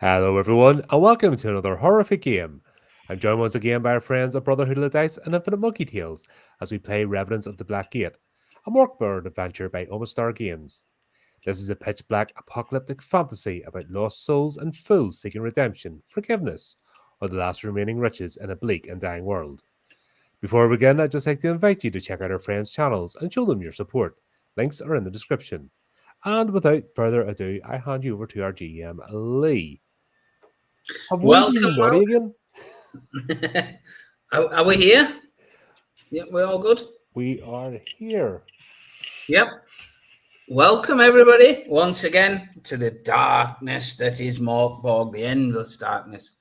Hello, everyone, and welcome to another horrific game. I'm joined once again by our friends at Brotherhood of the Dice and Infinite Monkey Tales as we play Revenants of the Black Gate, a Mork Borg adventure by Star Games. This is a pitch black apocalyptic fantasy about lost souls and fools seeking redemption, forgiveness, or the last remaining riches in a bleak and dying world. Before we begin, I'd just like to invite you to check out our friends' channels and show them your support. Links are in the description. And without further ado, I hand you over to our GM, Lee. Have we Welcome. been naughty again? Are we here? Yep, we're all good. We are here. Yep. Welcome, everybody, once again to the darkness that is Mork Borg, the endless darkness.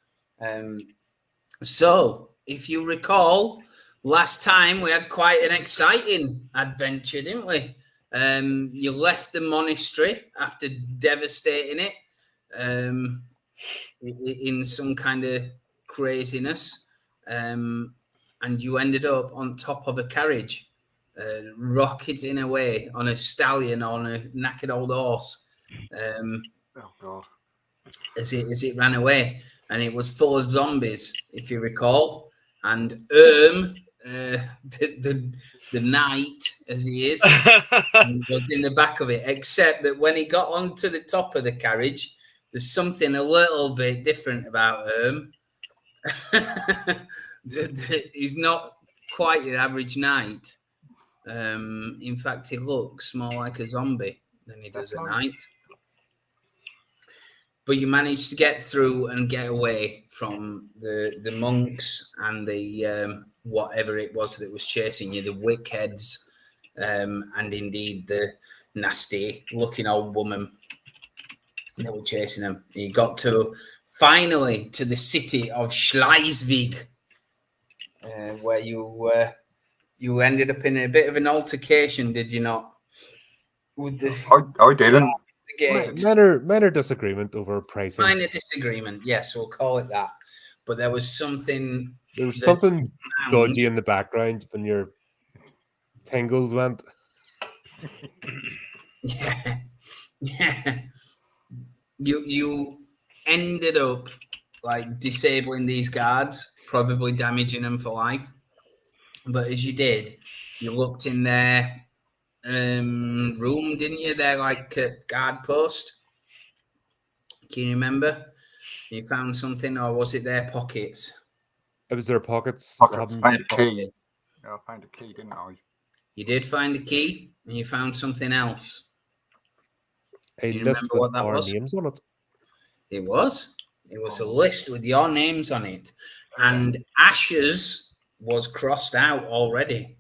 So, if you recall, last time we had quite an exciting adventure, didn't we? You left the monastery after devastating it in some kind of craziness, and you ended up on top of a carriage, rocketing away on a stallion, on a knackered old horse. Oh God! As it ran away, and it was full of zombies, if you recall. And the knight, as he is, was in the back of it. Except that when he got onto the top of the carriage, there's something a little bit different about He's not quite your average knight. In fact, he looks more like a zombie than he does a knight. But you managed to get through and get away from the monks and the whatever it was that was chasing you, the wickheads, and indeed the nasty-looking old woman that were chasing them. You got finally to the city of Schleswig, where you ended up in a bit of an altercation, did you not? With I didn't. Minor disagreement over pricing. Minor disagreement, yes, we'll call it that. But there was something. There was something dodgy in the background when your tingles went. Yeah. You ended up like disabling these guards, probably damaging them for life. But as you did, you looked in their room, didn't you? Their guard post. Can you remember? You found something, or was it their pockets? It was their pockets. Find a key. Yeah, I found a key, didn't I? You did find a key, and you found something else. A list with our names on it. It was. It was a list with your names on it, and Ash's was crossed out already.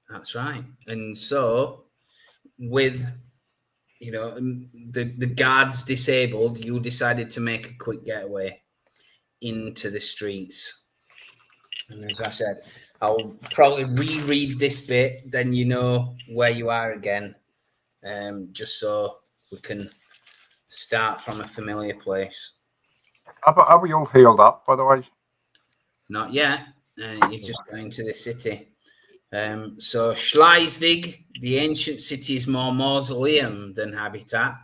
That's right. And so, with the guards disabled, you decided to make a quick getaway into the streets. And as I said, I'll probably reread this bit, then you know where you are again, just so we can start from a familiar place. Are we all healed up, by the way? Not yet. You're just going to the city. So Schleswig, the ancient city, is more mausoleum than habitat.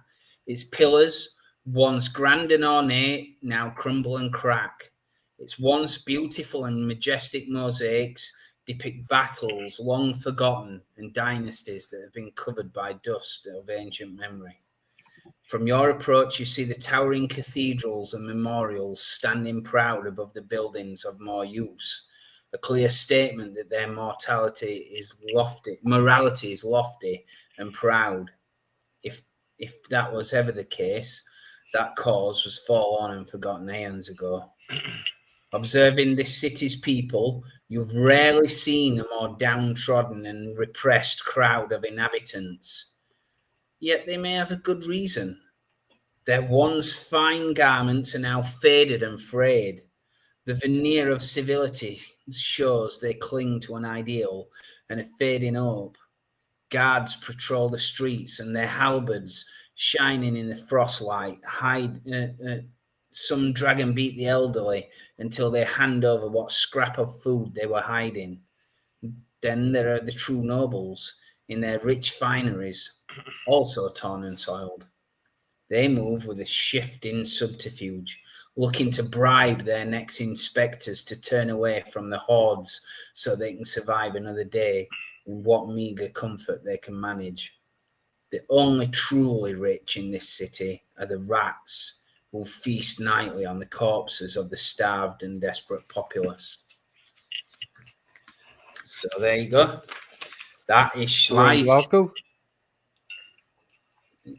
Its pillars, once grand and ornate, now crumble and crack. Its once beautiful and majestic mosaics depict battles long forgotten and dynasties that have been covered by dust of ancient memory. From your approach, you see the towering cathedrals and memorials standing proud above the buildings of more use. A clear statement that their morality is lofty and proud. If that was ever the case, that cause was forlorn and forgotten aeons ago. Observing this city's people, you've rarely seen a more downtrodden and repressed crowd of inhabitants. Yet they may have a good reason. Their once fine garments are now faded and frayed. The veneer of civility shows they cling to an ideal and a fading hope. Guards patrol the streets, and their halberds, shining in the frostlight, hide. Some drag and beat the elderly until they hand over what scrap of food they were hiding. Then there are the true nobles in their rich fineries, also torn and soiled. They move with a shifting subterfuge, looking to bribe their next inspectors to turn away from the hordes so they can survive another day in what meager comfort they can manage. The only truly rich in this city are the rats who feast nightly on the corpses of the starved and desperate populace. So there you go. That is We're in Schleiz. Glasgow.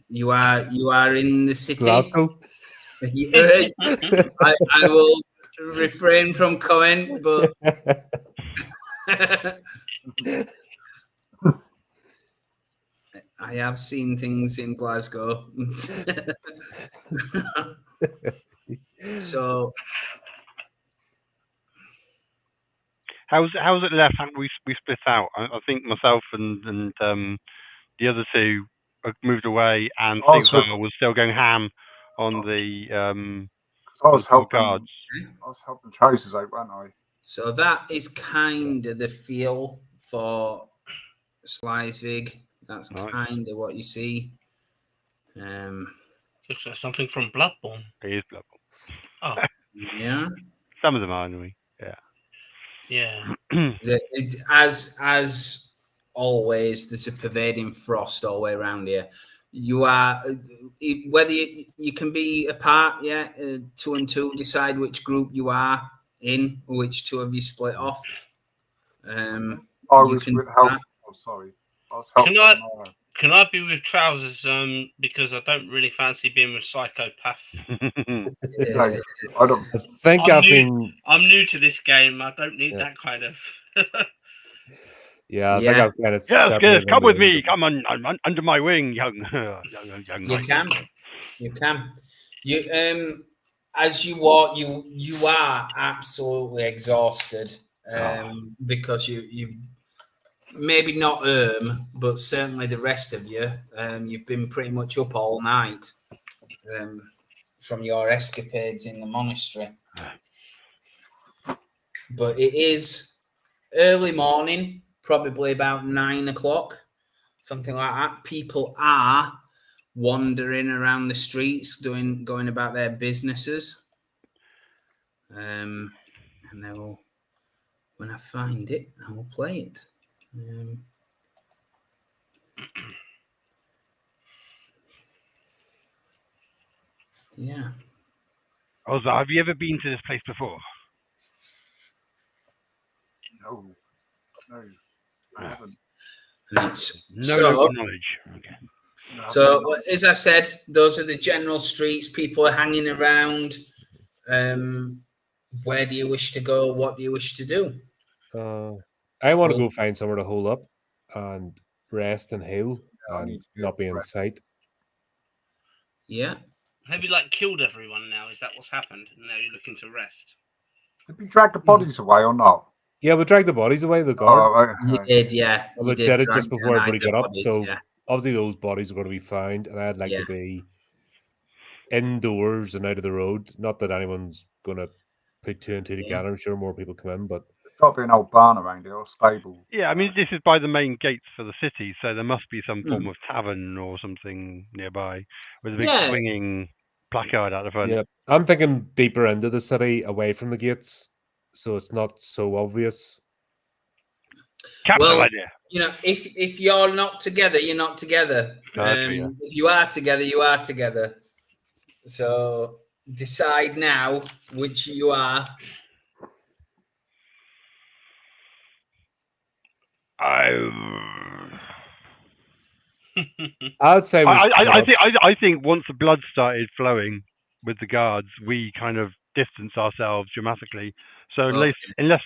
You are in the city. Glasgow. I will refrain from comment, but I have seen things in Glasgow. So how's it left? How we split out? I think myself and the other two moved away, and Sigvar was still going ham on the I was helping guards. I was helping Traces out, wasn't I? So that is kind of the feel for Slysvig. That's kind of what you see. Looks like something from Bloodborne. It is Bloodborne. Oh, Yeah. Some of them are anyway. yeah. As always, there's a pervading frost all the way around here. You are whether you can be apart, 2 and 2, decide which group you are in, or which two of you split off. I was with help. Oh, sorry. I was helping. Can I be with Trousers? Because I don't really fancy being with Psychopath. I don't. I think I'm new to this game. I don't need that kind of. I think I've kind of. Yes, come with me. Come on, under my wing, young. You can. You can. You as you walk, you are absolutely exhausted. Because you maybe not but certainly the rest of you, you've been pretty much up all night from your escapades in the monastery. But it is early morning, probably about 9 o'clock, something like that. People are wandering around the streets, going about their businesses. And they will, when I find it, I will play it. Yeah. Also, have you ever been to this place before? No, I haven't. No local knowledge. Okay. So, as I said, those are the general streets. People are hanging around. Where do you wish to go? What do you wish to do? I want to go find somewhere to hole up and rest and heal and not be in sight. Yeah. Have you killed everyone now? Is that what's happened? And now you're looking to rest. Did we drag the bodies away or not? Yeah, we dragged the bodies away. The guard. You did, yeah. Well, they did it just before everybody got up. So obviously those bodies are going to be found, and I'd like to be indoors and out of the road. Not that anyone's going to put 2 and 2 together. I'm sure more people come in, but there's got to be an old barn around here or stable. Yeah, I mean, this is by the main gates for the city, so there must be some form of tavern or something nearby with a big swinging placard out the front. Yeah, I'm thinking deeper into the city, away from the gates, so it's not so obvious. Capital idea. If you're not together, you're not together. If you are together, you are together. So decide now which you are. I'd say I think once the blood started flowing with the guards, we kind of distance ourselves dramatically. So unless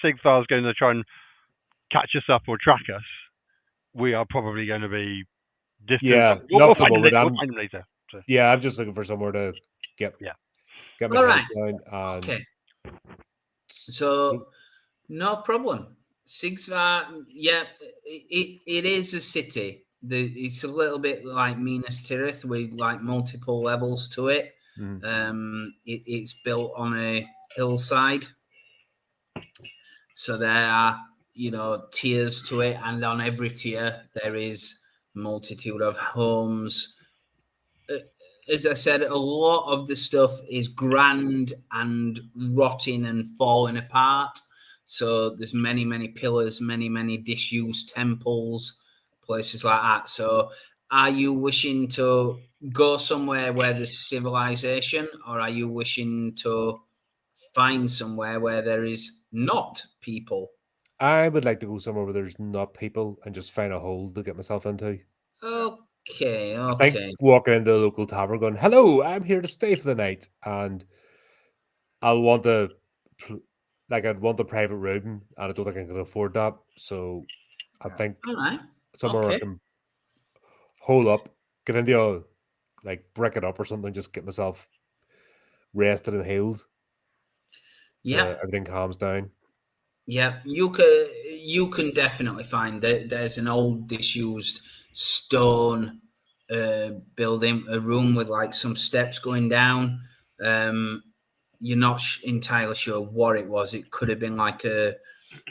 Sigvar's going to try and catch us up or track us, we are probably going to be distant. Yeah, we'll find them later. So. Yeah, I'm just looking for somewhere to get my head down. Okay. So no problem. Sigvar, it is a city. It's a little bit like Minas Tirith with multiple levels to it. It's built on a hillside, so there are tiers to it, and on every tier there is a multitude of homes. as I said, a lot of the stuff is grand and rotting and falling apart. So there's many pillars, many disused temples, places like that. So are you wishing to go somewhere where there's civilization, or are you wishing to find somewhere where there is not people? I would like to go somewhere where there's not people and just find a hole to get myself into. Okay, I think okay. walking into the local tavern going, "Hello, I'm here to stay for the night," and I'll want the I'd want the private room, and I don't think I can afford that. So I think All right. somewhere where I Okay. can hole up, get into brick it up or something, just get myself rested and healed. Yeah. Everything calms down. Yeah, you can definitely find that there's an old disused stone building, a room with like some steps going down. You're not entirely sure what it was. It could have been like a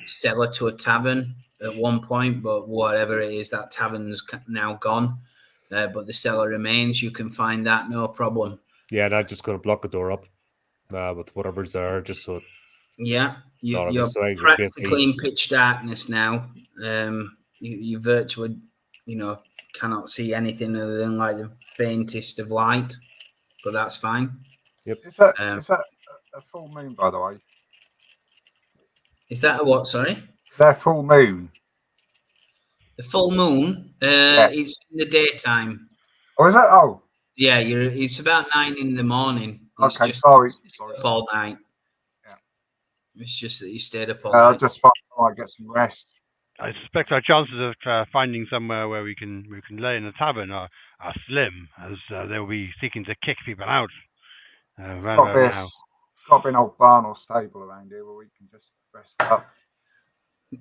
cellar to a tavern at one point, but whatever it is, that tavern's now gone. But the cellar remains. You can find that, no problem. Yeah, and I'm just going to block the door up with whatever's there, just so. Yeah, you're So I practically basically, in pitch darkness now. You virtually, cannot see anything other than like the faintest of light, but that's fine. yep. Is that a full moon, by the way? Is that a what? Sorry, Is that a full moon? the full moon. Yeah. It's in the daytime. Oh, is it? Oh, Yeah, it's about 9 in the morning. It's okay. just Sorry. up all night. Yeah. It's just that you stayed up all I night. just thought I might get some rest. I suspect our chances of finding somewhere where we can lay in a tavern are slim, as they'll be seeking to kick people out. It's got to be an old barn or stable around here where we can just rest up.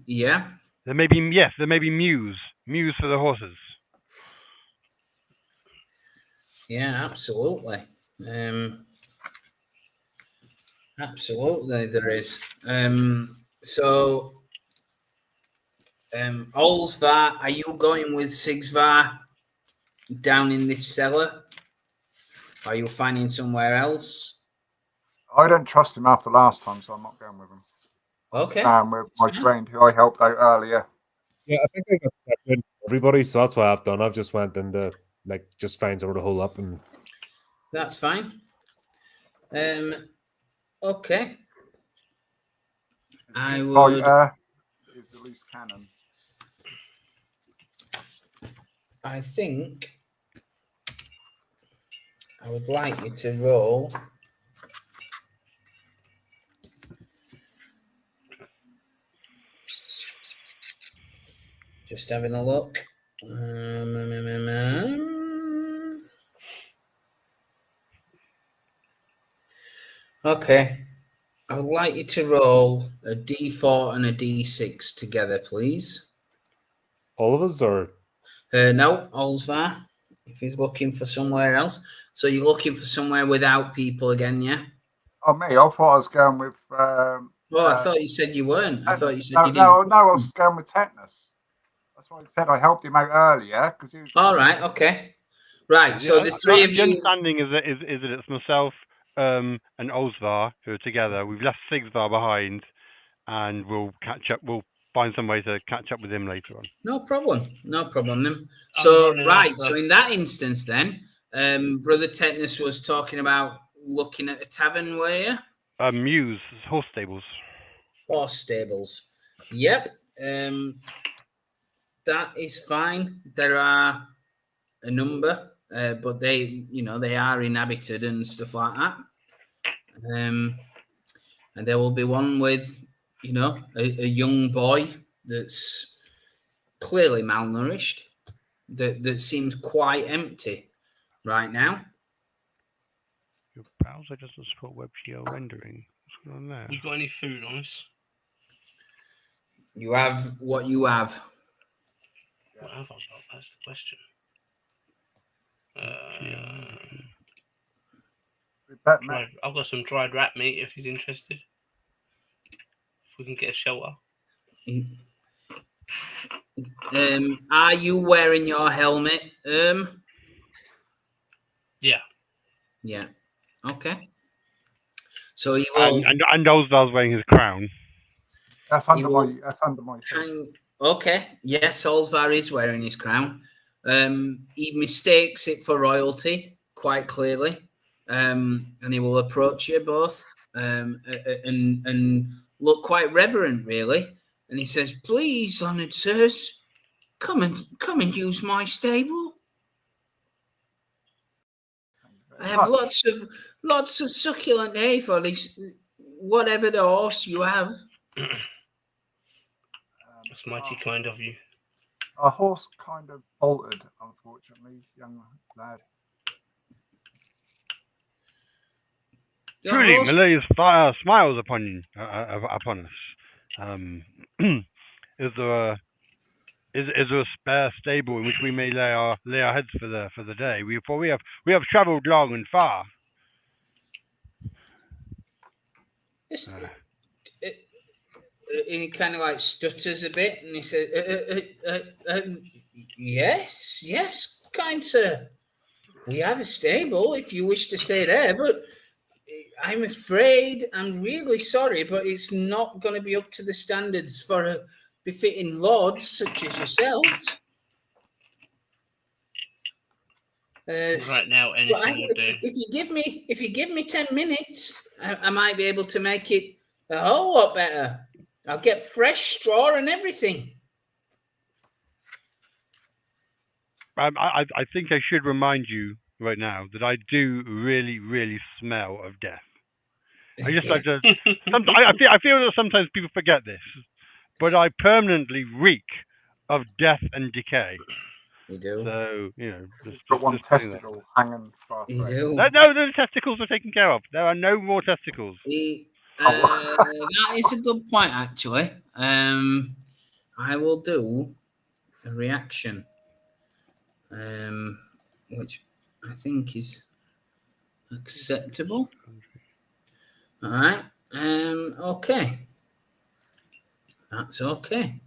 Yeah. There may be mews for the horses. Yeah, absolutely. Absolutely, there is. Olsvar, are you going with Sigsvar down in this cellar? Are you finding somewhere else? I don't trust him after last time, so I'm not going with him. Okay. With my friend who I helped out earlier. Yeah, I think I got accepted with everybody, so that's what I've done. I've just went into just find somewhere to hole up, and that's fine. Okay. I would. Is the loose cannon. I think I would like you to roll. Just having a look. Okay. I would like you to roll a D4 and a D6 together, please. all of us are. No, Olsvar, if he's looking for somewhere else. So you're looking for somewhere without people again, yeah? Oh, me? I thought I was going with. I thought you said you weren't. I thought you said you didn't. didn't. No, I was going with tetanus. That's what I said. I helped him out earlier because he was. All right. Okay. Right. So the three of you. The understanding is that it's myself and Olsvar who are together. We've left Sigsvar behind, and we'll catch up. We'll find some way to catch up with him later on. No problem. No problem. Then. So right. So in that instance, then, Brother Tetanus was talking about looking at a tavern, were you? Mews, horse stables. Horse stables. Yep. That is fine. There are a number, but they are inhabited and stuff like that. And there will be one with, a young boy that's clearly malnourished, that seems quite empty right now. Your browser doesn't support WebGL rendering. What's going on there? You got any food on us? You have what you have. What have I got? That's the question. I've got some dried rat meat if he's interested. If we can get a shelter. Are you wearing your helmet? Yeah. Yeah. Okay. So he will. And Olsvar's wearing his crown. That's under my. That's under my. Okay. Yes, Olsvar is wearing his crown. He mistakes it for royalty quite clearly, and he will approach you both and look quite reverent, really. And he says, "Please, honoured sirs, come and use my stable. I have lots of succulent hay for this, whatever the horse you have." That's mighty kind of you. Our horse kind of bolted, unfortunately, young lad. Truly, Malays fire smiles upon us. Is there a spare stable in which we may lay our heads for the day? We have travelled long and far. He kind of like stutters a bit, and he says, yes, kind sir. We have a stable if you wish to stay there, but I'm afraid, I'm really sorry, but it's not going to be up to the standards for a befitting lords such as yourselves. Right now, anything will do. If you give me 10 minutes, I might be able to make it a whole lot better. I'll get fresh straw and everything. I think I should remind you right now that I do really, really smell of death. I feel that sometimes people forget this, but I permanently reek of death and decay. You do. So just got one testicle hanging far. You do. No, the testicles are taken care of. There are no more testicles. That is a good point, actually. I will do a reaction, which I think is acceptable. All right. Okay. That's okay.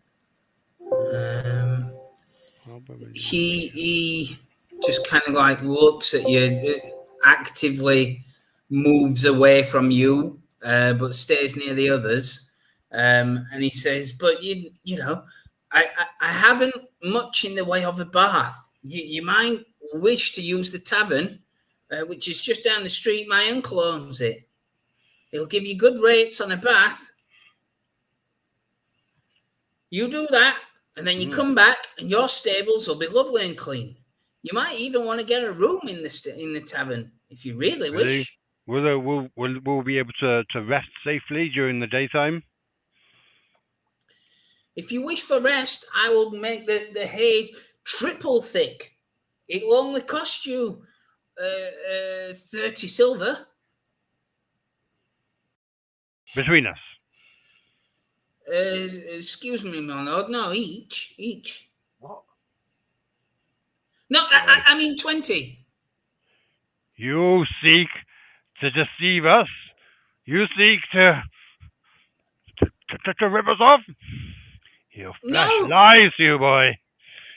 He just kind of like looks at you, actively moves away from you, but stays near the others. And he says, "But you know, I haven't much in the way of a bath. You might wish to use the tavern, which is just down the street. My uncle owns it. He'll give you good rates on a bath. You do that, and then you come back, and your stables will be lovely and clean. You might even want to get a room in the tavern if you really wish." Will we be able to rest safely during the daytime? If you wish for rest, I will make the hay triple thick. It will only cost you 30 silver. Between us. Excuse me, my lord. No, each. What? No, I mean 20. You seek to deceive us? You seek to rip us off? Your flesh lies to you, boy.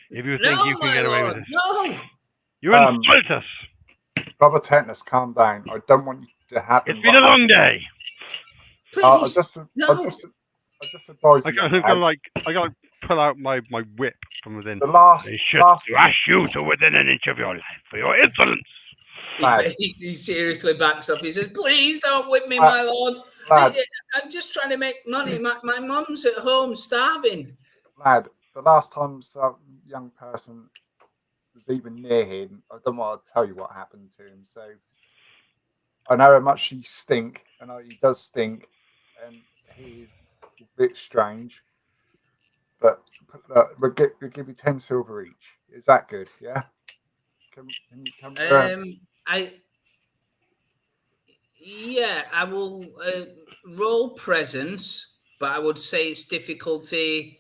If you think you can get away with it. No. You insult us. Brother Tetanus, calm down. I don't want you to happen. It's been a long day. Please. I just advise you. I gotta pull out my whip from within. They should thrash you to within an inch of your life for your insolence. He seriously backs up. He says, "Please don't whip me, my lord. I'm just trying to make money. My mum's at home starving." Lad, the last time some young person was even near him, I don't want to tell you what happened to him. So I know how much he stink, and he does stink, and he is a bit strange. But we'll give you 10 silver each. Is that good? Yeah. Can you come? I will roll presence, but I would say it's difficulty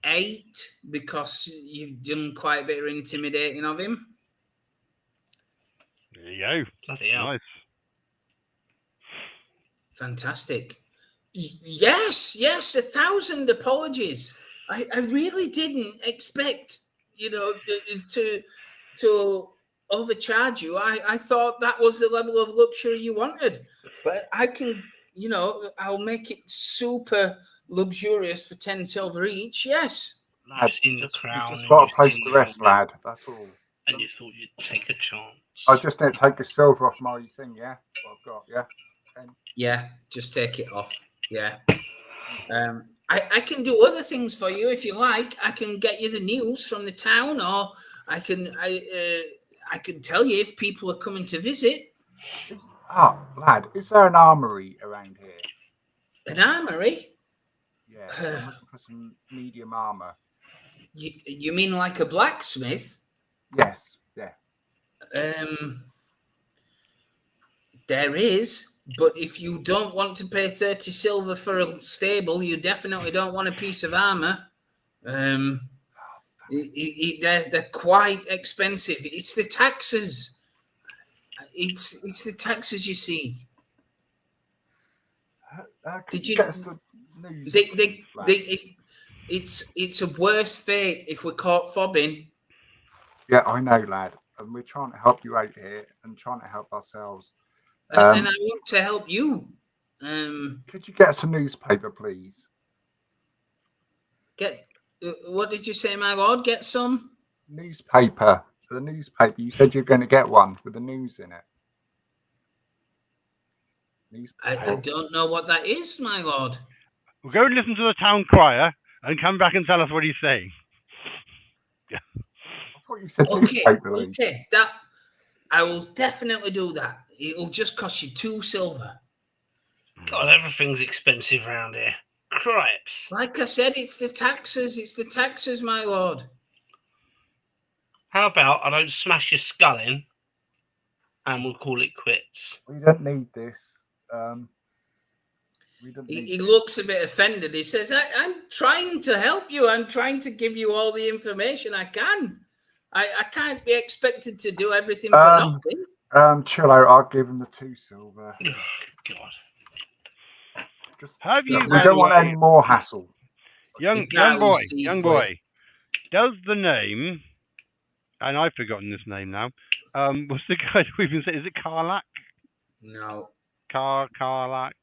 8 because you've done quite a bit of intimidating of him. There you go. Bloody hell. Nice. Fantastic. Yes, 1,000 apologies. I really didn't expect, to overcharge you. I thought that was the level of luxury you wanted, but I can, you know, I'll make it super luxurious for 10 silver each. Yes. I've seen the You crown. just and got a you've place seen to the rest, helmet, lad. That's all. and you thought you'd take a chance. I just need to take a silver off my thing, yeah? What I've got, yeah? Yeah, just take it off. Yeah. I can do other things for you if you like. I can get you the news from the town, or I can tell you if people are coming to visit. Lad, is there an armory around here? An armory? Yeah, I'm looking for some medium armor. You mean like a blacksmith? Yes, yeah. There is, but if you don't want to pay 30 silver for a stable, you definitely don't want a piece of armor. They're quite expensive. It's the taxes. It's the taxes, you see. Did you get us the news? It's a worse fate if we're caught fobbing. Yeah, I know, lad. And we're trying to help you out here and trying to help ourselves. And I want to help you. Could you get us a newspaper, please? What did you say, my lord? Get some? Newspaper. The newspaper. You said you're going to get one with the news in it. I don't know what that is, my lord. We'll go and listen to the town crier and come back and tell us what he's saying. I thought you said newspaper. Okay. That I will definitely do that. It'll just cost you 2 silver. God, everything's expensive around here. Cripes. Like I said, it's the taxes. It's the taxes, my lord. How about I don't smash your skull in and we'll call it quits? We don't need this. He looks a bit offended. He says, I'm trying to help you. I'm trying to give you all the information I can. I can't be expected to do everything for nothing. Chill out. I'll give him the 2 silver. Oh, God. We don't want any more hassle. Young boy, does the name, and I've forgotten this name now, what's the guy we've been saying? Is it Karlak? No. Karlak?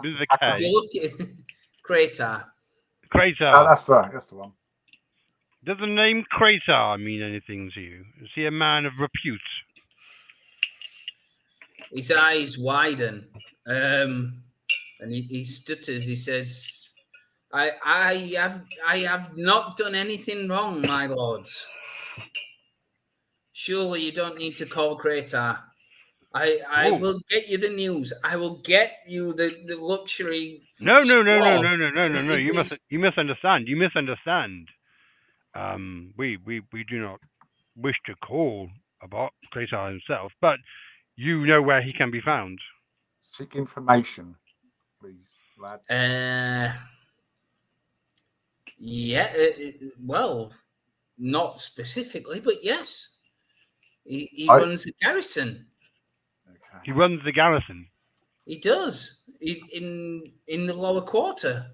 This is a K. If you look at Kratar. Oh, that's the one. Does the name Kratar mean anything to you? Is he a man of repute? His eyes widen. And he stutters. He says, I have not done anything wrong, my lords. Surely you don't need to call Kratar. I will get you the news. I will get you the luxury. No. You misunderstand. We do not wish to call about Kratar himself, but you know where he can be found. Seek information, please, lad. Well, not specifically, but yes. He runs the garrison. Okay. He runs the garrison. He does. In the lower quarter.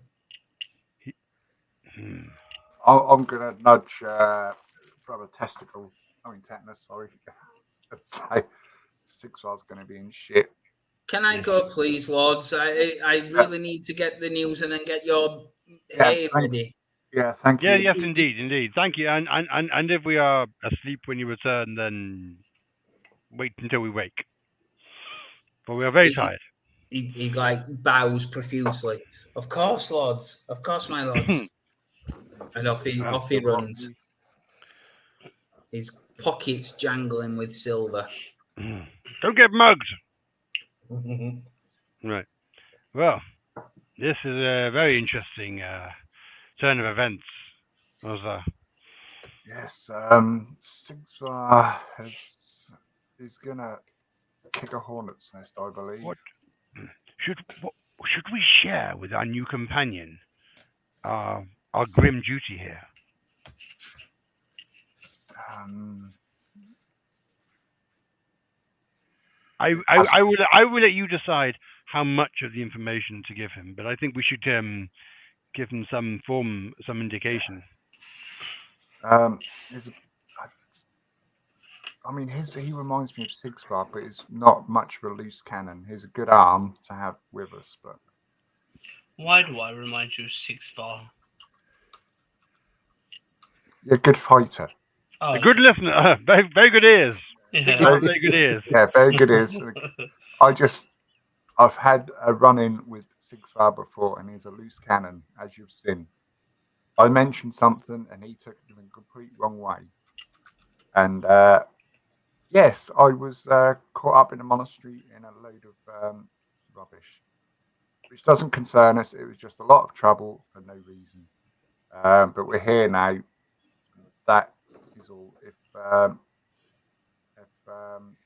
I'm going to nudge Brother Testicle. I mean, Tetanus, sorry. Let's say 6 was going to be in shit. Can I go, please, lords? I really need to get the news and then get your hay ready. Yeah, thank you. Yes, indeed. Thank you. And if we are asleep when you return, then wait until we wake. But we are very tired. He like bows profusely. Of course, lords. Of course, my lords. And off he runs. His pockets jangling with silver. Don't get mugged. Right. Well, this is a very interesting turn of events. Yes, Sigvar is gonna kick a hornet's nest, I believe. What should we share with our new companion our grim duty here? I will let you decide how much of the information to give him, but I think we should give him some indication. I mean, he reminds me of Sigvar, but he's not much of a loose cannon. He's a good arm to have with us, but Why do I remind you of Sigvar? you're a good fighter. Oh, A good listener. Very, very good ears. yeah. Very good ears. Yeah, very good is. I've had a run-in with Sigvar before, and he's a loose cannon, as you've seen. I mentioned something, and he took it in the complete wrong way. And yes, I was caught up in a monastery in a load of rubbish, which doesn't concern us. It was just a lot of trouble for no reason. But we're here now. That is all. If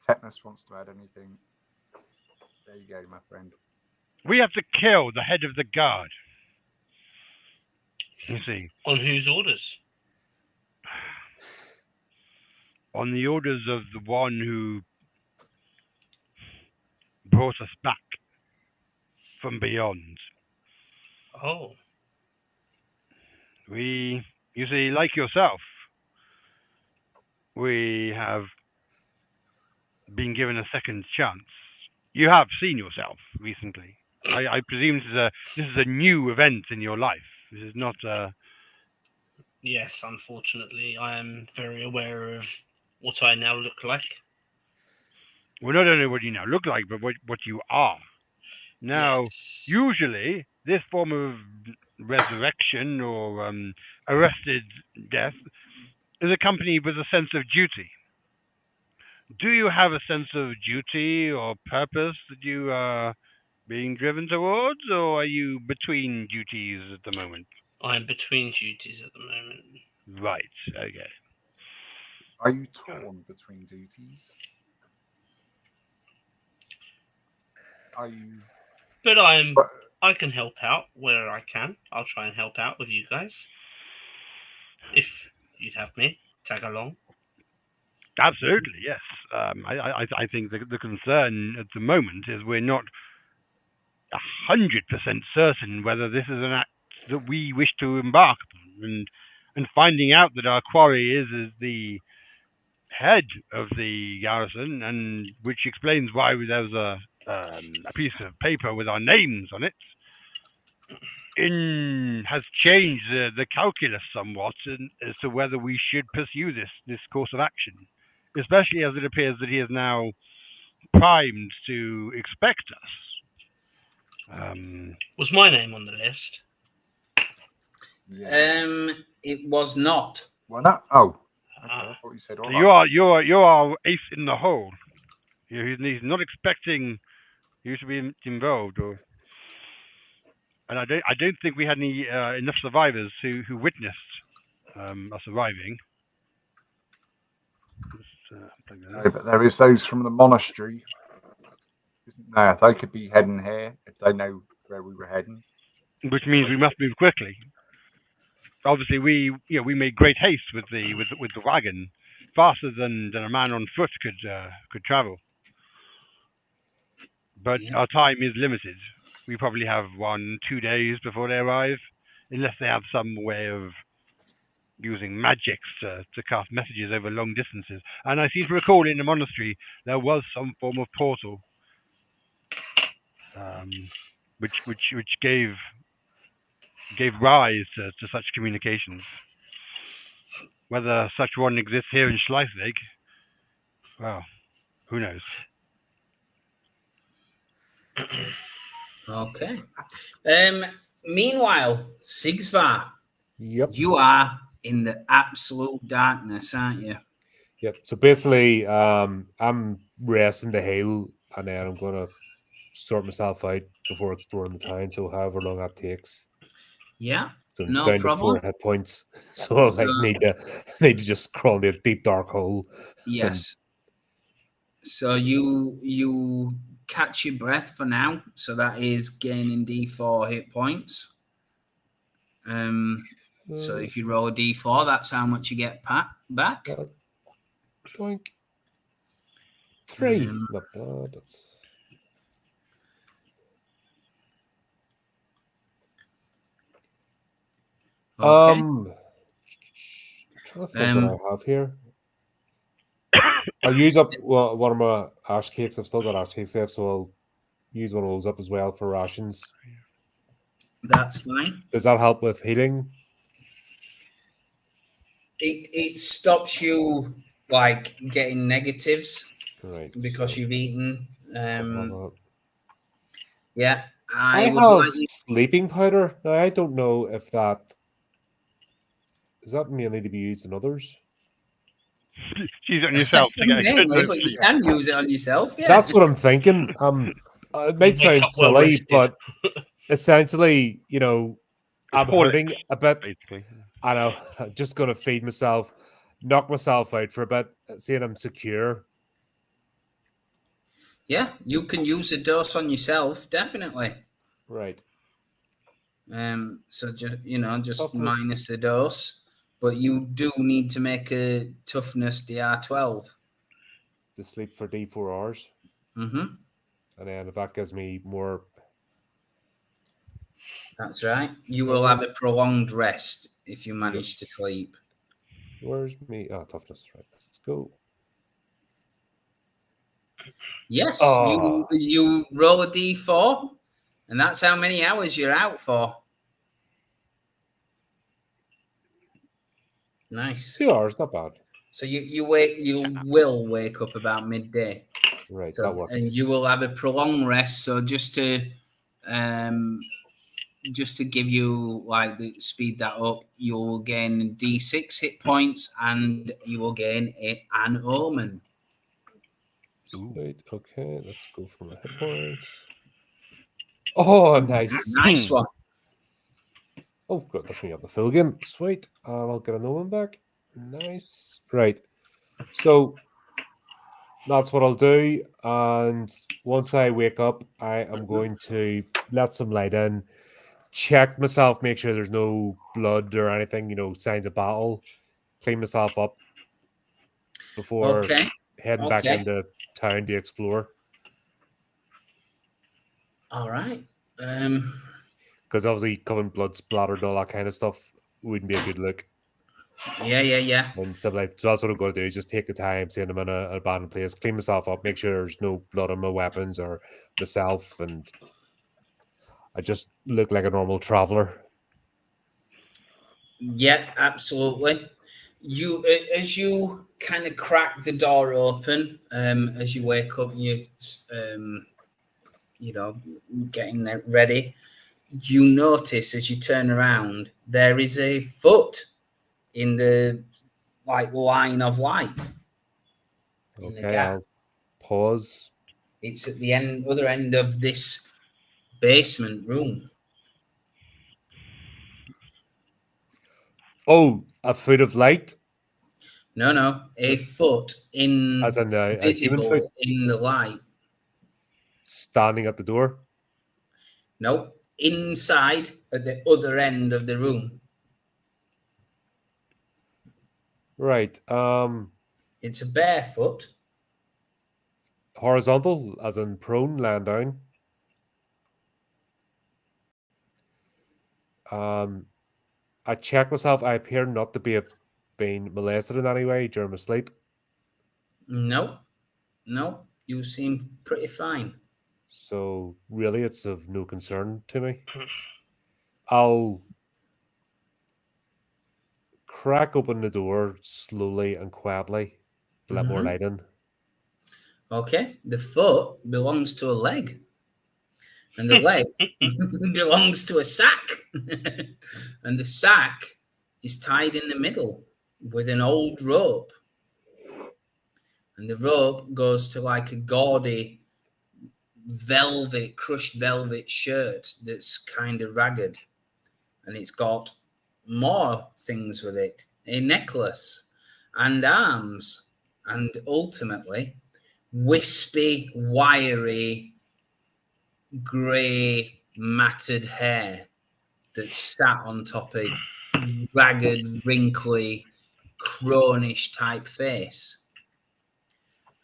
Tetanus wants to add anything, there you go, my friend. We have to kill the head of the guard. You see. On whose orders? On the orders of the one who brought us back from beyond. Oh. You see, like yourself, we have been given a second chance. You have seen yourself recently. I presume this is a new event in your life. This is not Yes, unfortunately, I am very aware of what I now look like. Well, not only what you now look like, but what you are. Now, Yes. usually, this form of resurrection or arrested death is accompanied with a sense of duty. Do you have a sense of duty or purpose that you are being driven towards, or are you between duties at the moment? I'm between duties at the moment. Right, okay. Are you torn between duties? Are you? But I can help out where I can. I'll try and help out with you guys. If you'd have me tag along. Absolutely, yes. I think the concern at the moment is we're not 100% certain whether this is an act that we wish to embark upon, and finding out that our quarry is the head of the garrison, and which explains why there was a piece of paper with our names on it, has changed the calculus somewhat as to whether we should pursue this course of action, especially as it appears that he is now primed to expect us. Was my name on the list? Yeah. It was not. Why not? Oh, okay. I thought you said all So you are ace in the hole. He's not expecting you to be involved, and I don't think we had any enough survivors who witnessed us arriving. No, but there is those from the monastery. Isn't there? They could be heading here if they know where we were heading. Which means we must move quickly. Obviously, we made great haste with the wagon, faster than a man on foot could travel. But our time is limited. We probably have 1-2 days before they arrive, unless they have some way of using magics to cast messages over long distances. And I seem to recall in the monastery there was some form of portal, which gave rise to such communications. Whether such one exists here in Schleiswig, well, who knows? Okay. Meanwhile, Sigsvar, Yep. you are in the absolute darkness, aren't you? Yep. So basically, I'm resting the hill, and then I'm gonna sort myself out before exploring the town. So however long that takes. Yeah. So No down problem. to 4 hit points. So I like need to just crawl into a deep dark hole. Yes. So you catch your breath for now. So that is gaining D4 hit points. So if you roll a D4, that's how much you get back. Doink. 3. Not bad. That's... Okay. Trying to think what I have here. I'll use up one of my ash cakes. I've still got ash cakes left, so I'll use one of those up as well for rations. That's fine. Does that help with healing? It stops you like getting negatives, Right. because so you've eaten. Yeah, I would have like you. sleeping powder. Now, I don't know if that is that mainly to be used in others. Use it on yourself to get a good Mainly, night's but you sleep. can use it on yourself. Yeah, That's what I'm thinking. It might wake sound up well silly, rested. but essentially, I'm Horlicks, hurting a bit. basically. I know. I'm just gonna feed myself, knock myself out for a bit, seeing I'm secure. yeah, you can use a dose on yourself, definitely. Right. So just Toughness. minus the dose, but you do need to make a toughness DR12. To sleep for D4 hours. Mm-hmm. And then if that gives me more. That's right. You will have a prolonged rest if you manage to sleep. Where's me? Oh, toughness. Right. Let's go. Yes, Oh. you roll a D4, and that's how many hours you're out for. Nice. 2 hours, not bad. So you will wake up about midday. Right, So, that works. and you will have a prolonged rest. So just to give you like the speed that up, you will gain D6 hit points, and you will gain an omen. Right, okay, let's go for my hit points. Oh, nice. Nice one. Oh, good, that's me up the fill again. Sweet. And I'll get an omen back. Nice. Right. So that's what I'll do. And once I wake up, I am going to let some light in, check myself, make sure there's no blood or anything, signs of battle, clean myself up before heading back into town to explore. All right. Because obviously coming blood splattered and all that kind of stuff wouldn't be a good look. Yeah. And stuff like so. That's what I'm going to do. Is just take the time, seeing I'm in an abandoned place, clean myself up, make sure there's no blood on my weapons or myself, and I just look like a normal traveler. Yeah, absolutely. You as you kind of crack the door open, as you wake up and you getting ready, you notice as you turn around there is a foot in the line of light. Okay, I'll pause. It's at the other end of this basement room. Oh, a foot of light? No, a foot as in a human foot visible in the light. Standing at the door? No, inside at the other end of the room. Right. It's a barefoot. Horizontal, as in prone, lying down. I check myself. I appear not to be being molested in any way during my sleep. No, you seem pretty fine. So really, it's of no concern to me. I'll crack open the door slowly and quietly to let more light in. Okay, the foot belongs to a leg, and the leg belongs to a sack, and the sack is tied in the middle with an old rope, and the rope goes to like a gaudy crushed velvet shirt that's kind of ragged, and it's got more things with it, a necklace and arms, and ultimately wispy, wiry, grey, matted hair that sat on top of a ragged, wrinkly, cronish type face.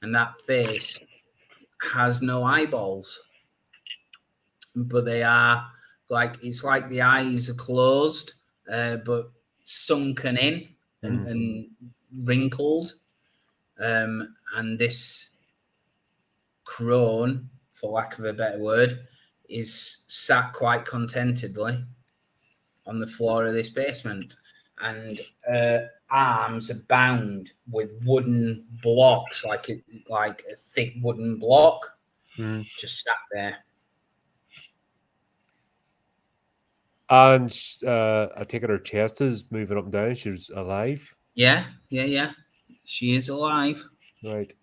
And that face has no eyeballs, but they are it's like the eyes are closed, but sunken in and wrinkled. And this crone, for lack of a better word, is sat quite contentedly on the floor of this basement, and arms are bound with wooden blocks, like a thick wooden block, just sat there. And I take it her chest is moving up and down. She's alive. Yeah. She is alive. Right.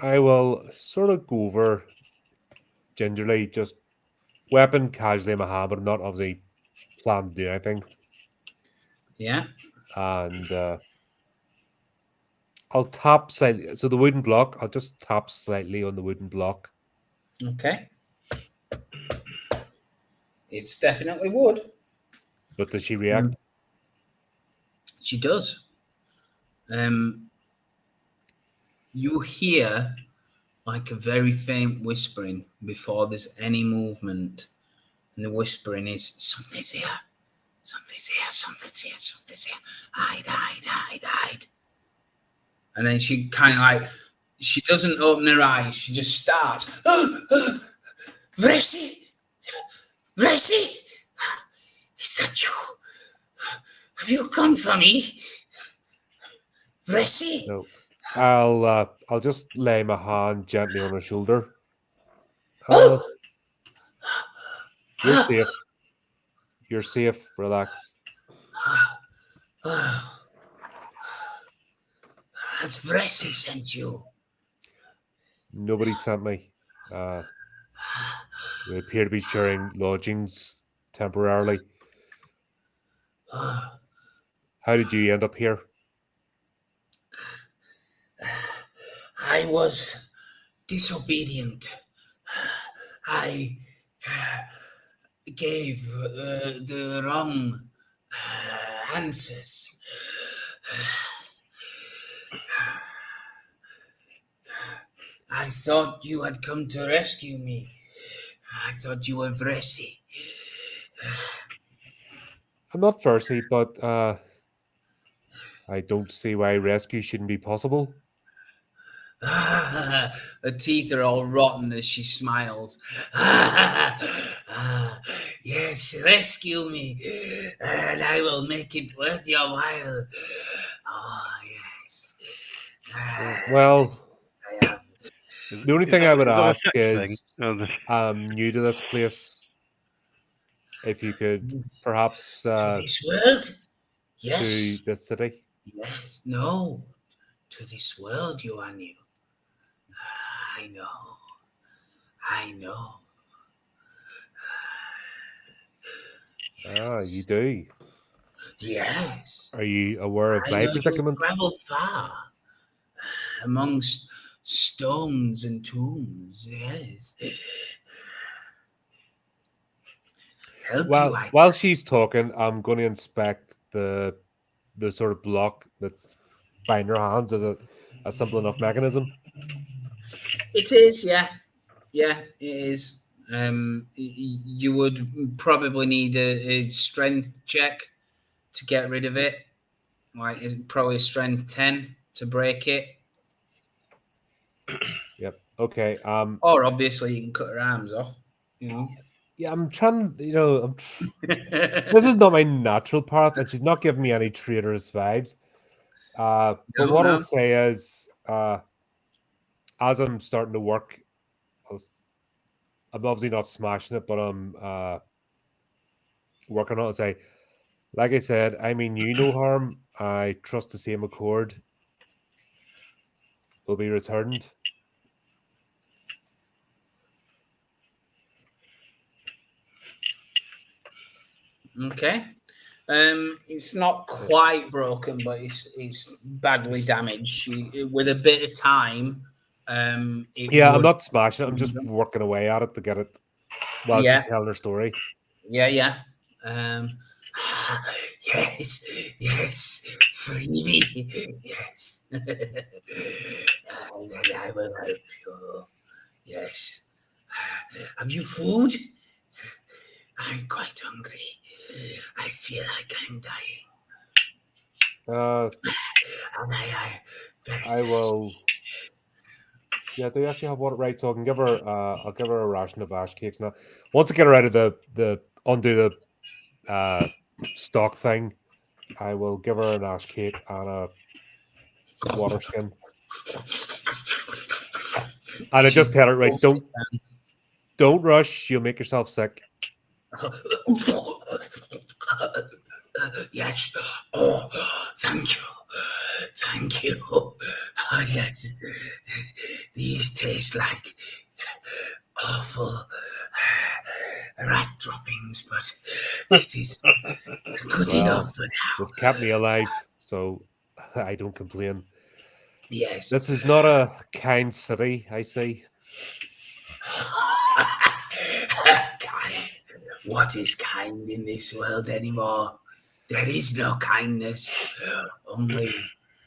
I will sort of go over gingerly, just weapon casually in my hand, but I'm not obviously planning to do anything. Yeah. And I'll tap slightly. So the wooden block, I'll just tap slightly on the wooden block. Okay. It's definitely wood. But does she react? She does. You hear like a very faint whispering before there's any movement. And the whispering is, something's here. Something's here. Something's here. Something's here. Hide, hide, hide, hide. And then she kind of like, she doesn't open her eyes. She just starts. Vresi! Vresi! Is that you? Have you come for me? Vresi? No. I'll just lay my hand gently on her shoulder. You're safe. You're safe. Relax. Has Vresi sent you? Nobody sent me. We appear to be sharing lodgings temporarily. How did you end up here? I was disobedient. I gave the wrong answers. I thought you had come to rescue me. I thought you were Vresi. I'm not thirsty, but I don't see why rescue shouldn't be possible. Her teeth are all rotten as she smiles. Yes, rescue me, and I will make it worth your while. Oh, yes. Well, I have. the only thing I would ask thing? is, I'm new to this place. If you could perhaps To this world? to Yes. the city. Yes. No. To this world you are new. I know. I know. Ah, you do. Yes. Are you aware of I my know you've predicament? traveled far amongst stones and tombs. Yes. Help you, Well, I while she's talking, I'm going to inspect the sort of block that's binding her hands as a simple enough mechanism. It is, yeah. Yeah, it is. You would probably need a strength check to get rid of it. Like, it's probably strength 10 to break it. Yep. Okay. Or obviously you can cut her arms off. You know. Yeah, I'm trying. This is not my natural path, and she's not giving me any traitorous vibes. But what I'll say is, as I'm starting to work, I'm obviously not smashing it, but I'm working on it. Say, like I said, I mean you no harm. I trust the same accord will be returned. Okay. It's not quite broken, but it's badly damaged. With a bit of time, I'm not smashing it. I'm just working away at it to get it while she's telling her story. Yeah. Yes, free me. Yes. And then I will help you. Yes. Have you food? I'm quite hungry. I feel like I'm dying. and I very I will. Yeah, do you actually have one right? So I can give her. I'll give her a ration of ash cakes now. Once I get her out of the undo the stock thing, I will give her an ash cake and a water skin. And I just tell her, right, don't rush. You'll make yourself sick. Yes. Oh, thank you. Thank you. Oh, yes. These taste like awful rat droppings, but it is good Well, enough for now. they've kept me alive, so I don't complain. Yes. This is not a kind city, I see. Kind. What is kind in this world anymore? There is no kindness, only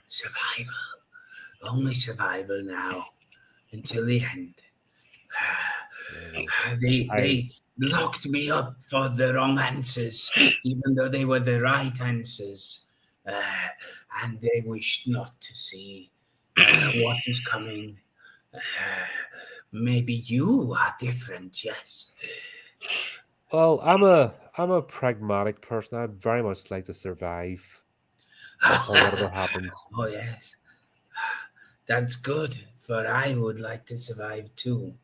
survival. Only survival now until the end. They locked me up for the wrong answers, even though they were the right answers. And they wished not to see what is coming. Maybe you are different, yes. Well, I'm a pragmatic person. I'd very much like to survive until whatever happens. Oh, yes. That's good, for I would like to survive too.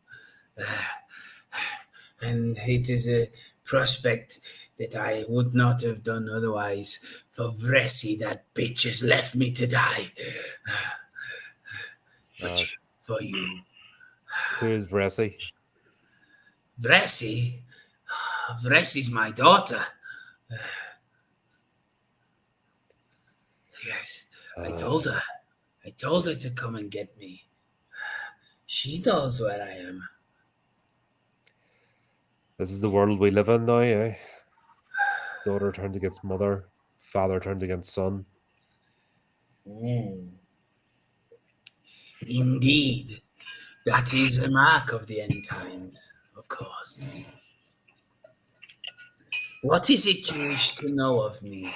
And it is a prospect that I would not have done otherwise. For Vresi, that bitch has left me to die. But for you, Who's Vresi? Vresi's my daughter. Yes, I told her to come and get me. She knows where I am. This is the world we live in now, eh? Daughter turned against mother, father turned against son. Indeed, that is a mark of the end times, of course. What is it you wish to know of me?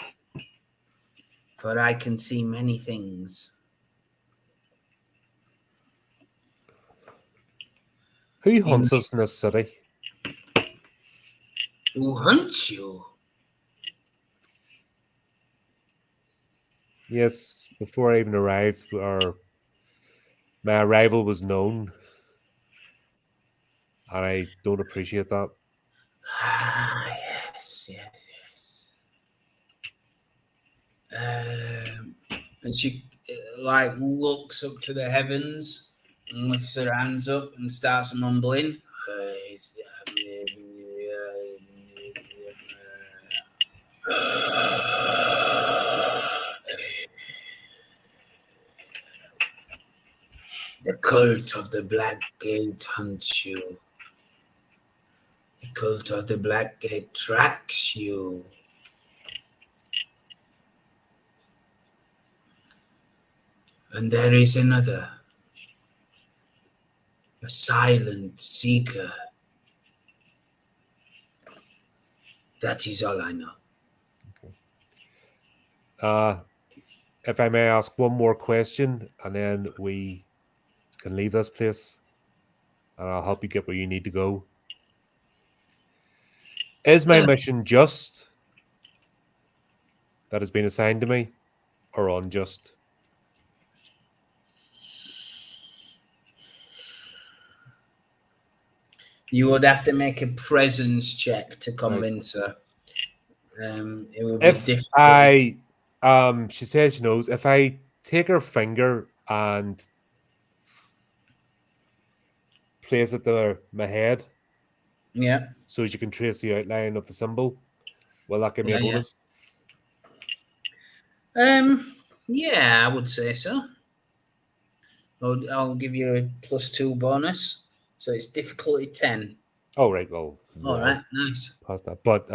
For I can see many things. Who hunts us in this city? Who hunts you? Yes, before I even arrived, my arrival was known. And I don't appreciate that. Ah, yes. And she looks up to the heavens and lifts her hands up and starts mumbling. The cult of the Black Gate hunts you. The cult of the Black Gate tracks you. And there is another, a silent seeker. That is all I know. If I may ask one more question, and then we can leave this place, and I'll help you get where you need to go. Is my mission just that has been assigned to me, or unjust? You would have to make a presence check to convince her. It would be If difficult. she says she knows, if I take her finger and place it to my head, Yeah. so you can trace the outline of the symbol, will that give me a bonus? Yeah, I would say so. I'll give you a +2 bonus, so it's difficulty 10. Oh, right. Well, All right, nice. Past that, but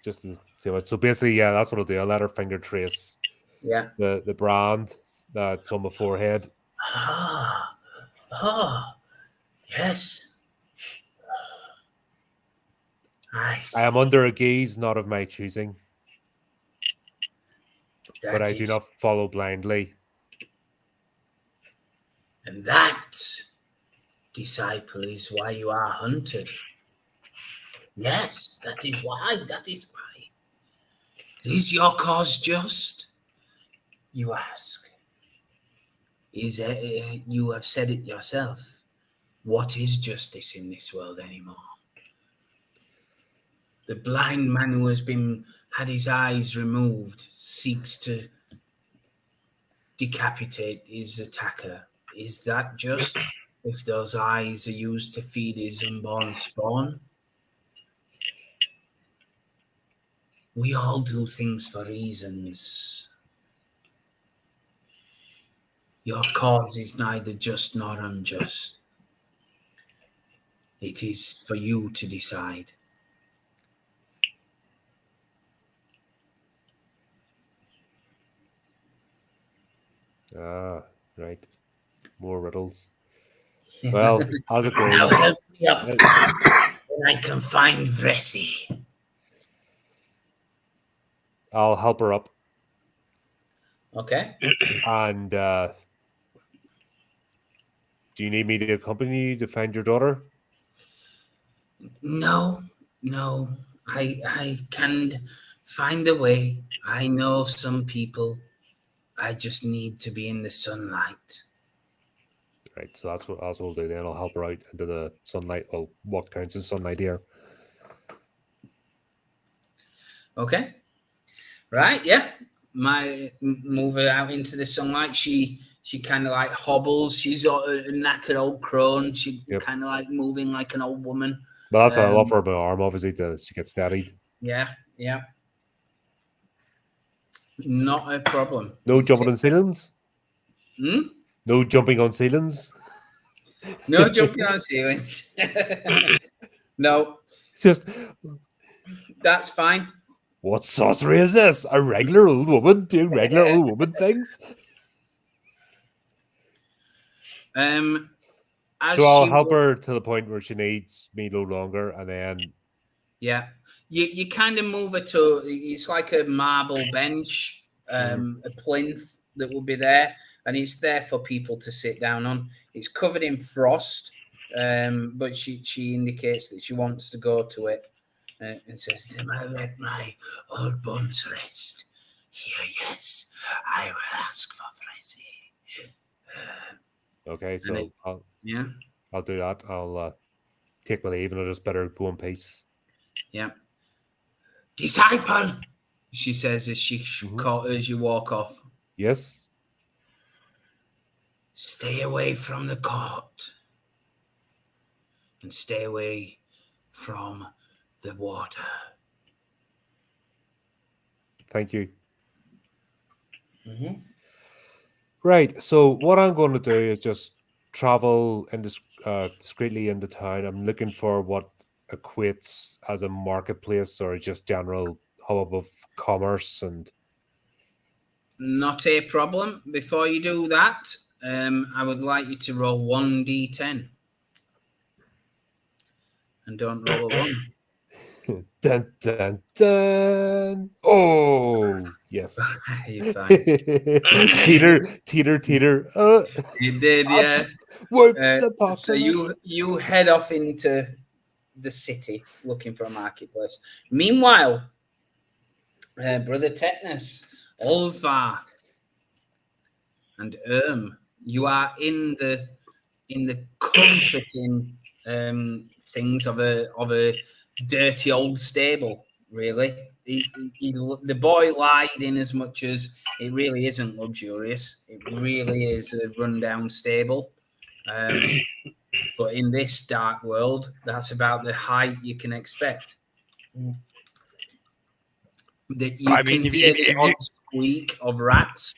just to say what. So basically, yeah, that's what I'll do. I'll let her finger trace. Yeah. The brand that's on my forehead. Yes. I am under a gaze not of my choosing. but I do not follow blindly. And that, disciple, is why you are hunted. Yes, that is why. Is your cause just? You ask. You have said it yourself. What is justice in this world anymore? The blind man who has had his eyes removed seeks to decapitate his attacker. Is that just if those eyes are used to feed his unborn spawn? We all do things for reasons. Your cause is neither just nor unjust. It is for you to decide. Ah, right. More riddles. Well, how's it going? Now help me up, and I can find Vressi. I'll help her up. Okay. And do you need me to accompany you to find your daughter? No. I can find a way. I know some people. I just need to be in the sunlight. Right, so that's what we'll do then. I'll help her out into the sunlight. Well, what counts as sunlight here? Okay. Right, yeah. Move her out into the sunlight. She kind of like hobbles. She's a knackered old crone. She kind of like moving like an old woman. Well, that's I'll offer her my arm, obviously, to she gets steadied. Yeah. Not a problem. No jumping on ceilings? No jumping on ceilings? No jumping on ceilings. No. It's just... That's fine. What sorcery is this? A regular old woman doing regular old woman things? So I'll help her to the point where she needs me no longer, and then... Yeah. You kind of move her to... It's like a marble bench, a plinth that will be there, and it's there for people to sit down on. It's covered in frost, but she indicates that she wants to go to it. And says, I let my old bones rest. Here, yes, I will ask for Fressi. Okay, so I'll do that. I'll take my leave and I'll just better go in peace. Yeah. Disciple, she says as as you walk off. Yes? Stay away from the court. And stay away from the water. Thank you. Right, so what I'm going to do is just travel discreetly into town. I'm looking for what equates as a marketplace or just general hub of commerce and... Not a problem. Before you do that, I would like you to roll 1d10. And don't roll a 1. Dun, dun, dun. Oh, yes. You're fine. Teeter. You did, yeah. Whoops, so you head off into the city looking for a marketplace. Meanwhile, Brother Tetanus, Olsvar, and you are in the comforting things of a dirty old stable. Really, the boy lied in as much as it really isn't luxurious. It really is a rundown stable. But in this dark world, that's about the height you can expect. That you can hear the odd squeak of rats.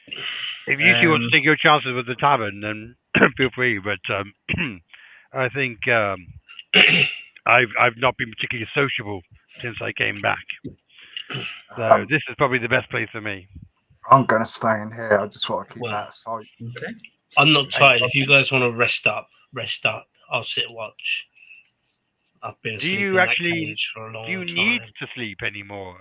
If you two want to take your chances with the tavern, then feel free. But I think I've not been particularly sociable since I came back. So this is probably the best place for me. I'm going to stay in here. I just want to keep out of sight. Okay. I'm not tired. If you guys want to rest up. I'll sit watch. I've been asleep in that cage for a long time. Do you need to sleep anymore?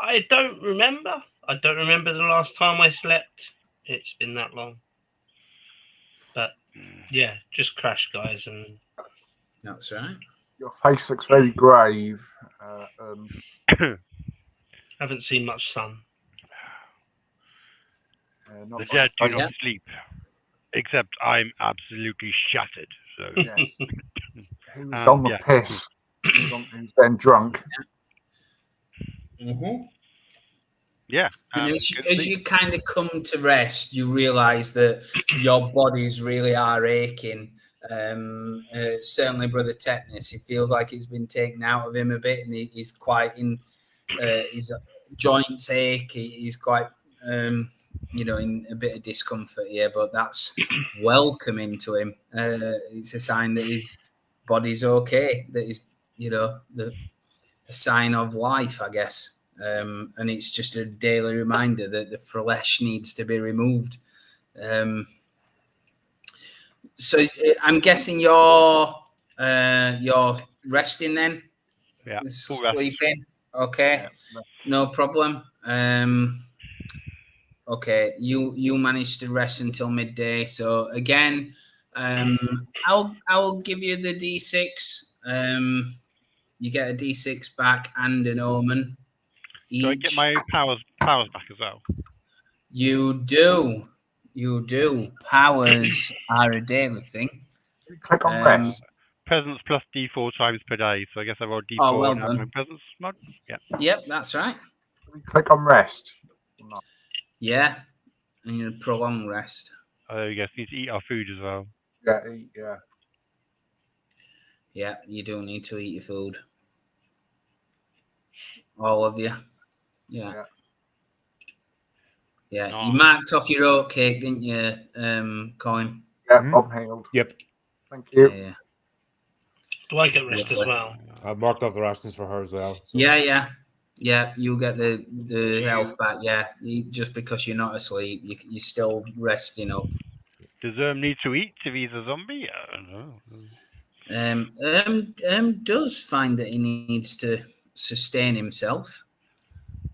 I don't remember. I don't remember the last time I slept. It's been that long. But yeah, just crash, guys, and That's right. Your face looks very grave. haven't seen much sun. Not The much dead do fun. not sleep, except I'm absolutely shattered. So Yes. He was on the yeah. piss. He was then drunk. Mm-hmm. Yeah. And as good you sleep. kind of come to rest, you realise that your bodies really are aching. Certainly, Brother Tetanus, he feels like it's been taken out of him a bit, and he's quite in his joints ache. He's quite, in a bit of discomfort here, but that's welcoming to him. It's a sign that his body's okay, that he's, a sign of life, I guess. And it's just a daily reminder that the flesh needs to be removed. So I'm guessing you're resting then? Yeah. Full rest. Sleeping? Okay. Yeah. No problem. Okay, you managed to rest until midday. So again, I'll give you the D6. You get a D6 back and an omen. So I get my powers back as well. You do. Powers are a daily thing. Click on rest. Presence plus D4 times per day. So I guess I roll D4 Oh, well and have my done. presence mod. Yeah. Yep, that's right. Click on rest. Yeah, and you prolong rest. Oh, there we go. So we need to eat our food as well. Yeah. Yeah, you do need to eat your food. All of you. Yeah. Nice. You marked off your oat cake, didn't you, Colin? Yeah, I'm healed. Yep. Thank you. Yeah. Do I get rest as well? I've marked off the rations for her as well. So. Yeah, you'll get the health back. Yeah, just because you're not asleep, you're still resting up. Does need to eat if he's a zombie? I don't know. Does find that he needs to sustain himself.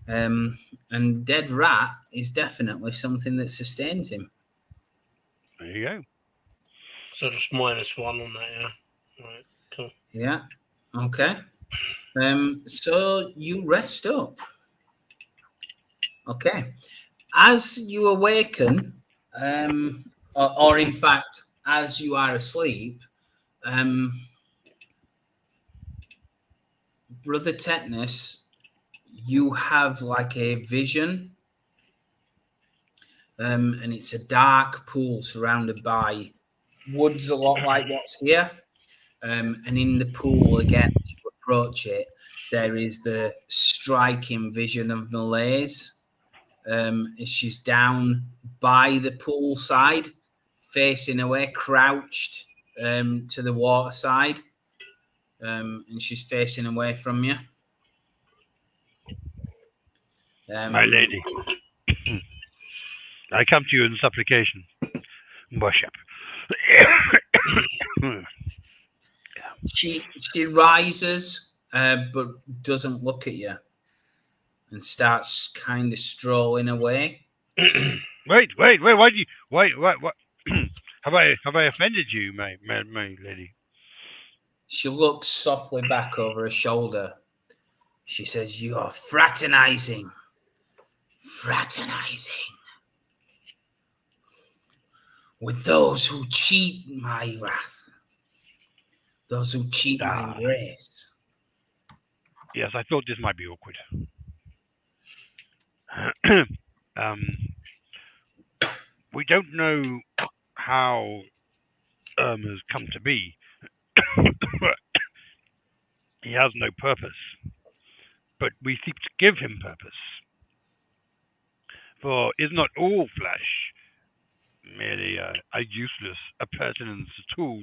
And dead rat is definitely something that sustains him. There you go. So just -1 on that, yeah. Right, cool. Yeah. Okay. So you rest up. Okay. As you awaken, or in fact, as you are asleep, Brother Tetanus, you have like a vision, and it's a dark pool surrounded by woods, a lot like what's here. And in the pool, again, as you approach it, there is the striking vision of Malaise. As she's down by the pool side, facing away, crouched to the water side, and she's facing away from you. My lady, I come to you in supplication. Worship. She rises, but doesn't look at you, and starts kind of strolling away. Wait! Why do you? Wait! What? Have I offended you, my lady? She looks softly back over her shoulder. She says, "You are fraternizing with those who cheat my wrath, those who cheat my embrace." Yes, I thought this might be awkward. We don't know how has come to be. He has no purpose, but we seek to give him purpose. For is not all flesh merely a useless appurtenance tool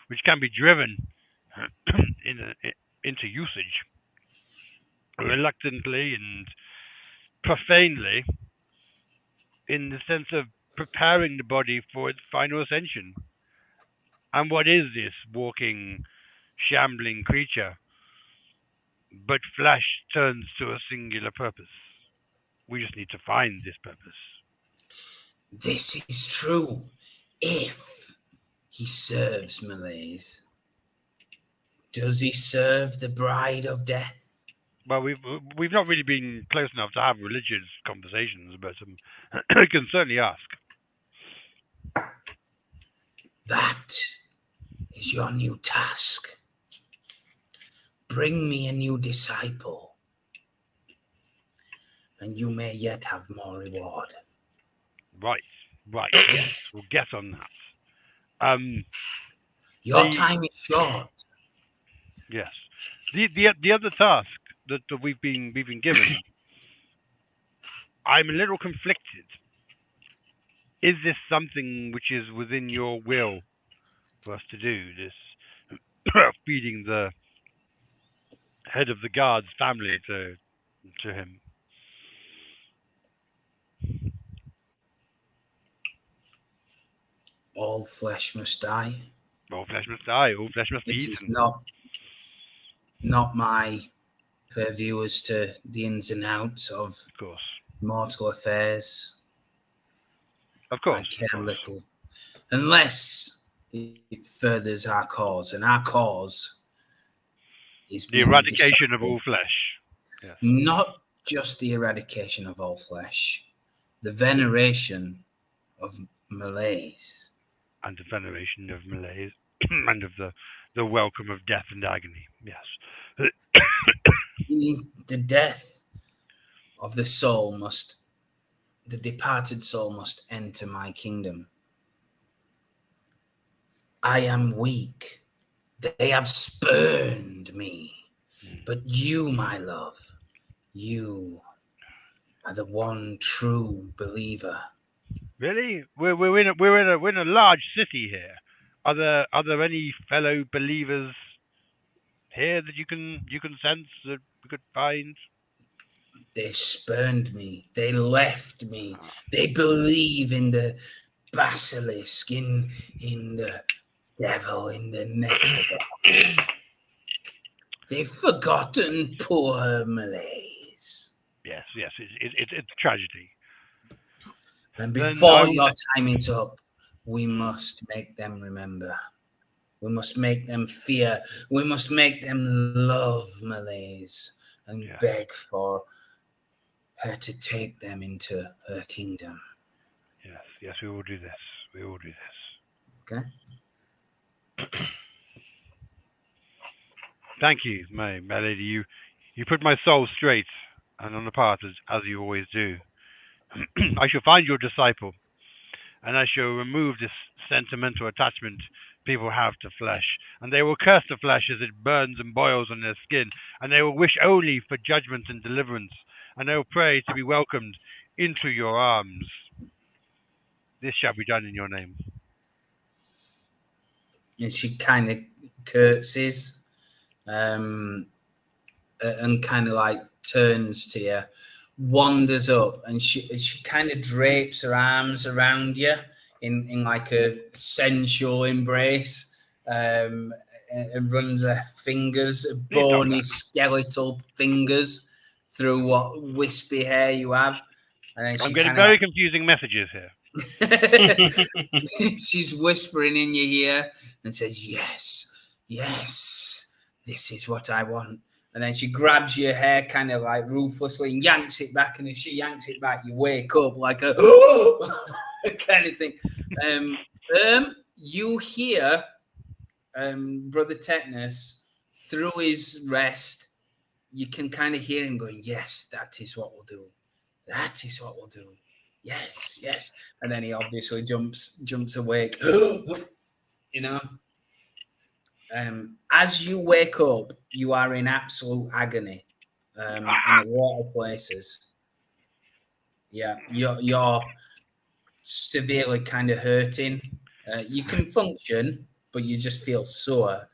which can be driven into usage reluctantly and profanely, in the sense of preparing the body for its final ascension? And what is this walking, shambling creature but flesh turns to a singular purpose? We just need to find this purpose. This is true. If he serves Malays, does he serve the bride of death? Well, we've not really been close enough to have religious conversations, but I can certainly ask. That is your new task. Bring me a new disciple, and you may yet have more reward. Right. Yes, we'll get on that. Your time is short. Yes. The other task that we've been given, I'm a little conflicted. Is this something which is within your will for us to do? This feeding the head of the guard's family to him. All flesh must die. All flesh must die. All flesh must be It is eaten. not my purview as to the ins and outs of course. mortal affairs. Of course. I care little, unless it furthers our cause, and our cause is the eradication of all flesh. Yes. Not just the eradication of all flesh, the veneration of Malays. And the veneration of Malays, and of the welcome of death and agony. Yes. The death of the soul the departed soul must enter my kingdom. I am weak. They have spurned me. But you, my love, you are the one true believer. Really? We're in a large city here. Are there any fellow believers here that you can sense that we could find? They spurned me. They left me. They believe in the basilisk, in the devil, in the necromancer. They've forgotten poor Malays. Yes. It's a tragedy. And before your time is up, we must make them remember. We must make them fear. We must make them love Malays and beg for her to take them into her kingdom. Yes, we will do this. Okay. Thank you, my lady. You put my soul straight and on the path as you always do. I shall find your disciple, and I shall remove this sentimental attachment people have to flesh, and they will curse the flesh as it burns and boils on their skin, and they will wish only for judgment and deliverance, and they will pray to be welcomed into your arms. This shall be done in your name. And she kind of curtsies and kind of like turns to you, wanders up, and she kind of drapes her arms around you in like a sensual embrace, and runs her fingers, bony skeletal fingers, through what wispy hair you have. And then I'm getting very confusing messages here. She's whispering in your ear and says, yes, this is what I want. And then she grabs your hair kind of like ruthlessly and yanks it back. And as she yanks it back, you wake up like a kind of thing. You hear Brother Tetanus through his rest. You can kind of hear him going, yes, that is what we'll do. That is what we'll do. Yes. And then he obviously jumps awake. You know? As you wake up, you are in absolute agony in a lot of places. Yeah, you're severely kind of hurting. You can function, but you just feel sore.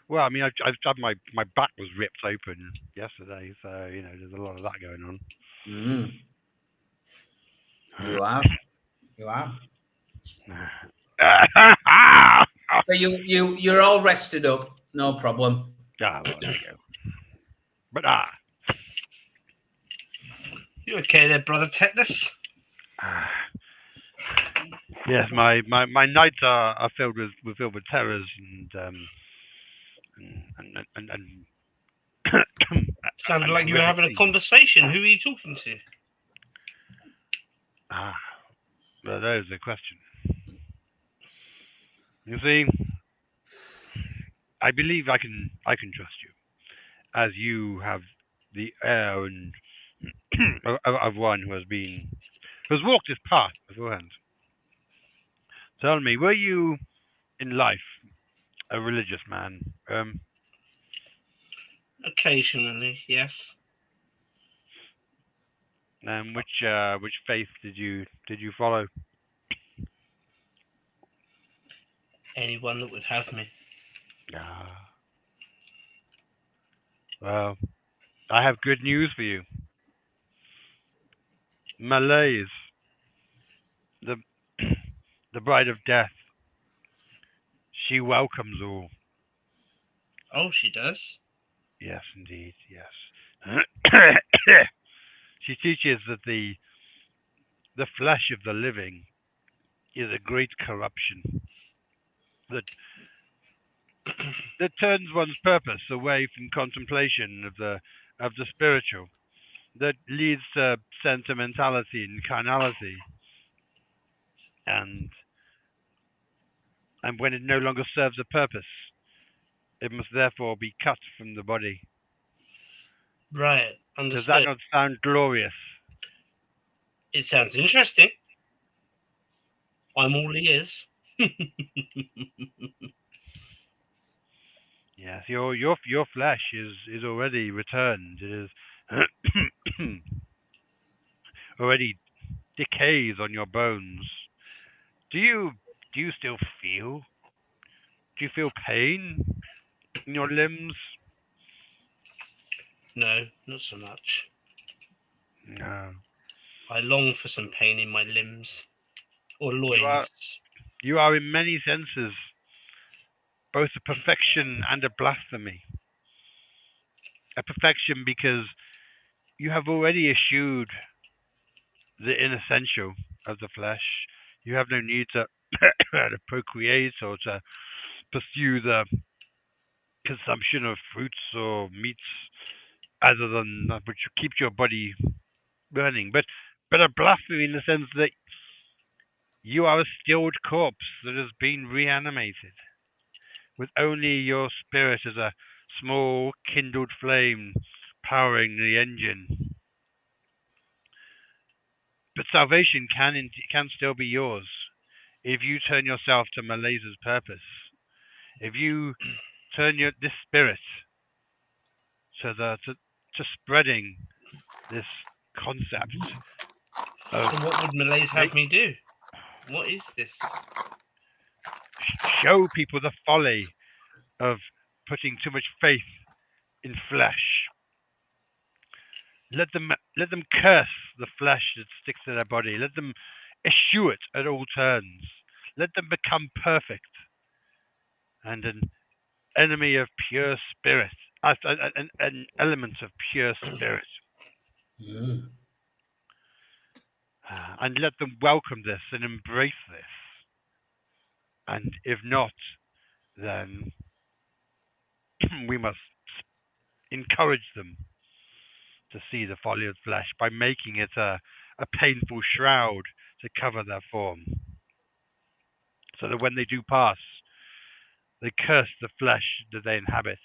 Well, I mean, I've had my back was ripped open yesterday, so there's a lot of that going on. You have. So you're all rested up, no problem. Well, there you go. But You okay there, brother Tetanus? Yes, my nights are filled with terrors and Sounded like you were having a conversation. Who are you talking to? Well, that is the question. You see, I believe I can trust you, as you have the air and of one who has walked this path beforehand. Tell me, were you in life a religious man? Occasionally, yes. Which faith did you follow? Anyone that would have me. Well, I have good news for you. Malaise, the the bride of death, she welcomes all. Oh, she does? Yes, indeed, yes. She teaches that the flesh of the living is a great corruption that turns one's purpose away from contemplation of the spiritual, that leads to sentimentality and carnality, and when it no longer serves a purpose, it must therefore be cut from the body. Right, understood. Does that not sound glorious? It sounds interesting. I'm all ears. Yes, your flesh is already returned. It is already decays on your bones. Do you still feel? Do you feel pain in your limbs? No, not so much. No. I long for some pain in my limbs or loins. You are in many senses both a perfection and a blasphemy. A perfection because you have already eschewed the inessential of the flesh. You have no need to procreate or to pursue the consumption of fruits or meats other than that which keeps your body burning. But a blasphemy in the sense that you are a stilled corpse that has been reanimated, with only your spirit as a small kindled flame powering the engine. But salvation can still be yours if you turn yourself to Malais's purpose. If you turn this spirit to spreading this concept. And what would Malaise have me do? What is this? Show people the folly of putting too much faith in flesh. Let them curse the flesh that sticks to their body. Let them eschew it at all turns. Let them become perfect and an enemy of pure spirit, an element of pure spirit. And let them welcome this and embrace this. And if not, then we must encourage them to see the folly of flesh by making it a painful shroud to cover their form, so that when they do pass, they curse the flesh that they inhabit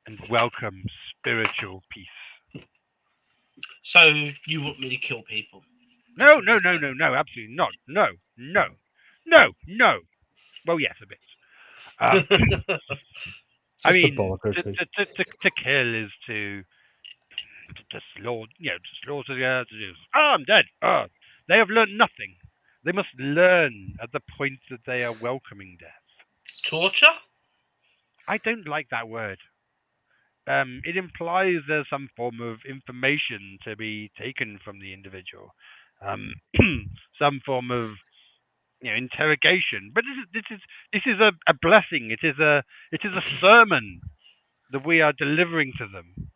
and welcome spiritual peace. So you want me to kill people? No, absolutely not. No. Well, yes, a bit. I mean, to kill is to slaughter the earth. I'm dead. They have learned nothing. They must learn at the point that they are welcoming death. Torture? I don't like that word. It implies there's some form of information to be taken from the individual, some form of interrogation. But this is a blessing. It is a sermon that we are delivering to them.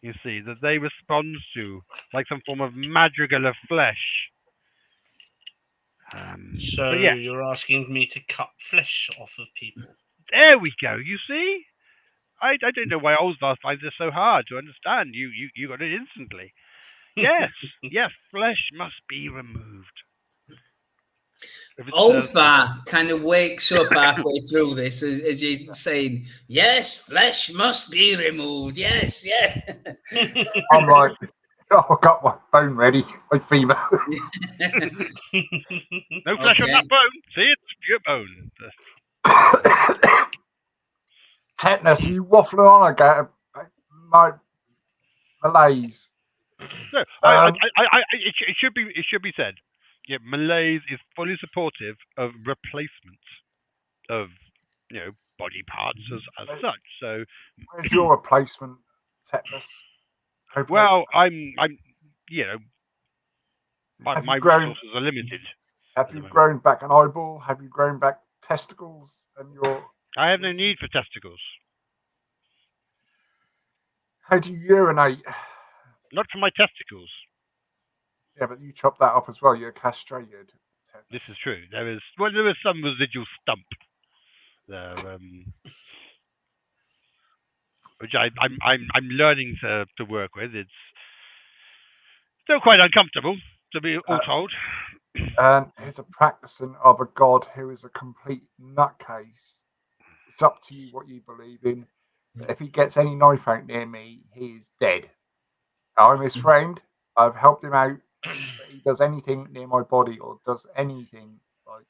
You see, that they respond to, like some form of madrigal of flesh. So but yeah, you're asking me to cut flesh off of people? there we go. You see, I don't know why Olsvar finds this so hard to understand. You got it instantly. Yes, yes, flesh must be removed. Olsvar kind of wakes up halfway through this as you're saying, yes, flesh must be removed. Yes, yeah. I'm like, oh, I got my bone ready, my femur. No flesh on that bone. See, it's pure bone. Tetanus, are you waffling on again? My malaise. No, it should be said. Yeah, Malaise is fully supportive of replacement of body parts as such. So, where's your replacement, Tetanus? Well, I'm my resources are limited. Have you grown back an eyeball? Have you grown back testicles? And I have no need for testicles. How do you urinate? Not for my testicles. Yeah, but you chop that off as well. You're castrated. This is true. There is some residual stump there, which I'm learning to work with. It's still quite uncomfortable, to be all told. And he's a practicing of a god who is a complete nutcase. It's up to you what you believe in. But if he gets any knife out near me, he is dead. I'm his friend. I've helped him out. But he does anything near my body or does anything like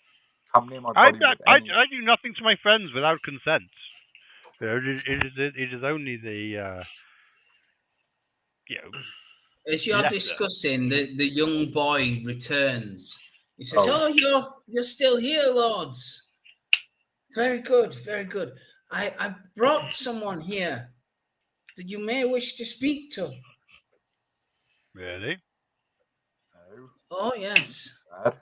come near my body. I do nothing to my friends without consent. It is only the As you're discussing, the young boy returns. He says, "Oh, you're still here, lords. Very good, very good. I brought someone here that you may wish to speak to." Really? No. Oh yes. Bad.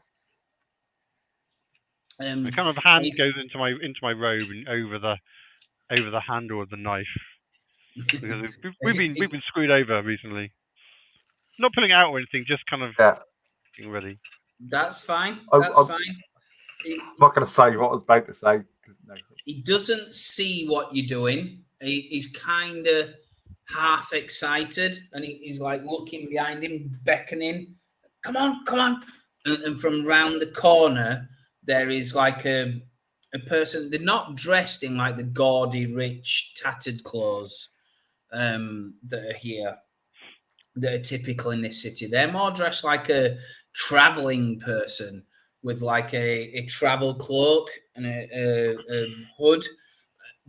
A kind of hand goes into my robe and over the handle of the knife. Because we've been screwed over recently. Not pulling it out or anything, just kind of getting ready. That's fine. That's fine. I'm not going to say what I was about to say. No. He doesn't see what you're doing. He's kind of half excited, and he's like looking behind him, beckoning. Come on, come on! And from round the corner, there is like a person. They're not dressed in like the gaudy, rich, tattered clothes that are here, that are typical in this city. They're more dressed like a traveling person with like a travel cloak and a hood.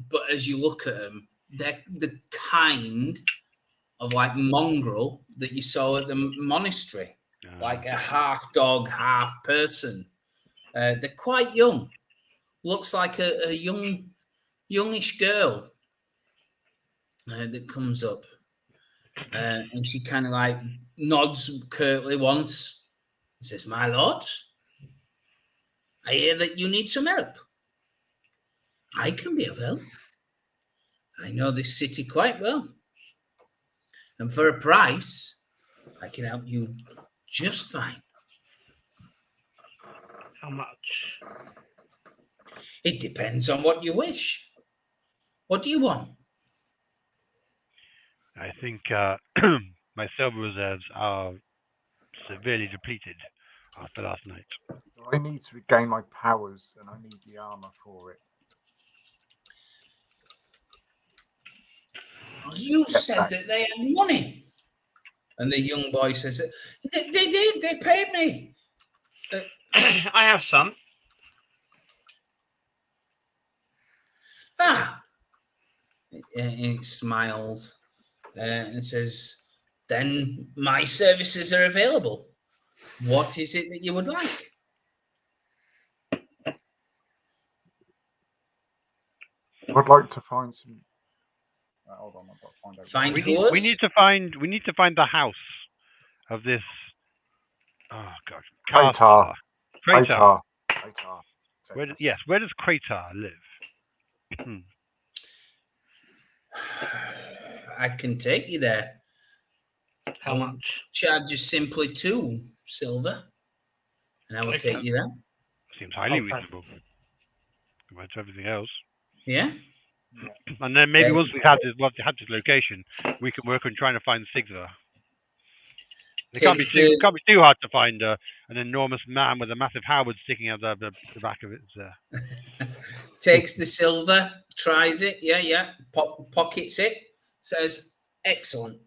But as you look at them, they're the kind of like mongrel that you saw at the monastery, like a half dog, half person. They're quite young. Looks like a youngish girl that comes up. And she kind of like nods curtly once and says, "My lord, I hear that you need some help. I can be of help. I know this city quite well. And for a price, I can help you just fine." How much? It depends on what you wish. What do you want? I think my silver reserves are severely depleted after last night. I need to regain my powers, and I need the armor for it. You said that they had money. And the young boy says, they did. They paid me. I have some. And he smiles and says, "Then my services are available. What is it that you would like?" I'd like to find some. Hold on, I've got to find out. We need to find the house of this. Oh God, Kratar. Where does Kratar live? I can take you there. How much? Charge you simply 2 silver, and I will take you there. Seems highly Okay. reasonable compared to everything else. Yeah. And then maybe once we have this location, we can work on trying to find Sigvar. It can't be too hard to find an enormous man with a massive halberd sticking out the back of it. Takes the silver, tries it, yeah, pockets it, says, excellent.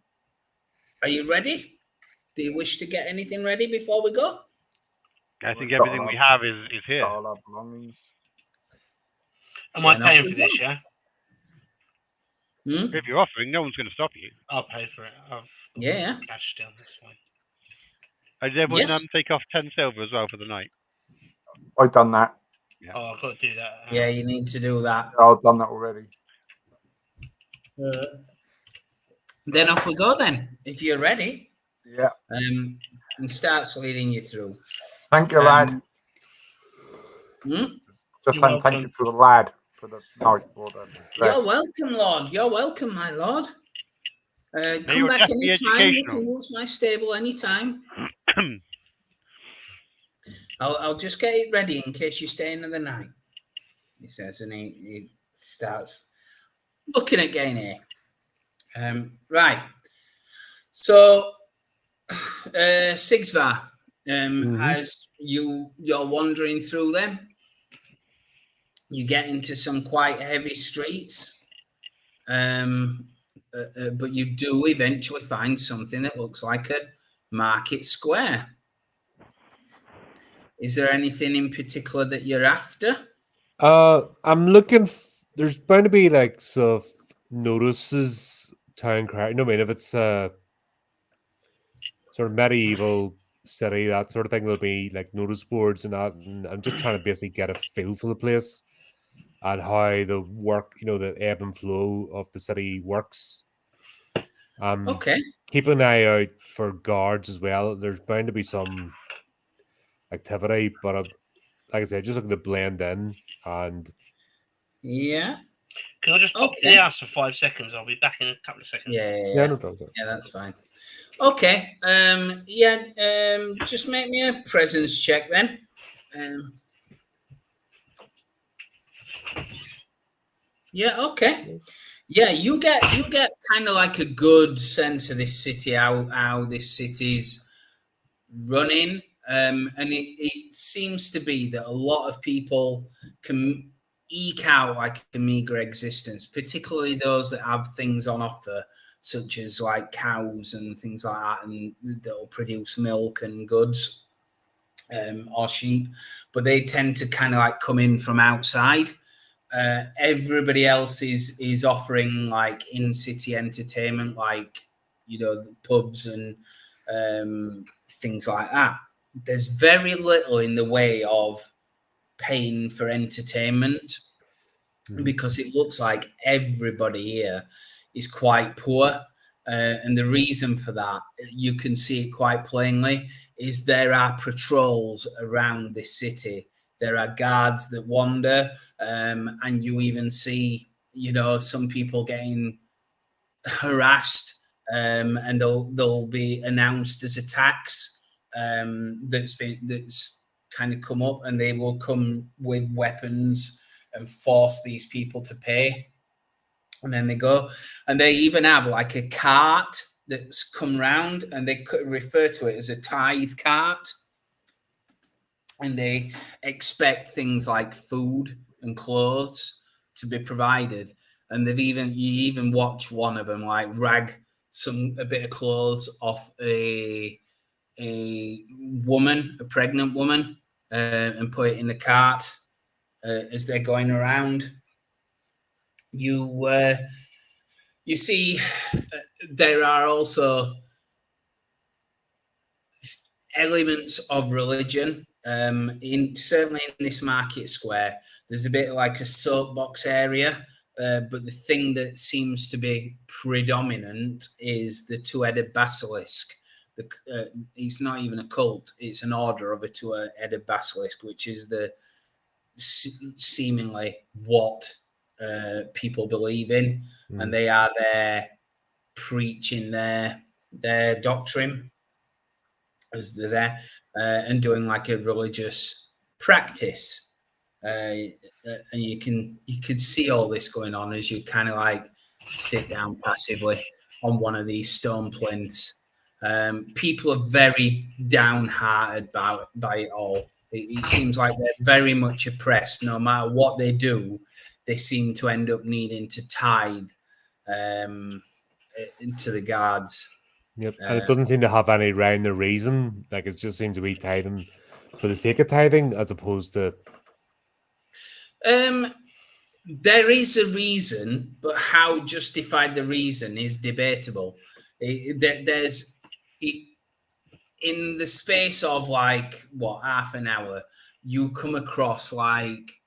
Are you ready? Do you wish to get anything ready before we go? I think everything we have is here. All our belongings. Am I Then off paying we for go. this, yeah? Hmm? If you're offering, no one's going to stop you. I'll pay for it. I've got Yeah. cash still, that's fine. Does everyone Yes. take off 10 silver as well for the night? I've done that. Yeah. Oh, I've got to do that. Yeah, you need to do that. I've done that already. Then off we go then, if you're ready. Yeah. And starts leading you through. Thank you, lad. Hmm? Just You're saying thank you welcome. to the lad for the night order. You're welcome, Lord. You're welcome, my Lord. Come your back death be anytime. You educational. can use my stable anytime. I'll just get it ready in case you stay another night, he says, and he starts looking at getting here. Right. So, Sigsvar, as you're wandering through them, you get into some quite heavy streets, but you do eventually find something that looks like a market square. Is there anything in particular that you're after? I'm looking. There's bound to be like some notices town cry. You know what I mean? If it's sort of medieval city, that sort of thing, there'll be like notice boards and that. And I'm just trying to basically get a feel for the place and how the work, the ebb and flow of the city works. Okay. Keep an eye out for guards as well. There's bound to be some activity, but like I said, just looking to blend in and. Yeah. Can I just pop to the house for 5 seconds? I'll be back in a couple of seconds. Yeah, No problem. Yeah, that's fine. Okay. Just make me a presence check then. Yeah, okay. Yeah, you get kind of like a good sense of this city, how this city's running. And it seems to be that a lot of people can eke out like a meager existence, particularly those that have things on offer, such as like cows and things like that, and that'll produce milk and goods, or sheep. But they tend to kind of like come in from outside. Everybody else is offering like in-city entertainment, like the pubs and things like that. There's very little in the way of paying for entertainment because it looks like everybody here is quite poor. And the reason for that, you can see it quite plainly, is there are patrols around this city. There are guards that wander, and you even see, some people getting harassed, and they'll be announced as attacks that's kind of come up, and they will come with weapons and force these people to pay. And then they go, and they even have like a cart that's come round, and they could refer to it as a tithe cart. And they expect things like food and clothes to be provided. And you even watch one of them like rag a bit of clothes off a woman, a pregnant woman, and put it in the cart as they're going around. You see, there are also elements of religion. Certainly in this market square, there's a bit like a soapbox area, but the thing that seems to be predominant is the two-headed basilisk. It's not even a cult; it's an order of a two-headed basilisk, which is the seemingly what people believe in, and they are there preaching there their doctrine as they're there, and doing like a religious practice. And you could see all this going on as you kind of like sit down passively on one of these stone plinths. People are very downhearted by it all. It seems like they're very much oppressed. No matter what they do, they seem to end up needing to tithe to the guards. Yep, and it doesn't seem to have any rhyme or reason. Like it just seems to be tithing for the sake of tithing, as opposed to. There is a reason, but how justified the reason is debatable. There's in the space of like half an hour, you come across like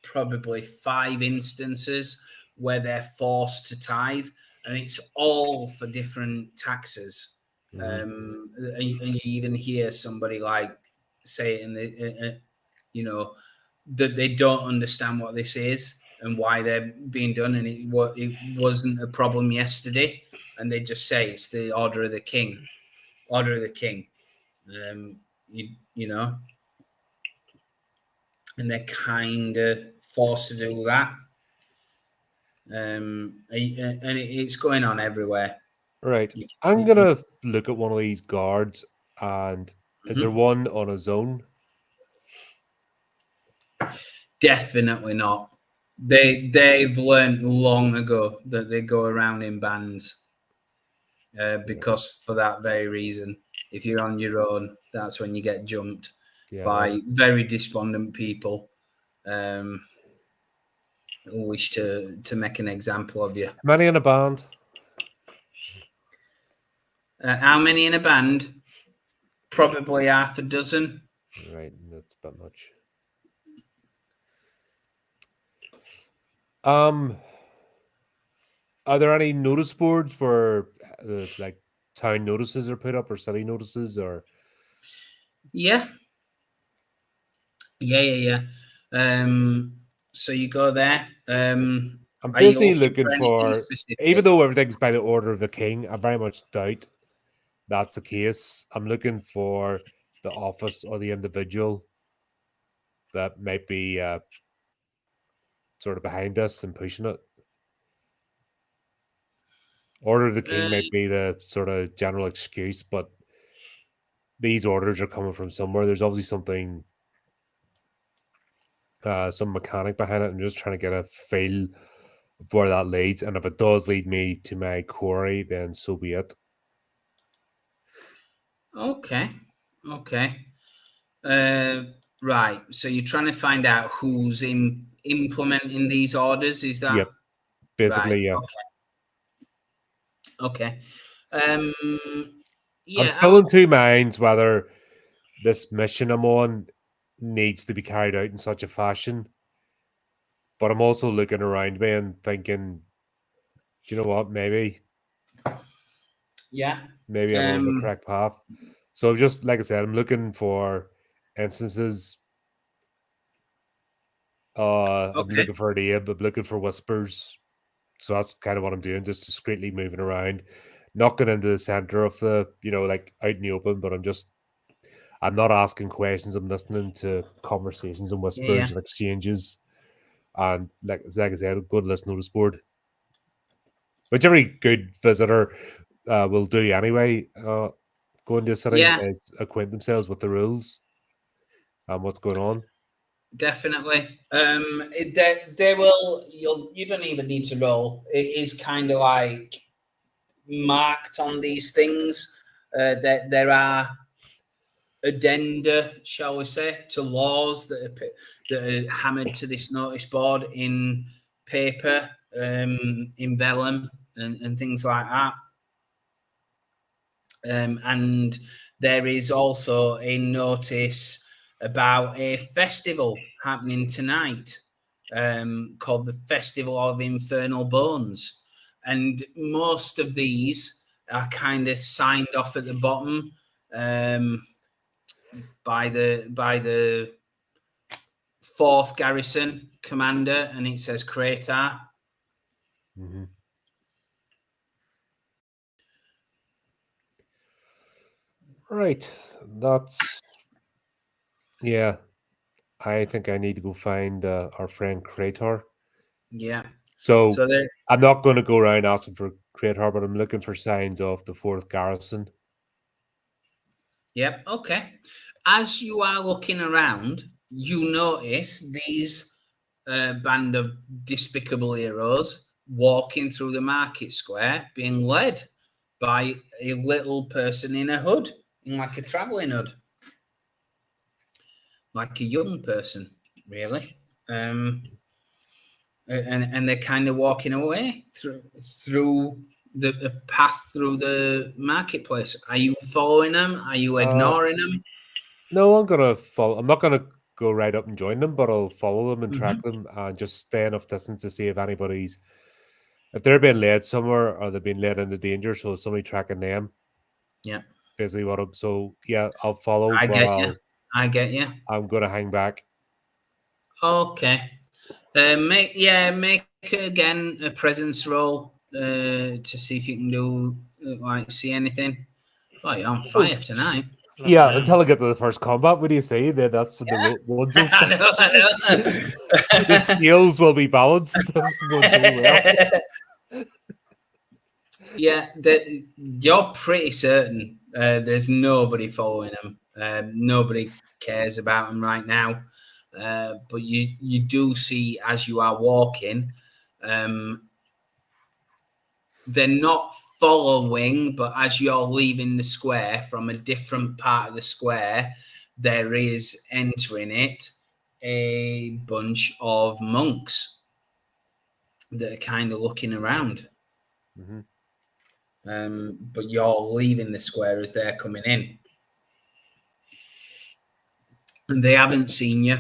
probably 5 instances where they're forced to tithe, and it's all for different taxes. And you even hear somebody like say in the that they don't understand what this is and why they're being done, and it wasn't a problem yesterday, and they just say it's the order of the king. You know, and they're kind of forced to do that. And it's going on everywhere. Right. I'm gonna look at one of these guards, and is there one on his own? Definitely not. They've learned long ago that they go around in bands, because for that very reason. If you're on your own, that's when you get jumped by very despondent people who wish to make an example of you. Many in a band? How many in a band? Probably half a dozen. Right, that's about much. Are there any notice boards where like town notices are put up, or city notices, or? Yeah. So you go there. I'm basically looking for, even though everything's by the order of the king, I very much doubt that's the case. I'm looking for the office or the individual that might be sort of behind us and pushing it. Order of the king might be the sort of general excuse, but these orders are coming from somewhere. There's obviously something, some mechanic behind it. I'm just trying to get a feel of where that leads, and if it does lead me to my quarry, then so be it. Okay. Right. So you're trying to find out who's implementing these orders. Is that? Yep. Basically, right? Yeah. Okay. I'm still in two minds whether this mission I'm on needs to be carried out in such a fashion, but I'm also looking around me and thinking, do you know what? Maybe I'm on the correct path. So just like I said, I'm looking for instances. I'm looking for an aim. I'm looking for whispers. So that's kind of what I'm doing, just discreetly moving around, not going into the center of the, like out in the open, but I'm not asking questions. I'm listening to conversations and whispers and exchanges. And like I said, a good list notice board, which every good visitor will do anyway. Go into a city is acquaint themselves with the rules and what's going on. Definitely. They will. You don't even need to roll. It is kind of like marked on these things. That there are addenda, shall we say, to laws that are hammered to this notice board in paper, in vellum, and things like that. And there is also a notice about a festival happening tonight, called the Festival of Infernal Bones. And most of these are kind of signed off at the bottom by the 4th Garrison Commander, and it says Kratar. Mm-hmm. Right. That's yeah. I think I need to go find our friend Krator. Yeah. So So there. I'm not going to go around asking for Krator, but I'm looking for signs of the 4th Garrison. Yep. Okay. As you are looking around, you notice these band of despicable heroes walking through the market square, being led by a little person in a hood, in like a traveling hood, like a young person, really. And they're kind of walking away through the path through the marketplace. Are you following them? Are you ignoring them? No, I'm gonna follow. I'm not gonna go right up and join them, but I'll follow them and track Mm-hmm. them and just stay enough distance to see if anybody's if they're being led somewhere or they're being led into danger. So somebody tracking them. Yeah, Basically, what I'm. So yeah, I'll follow, I but get you. I get you. I'm gonna hang back. Okay. Make again a presence roll to see if you can do like see anything. Oh, you're on fire tonight. Yeah, Bloody until I get to the first combat, what do you say? Then that's when Yeah. the ones will I start. know. The scales will be balanced. This is going too well. Yeah, you're pretty certain there's nobody following them. Nobody cares about them right now. But you do see as you are walking, they're not following, but as you're leaving the square from a different part of the square, there is entering it a bunch of monks that are kind of looking around. Mhm. But you're leaving the square as they're coming in. And they haven't seen you.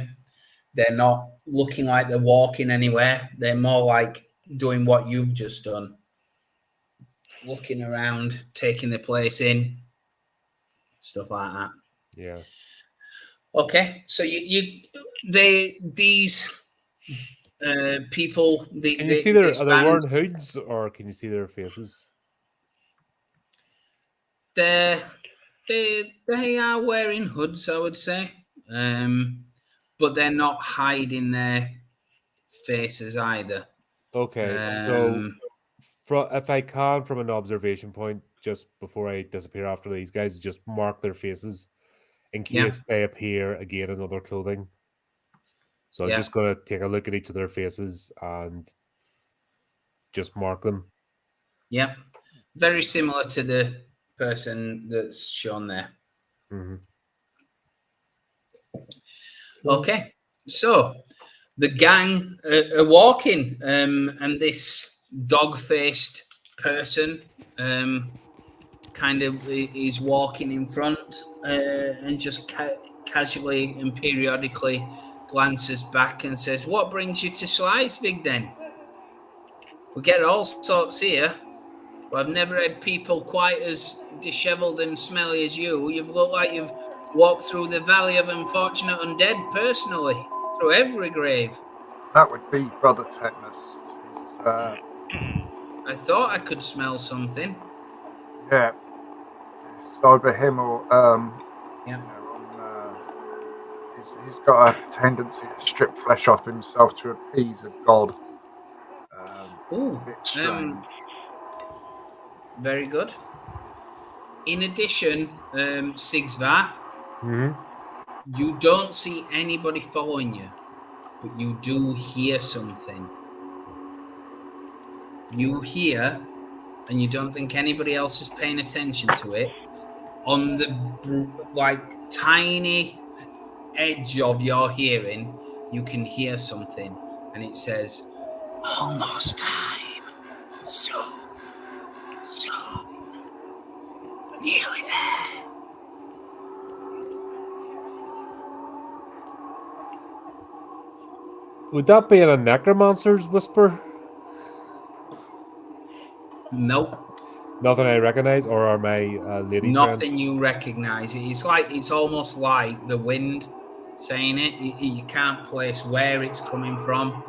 They're not looking like they're walking anywhere. They're more like doing what you've just done. Looking around, taking their place in, stuff like that. Yeah. Okay, so these people, Can you see their this are they band, wearing hoods or can you see their faces? they they are wearing hoods, I would say, but they're not hiding their faces either. Okay, so if I can, from an observation point, just before I disappear after these guys, just mark their faces in Yeah. case they appear again in other clothing. So I'm Yeah. just going to take a look at each of their faces and just mark them. Yeah, very similar to the person that's shown there. Mm-hmm. Okay, so the gang are walking, and this dog-faced person kind of is walking in front and just casually and periodically glances back and says, "What brings you to Schleiswig then? We get all sorts here. Well, I've never had people quite as dishevelled and smelly as you. You've looked like you've walked through the valley of unfortunate undead personally, through every grave. That would be Brother Tetanus. I thought I could smell something." Yeah, it's either him or Yeah. he's got a tendency to strip flesh off himself to appease a god. It's a bit strange. Very good. In addition, Sigsvar, you don't see anybody following you, but you do hear something. You hear, and you don't think anybody else is paying attention to it, on the like tiny edge of your hearing, you can hear something, and it says, "Almost time. Soon. Nearly there." Would that be in a necromancer's whisper? Nope. Nothing I recognize, or are my lady Nothing friend? you recognize. It's almost like the wind saying it. You can't place where it's coming from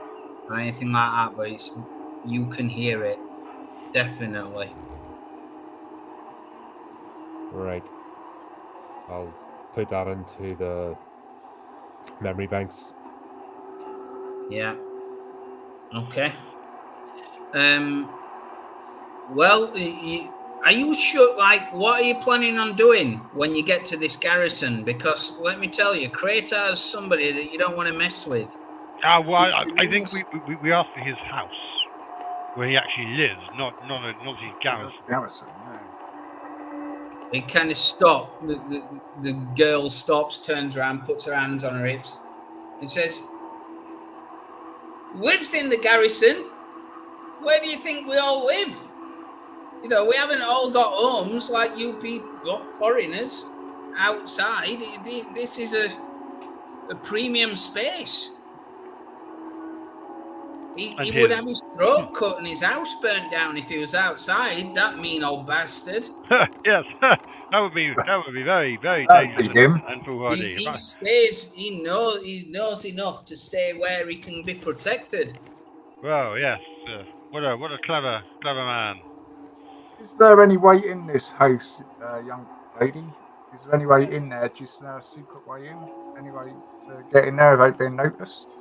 or anything like that, but you can hear it definitely. Right. I'll put that into the memory banks. Yeah. Okay. Well, are you sure? Like, what are you planning on doing when you get to this garrison? Because let me tell you, Kratos is somebody that you don't want to mess with. Well, I think we asked for his house, where he actually lives, not his garrison. Garrison, no. They kind of stop. The girl stops, turns around, puts her hands on her hips, and says, "What's in the garrison? Where do you think we all live? You know, we haven't all got homes like you people, foreigners, outside. This is a premium space. He would have his throat cut and his house burnt down if he was outside. That mean old bastard." Yes, that would be very, very dangerous and foolhardy. He knows enough to stay where he can be protected. Well, yes. What a clever man. Is there any way in this house, young lady? Is there any way in there? Do you know a secret way in? Any way to get in there without being noticed?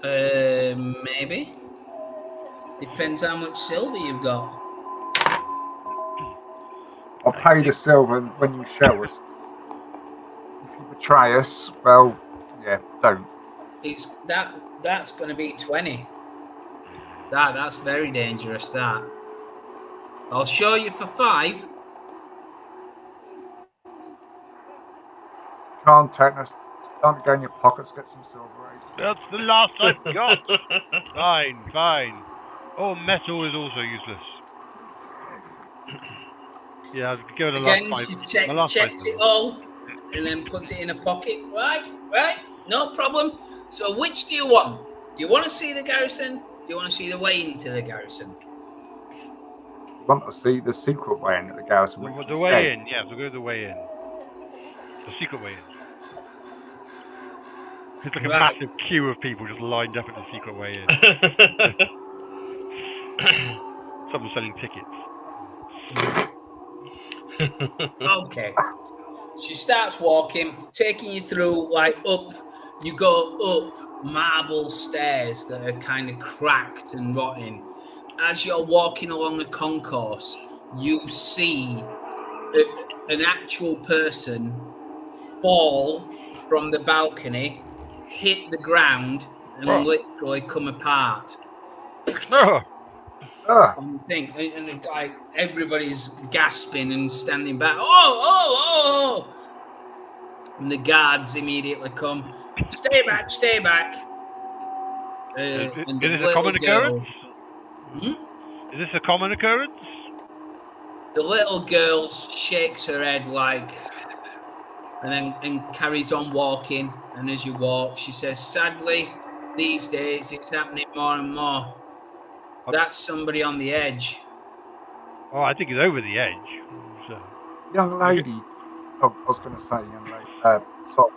Maybe. Depends how much silver you've got. I'll pay the silver when you show us. If you betray us, well, yeah, don't. That's going to be 20. That's very dangerous. That I'll show you for 5. Can't take us. Can't go in your pockets, get some silver. That's the last I've got. Fine. Oh, metal is also useless. Yeah, I'll give it a Again, last she five. checks it all and then puts it in a pocket. Right, no problem. So which do you want? Do you want to see the garrison? Do you want to see the way into the garrison? I want to see the secret way into the garrison. The way in, yeah, we'll go the way in. The secret way in. It's like a massive queue of people just lined up at the secret way in. Someone selling tickets. Okay. She starts walking, taking you through, like, up. You go up marble stairs that are kind of cracked and rotting. As you're walking along the concourse, you see an actual person fall from the balcony, hit the ground, and literally come apart. On the thing, and the guy, everybody's gasping and standing back. Oh! And the guards immediately come. Stay back. Is this a common occurrence? Is this a common occurrence? The little girl shakes her head and carries on walking. And as you walk, she says, "Sadly, these days it's happening more and more. That's somebody on the edge." Oh, I think he's over the edge. So. Young lady. Oh, I was going to say young lady. Sorry.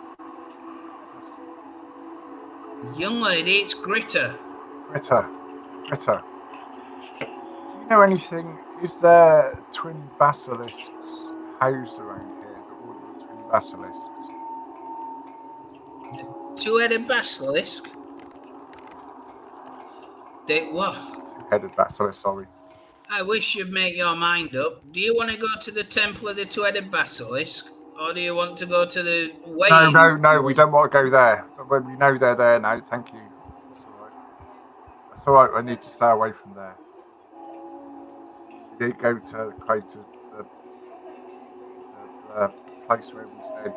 Young lady, it's Gritter. Gritter. Do you know anything? Is there twin basilisks housed around here? The order of twin basilisks? Two-headed basilisk? Two-headed basilisk, sorry. I wish you'd make your mind up. Do you want to go to the Temple of the Two-Headed Basilisk? Or do you want to go to the way? No, we don't want to go there. When we know they're there now, thank you. That's all right. I need to stay away from there. We did go to the place where we stayed.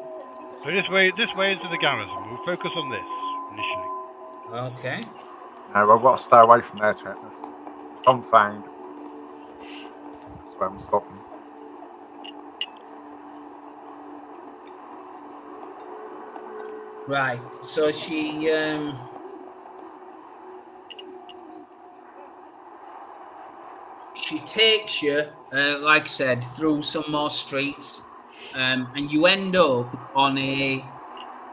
So this way into the garrison. We'll focus on this initially. Okay. No, I've got to stay away from there, Tetanus. I'm found. That's where I'm stopping. Right. So she takes you, like I said, through some more streets, and you end up on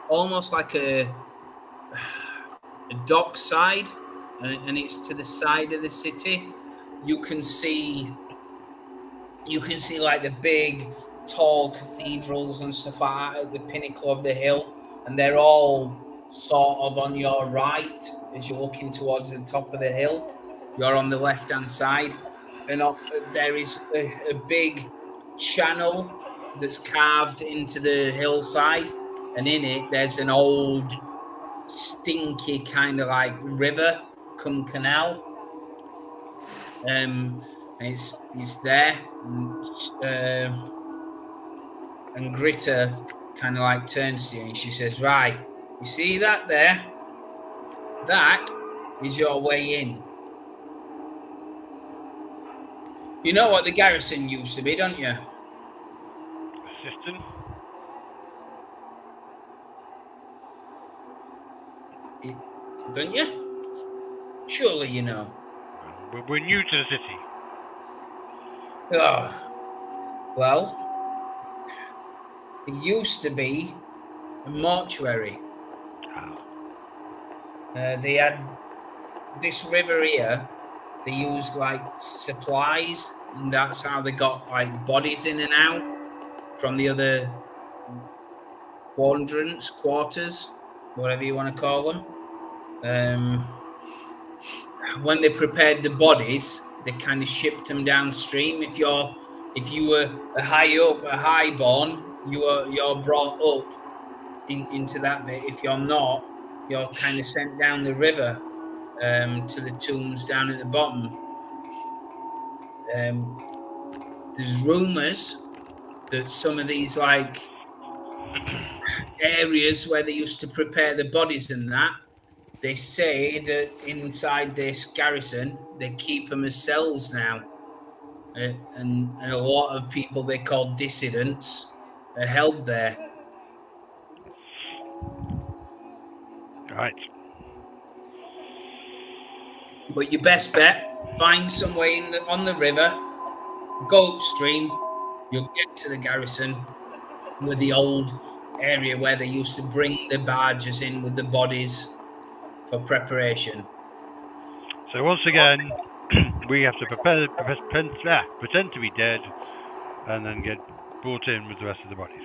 almost like a dock side, and it's to the side of the city. You can see like the big tall cathedrals and stuff like that at the pinnacle of the hill, and they're all sort of on your right as you're looking towards the top of the hill. You're on the left-hand side, and there is a big channel that's carved into the hillside, and in it there's an old, stinky kind of like river, cum canal. And it's there, and Greta kind of like turns to you and she says, "Right, you see that there? That is your way in. You know what the garrison used to be, don't you?" Assistant. Don't you? Surely you know. We're new to the city. Oh, well, it used to be a mortuary. They had this river here. They used like supplies, and that's how they got like bodies in and out from the other quarters, whatever you want to call them. When they prepared the bodies, they kind of shipped them downstream. If you were a highborn, you're brought up into that bit. If you're not, you're kind of sent down the river to the tombs down at the bottom. There's rumors that some of these like areas where they used to prepare the bodies and that, they say that inside this garrison they keep them as cells now, and a lot of people they call dissidents are held there. Right. But your best bet, find some way on the river, go upstream, you'll get to the garrison with the old area where they used to bring the barges in with the bodies for preparation. So once again, we have to pretend to be dead, and then get brought in with the rest of the bodies.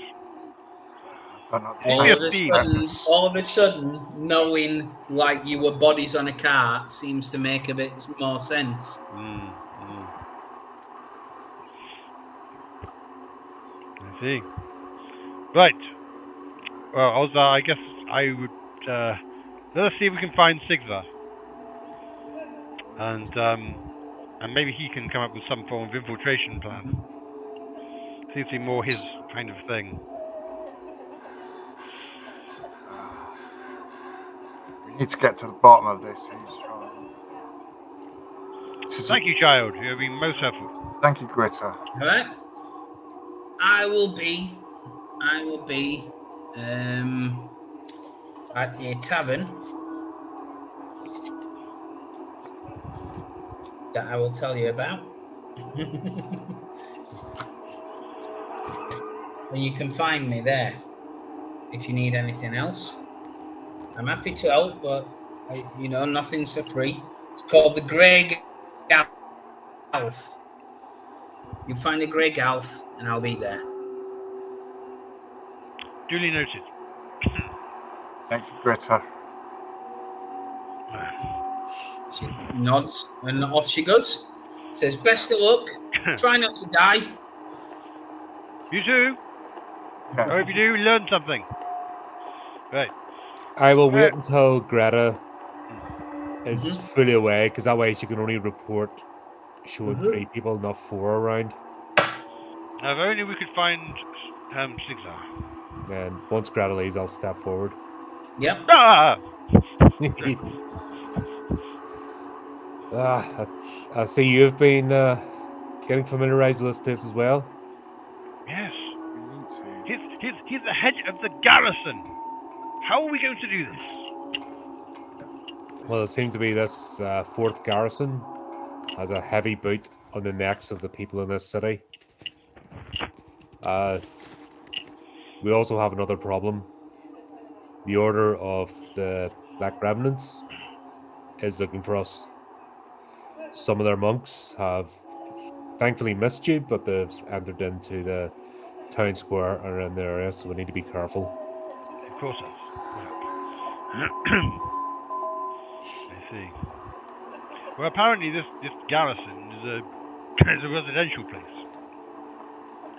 All of a sudden, knowing like you were bodies on a cart seems to make a bit more sense. I see. Right. Well, also, I guess I would let us see if we can find Sigva, and maybe he can come up with some form of infiltration plan. Seems to be more his kind of thing. We need to get to the bottom of this. Thank you, child. You have been most helpful. Thank you, Greta. All right. I will be at a tavern that I will tell you about. And you can find me there if you need anything else. I'm happy to help, but nothing's for free. It's called the Grey Gowth. You find a Grey Gowth, and I'll be there. Duly noted. Thank you, Greta. She nods, and off she goes. Says, "Best of luck. Try not to die." You too. I hope you do learn something. Right. I will wait until Greta is fully away, because that way she can only report showing 3 people, not 4 around. Now, if only we could find Sigzar. And once Greta leaves, I'll step forward. Yep. I see you've been getting familiarized with this place as well. Yes. He's the head of the garrison. How are we going to do this? Well, it seems to be this 4th garrison has a heavy boot on the necks of the people in this city. We also have another problem. The Order of the Black Revenants is looking for us. Some of their monks have thankfully missed you, but they've entered into the town square around the area, so we need to be careful. Of course, that's. I see. Well, apparently this garrison is a is a residential place.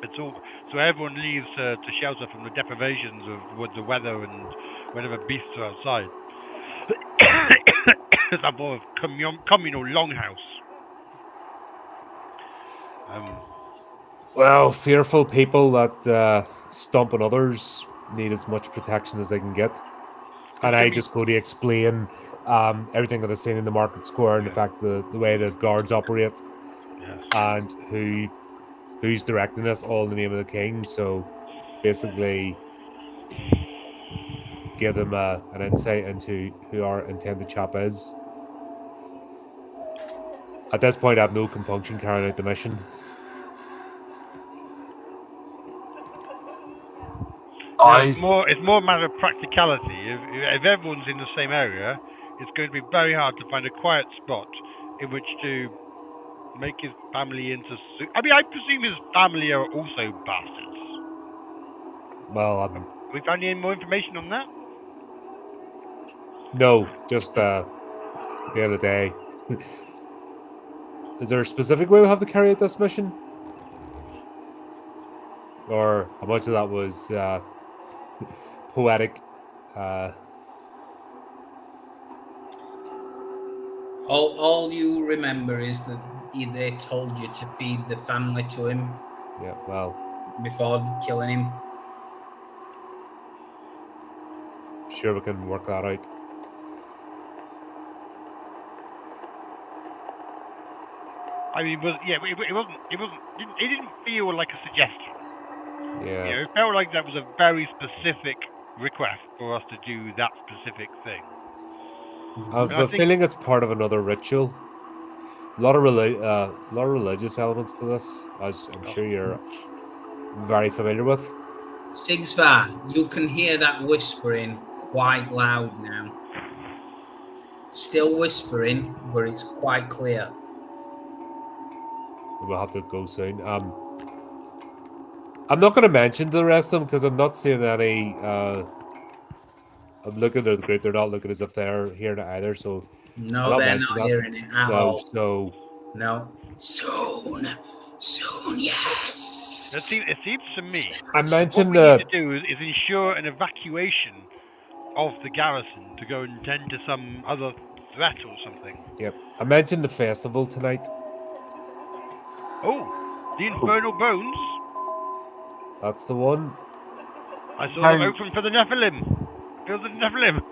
It's all so everyone leaves to shelter from the deprivations of the weather and whatever beasts are outside. It's a more of communal longhouse. Well, fearful people that stomp on others need as much protection as they can get. And I just go to explain everything that I've seen in the market square and the fact the way the guards operate and who's directing us all in the name of the king. So basically give them an insight into who our intended chap is. At this point, I have no compunction carrying out the mission. It's more a matter of practicality. If everyone's in the same area, it's going to be very hard to find a quiet spot in which to make his family into. I mean, I presume his family are also bastards. Well, have we found any more information on that? No, just the other day. Is there a specific way we have to carry out this mission? Or how much of that was poetic? All you remember is that they told you to feed the family to him. Yeah, well. Before killing him. Sure, we can work that out. I mean, it didn't feel like a suggestion. Yeah. You know, it felt like that was a very specific request for us to do that specific thing. I have a feeling it's part of another ritual. A lot of religious elements to this, as I'm sure you're very familiar with. Sigsvar, you can hear that whispering quite loud now. Still whispering, but it's quite clear. We'll have to go soon. I'm not going to mention the rest of them because I'm not seeing any. I'm looking at the group; they're not looking as if they're hearing it either. So no, they're not hearing it at all. No. Soon, yes. It seems to me. I mentioned what we need to do is ensure an evacuation of the garrison to go and tend to some other threat or something. Yep. I mentioned the festival tonight. Oh, the Infernal Bones? That's the one. I saw them open for the Nephilim. Feel the Nephilim.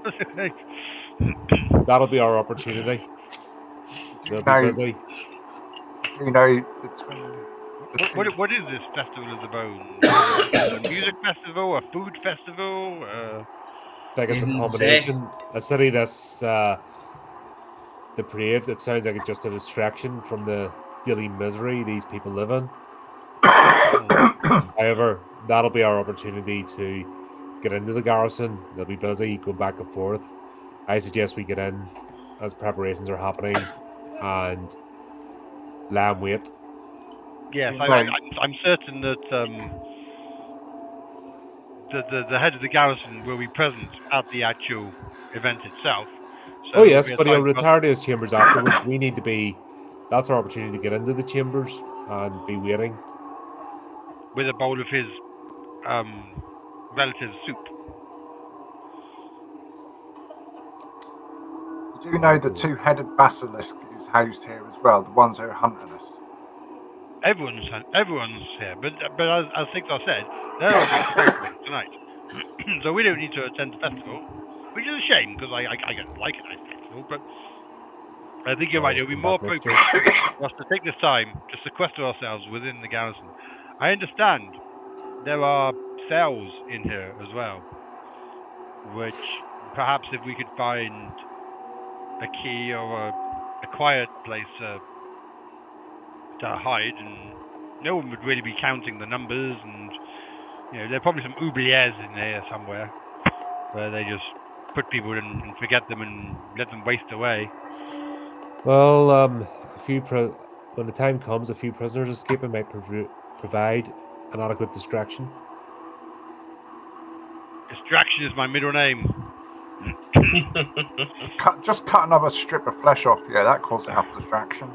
That'll be our opportunity. They'll be busy. You know, what is this Festival of the Bones? A music festival? A food festival? I think it's a combination. A city that's depraved. It sounds like it's just a distraction from the daily misery these people live in. However, that'll be our opportunity to get into the garrison. They'll be busy, go back and forth. I suggest we get in as preparations are happening and lie in wait. Yes, I'm certain that the head of the garrison will be present at the actual event itself. So yes, but he'll retire to his chambers afterwards. We need to be. That's our opportunity to get into the chambers and be waiting. With a bowl of his relative's soup. You do know the two-headed basilisk is housed here as well, the ones who are hunting us. Everyone's here, but as Sigdar said, they're all tonight. So we don't need to attend the festival, which is a shame, because I don't like a nice festival, but I think you're right, it would be more appropriate for us to take this time to sequester ourselves within the garrison. I understand there are cells in here as well, which perhaps if we could find a key or a quiet place to hide, and no one would really be counting the numbers, and you know, there are probably some oubliettes in there somewhere where they just put people in and forget them and let them waste away. Well, when the time comes, a few prisoners escaping might provide an adequate distraction? Distraction is my middle name. Just cut another strip of flesh off. Yeah, that caused enough distraction.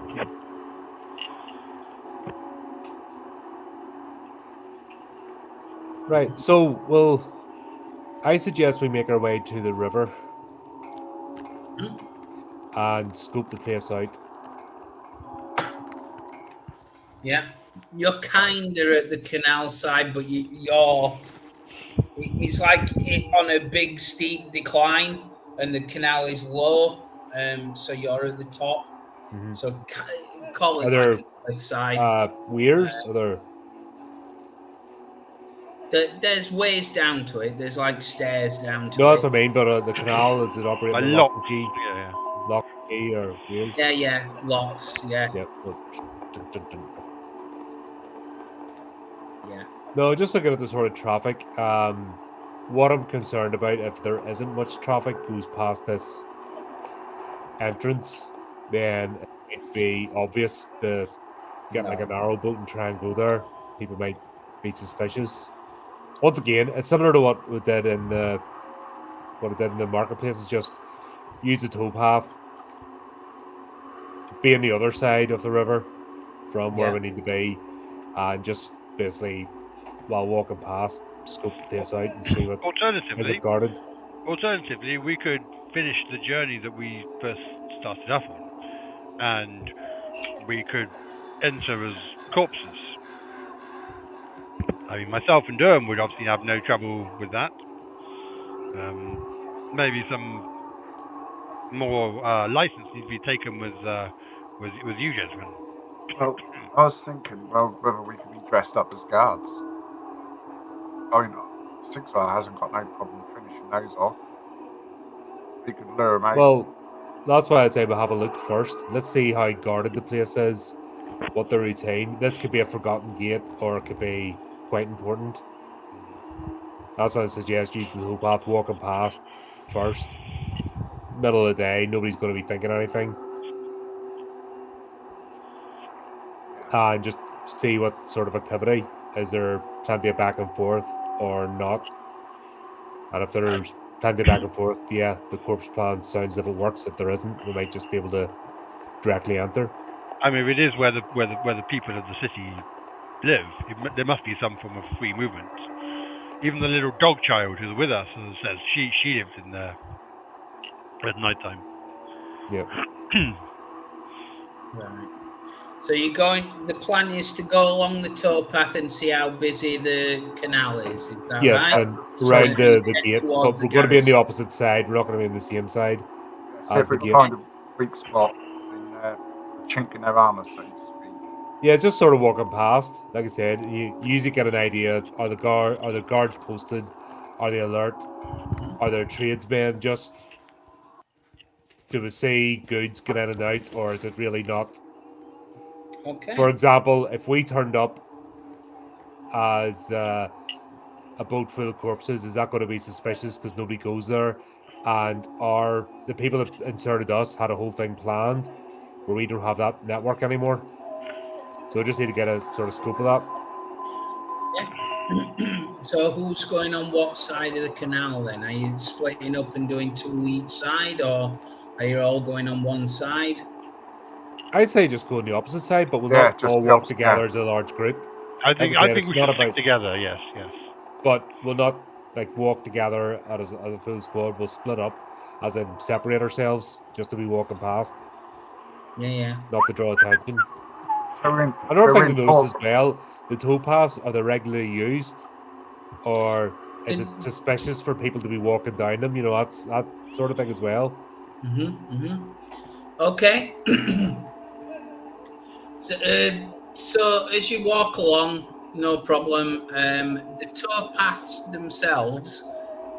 Right. So, well, I suggest we make our way to the river and scope the place out. Yeah, you're kinder at the canal side, but you're. It's like on a big steep decline, and the canal is low. So you're at the top. Mhm. So call it Are there like a cliffside. weirs? Are there? There's ways down to it. There's like stairs down to No, that's it. what I mean. But the canal, is it operating A the lot. lock and key? Yeah. Lock and key or weirs? Yeah, locks. Yeah. Yep. Oh, dun, dun, dun. Yeah. No, just looking at the sort of traffic. What I'm concerned about, if there isn't much traffic goes past this entrance, then it'd be obvious to get like a narrow boat and try and go there. People might be suspicious. Once again, it's similar to what we did in the marketplace. Is just use the towpath to be on the other side of the river from where we need to be, and just basically while walking past, scope the place out and see what is it guarded. Alternatively, we could finish the journey that we first started off on, and we could enter as corpses. I mean, myself and Durham would obviously have no trouble with that. Maybe some more license needs to be taken with you gentlemen. Well, I was thinking, whether we could be dressed up as guards. I mean, Sixfire hasn't got no problem finishing those off. We could lure them out. Well, that's why I'd say we'll have a look first. Let's see how guarded the place is, what the routine. This could be a forgotten gate, or it could be quite important. That's why I suggest using the towpath, walking past first. Middle of the day, nobody's going to be thinking anything. And just see what sort of activity. Is there plenty of back and forth or not? And if there's plenty of back and forth, yeah, the corpse plan sounds as if it works. If there isn't, we might just be able to directly enter. I mean, it is where the people of the city live. There must be some form of free movement. Even the little dog child who's with us says she lives in there at night time. Yeah. Right. So you're going. The plan is to go along the towpath and see how busy the canal is. Is that yes, right? and around the gate. But towards we're the going to be on the garrison. opposite side. We're not going to be on the same side So as if the we gate. find a weak spot in chink in their armor, so to speak. Yeah, just sort of walking past. Like I said, you usually get an idea of are the guards posted? Are they alert? Are there tradesmen? Just do we see goods get in and out, or is it really not? Okay. For example, if we turned up as a boat full of corpses, is that going to be suspicious because nobody goes there? And the people that inserted us had a whole thing planned where we don't have that network anymore? So we just need to get a sort of scope of that. So who's going on what side of the canal then? Are you splitting up and doing two each side, or are you all going on one side? I'd say just go on the opposite side, but we'll Yeah, not just all the walk opposite, together yeah. as a large group. I think said, we it's should not stick about- together. Yes. But we'll not like walk together as a full squad. We'll split up, as in separate ourselves, just to be walking past, Yeah. not to draw attention. So we're in, Another we're thing to in notice port. as well: the towpaths, are they regularly used, or is it suspicious for people to be walking down them? You know, that's that sort of thing as well. Okay. So as you walk along, no problem. The towpaths themselves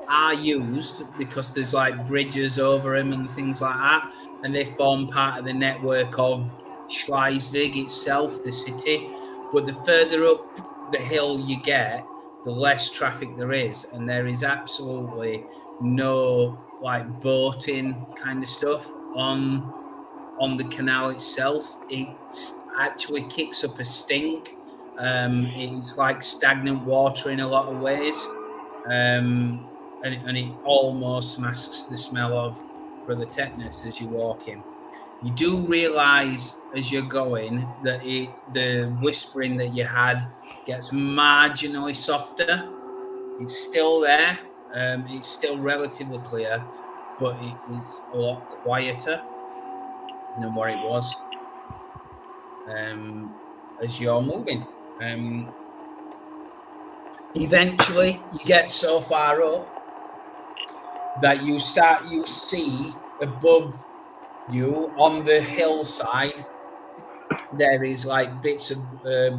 are used because there's like bridges over them and things like that, and they form part of the network of Schleswig itself, the city. But the further up the hill you get, the less traffic there is, and there is absolutely no like boating kind of stuff on the canal itself. It actually kicks up a stink It's like stagnant water in a lot of ways, and it almost masks the smell of Brother Tetanus as you walk in. You do realise as you're going that the whispering that you had gets marginally softer. It's still there. It's still relatively clear, but it's a lot quieter than what it was as you're moving. Eventually, you get so far up that you see above you on the hillside, there is like bits of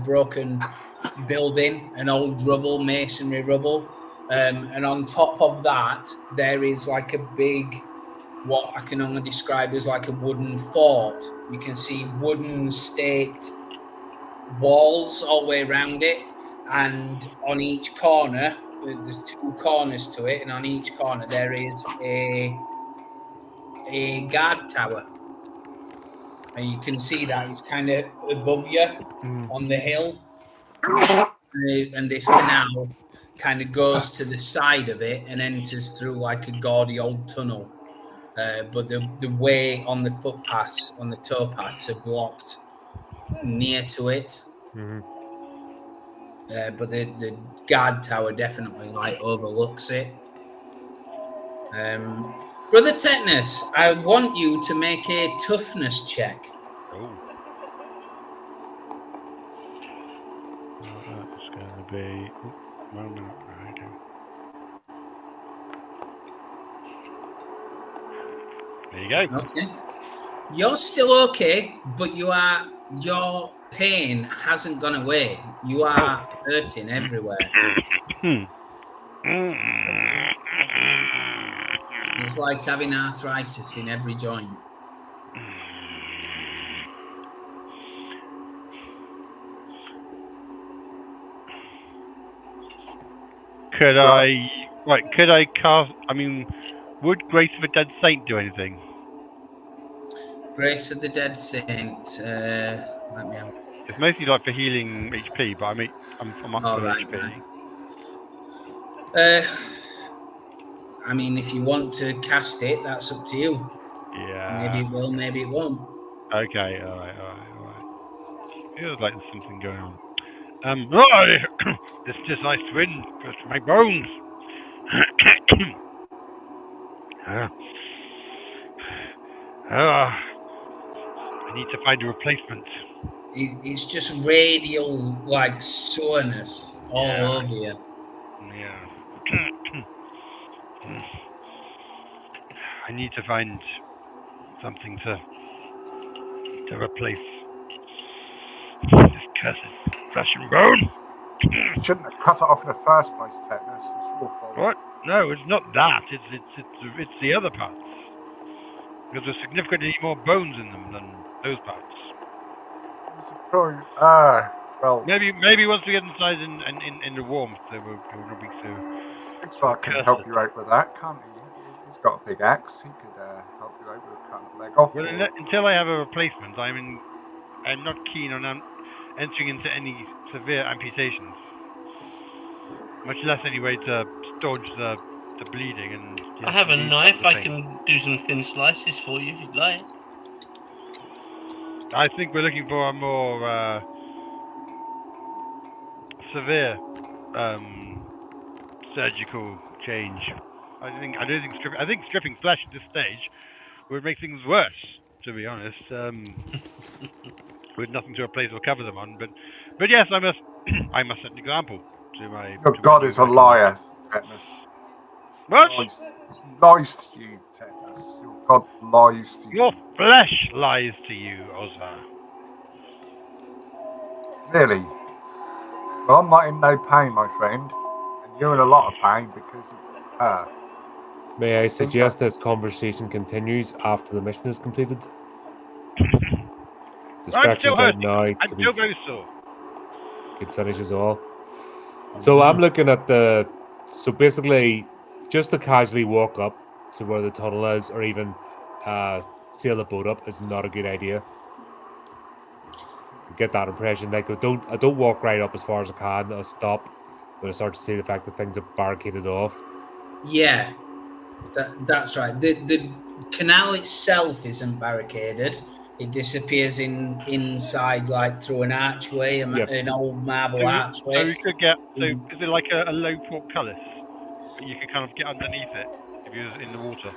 broken building and old rubble, masonry rubble. And on top of that, there is like a big, what I can only describe as like a wooden fort. You can see wooden staked walls all the way around it. And on each corner, there's 2 corners to it. And on each corner, there is a guard tower. And you can see that it's kind of above you on the hill. And this canal kind of goes to the side of it and enters through like a gaudy old tunnel. But the way on the footpaths, on the towpaths, are blocked near to it. But the guard tower definitely like overlooks it. Brother Tetanus, I want you to make a toughness check. Oh. That's going to be... Well, no, okay. There you go. Okay. You're still okay, but your pain hasn't gone away. You are hurting everywhere. It's like having arthritis in every joint. Could I cast... I mean, would Grace of a Dead Saint do anything? Grace of the Dead Saint. Let me have... It's mostly like for healing HP, but I'm up for HP. I mean, if you want to cast it, that's up to you. Yeah. Maybe it will, maybe it won't. Okay, alright. Feels like there's something going on. It's just nice wind goes to my bones. I need to find a replacement. It's just radial, like, soreness all over you. Yeah. I need to find something to replace this cursed flesh and bone. You shouldn't have cut it off in the first place, Tetanus. It's your fault. What? No, it's not that. It's the other parts. Because there's significantly more bones in them than those parts. Well, maybe once we get inside in the warmth, it will not be so. Six can help you out with that, can't he? He's got a big axe. He could help you out with cutting the leg off. Well, until I have a replacement, I'm not keen on entering into any severe amputations. Much less anyway to staunch the bleeding and. I have a knife. I can do some thin slices for you if you'd like. I think we're looking for a more severe surgical change. I think stripping flesh at this stage would make things worse, to be honest. With nothing to replace or cover them on, but yes, I must set an example to my. Your God is a liar, Tetanus. What? Lies to you, Tetanus. Your God lies to you. Your flesh lies to you, Ozma. Really? Well, I'm not in no pain, my friend, and you're in a lot of pain because of her. May I suggest this conversation continues after the mission is completed? Distractions out now. I'm still very sore. Could finish us all. So I'm looking at so basically, just to casually walk up to where the tunnel is, or even sail the boat up, is not a good idea. get that impression. Like I don't walk right up as far as I can. I'll stop when I start to see the fact that things are barricaded off. Yeah, that's right. The canal itself isn't barricaded. It disappears inside, like through an archway, Yep. an old marble So archway. we could get. So is it like a low portcullis? But you could kind of get underneath it if you're in the water.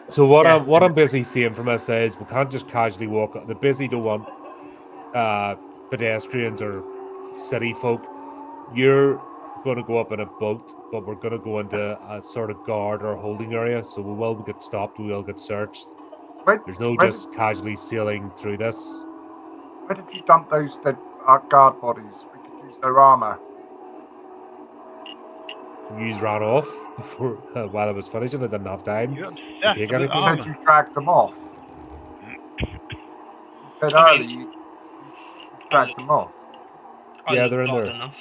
So what Yes. I'm busy seeing from this is we can't just casually walk. The busy don't want pedestrians or city folk. You're going to go up in a boat, but we're going to go into a sort of guard or holding area. So we will get stopped. We will get searched. There's no just casually sailing through this. Where did you dump those dead guard bodies? We could use their armor. You ran off before while I was finishing. I didn't have time. You're to obsessed take with anything. You said armor. you dragged them off. You said I earlier mean- you dragged them off. I Yeah, look they're in bad there. enough.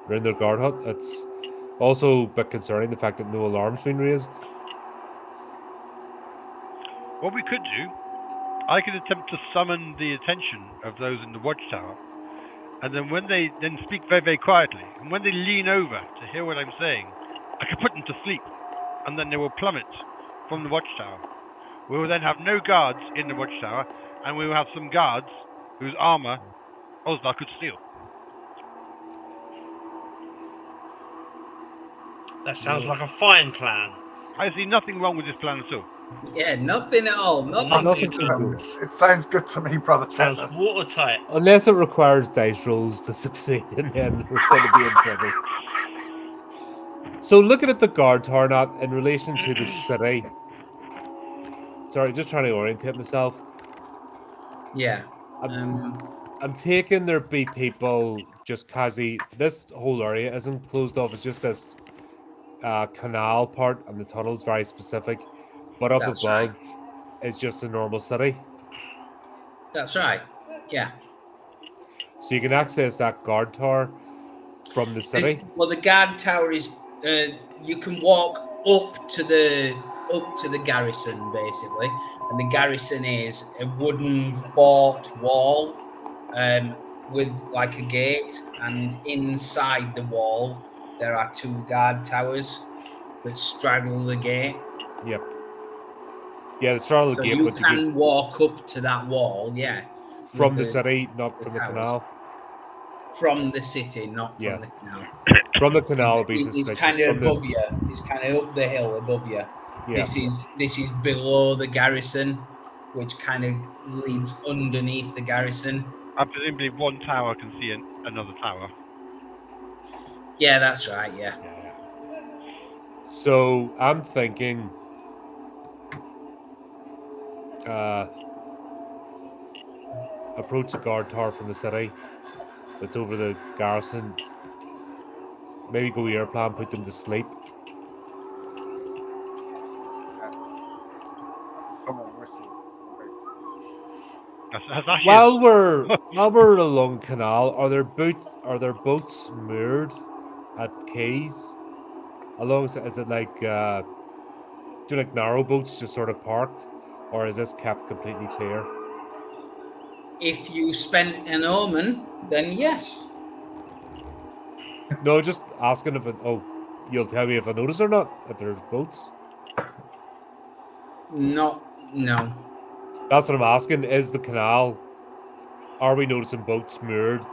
They're in their guard hut. It's also a bit concerning the fact that no alarm's been raised. What we could do, I could attempt to summon the attention of those in the watchtower, and then when they then speak very, very quietly, and when they lean over to hear what I'm saying, I could put them to sleep, and then they will plummet from the watchtower. We will then have no guards in the watchtower, and we will have some guards whose armor Oslar could steal. That sounds like a fine plan. I see nothing wrong with this plan at all. Yeah, nothing at all. Nothing. Nothing good. to do. It sounds good to me, brother. Sounds Tetanus. watertight. Unless it requires dice rolls to succeed, and then we're going to be in trouble. So looking at the guard tower now in relation to the city. Sorry, just trying to orientate myself. Yeah. I'm taking there be people just casually. This whole area isn't closed off. It's just this canal part, and the tunnel's very specific. But up That's above right. is just a normal city. That's right. Yeah. So you can access that guard tower from the city. Well, the guard tower is. You can walk up to the garrison basically, and the garrison is a wooden fort wall, with like a gate, and inside the wall there are 2 guard towers that straddle the gate. Yep. Yeah, the straddle So the gate, you but you can could, walk up to that wall, yeah. from with the city, not the from the towers. canal. From the city, not from Yeah. the canal. From the canal, it'd be It's suspicious. kind of From the- above you. It's kind of up the hill above you. Yeah. This is below the garrison, which kind of leads underneath the garrison. And presumably one tower can see another tower. Yeah, that's right. Yeah. So I'm thinking approach the guard tower from the city that's over the garrison. Maybe go airplane, put them to sleep. Someone whistle. That's actually While we're along canal, are there boats moored at quays? Is it like do like narrow boats just sort of parked, or is this kept completely clear? If you spent an omen, then yes. No, just asking if it. Oh, you'll tell me if I notice or not if there's boats. No. That's what I'm asking. Is the canal? Are we noticing boats moored,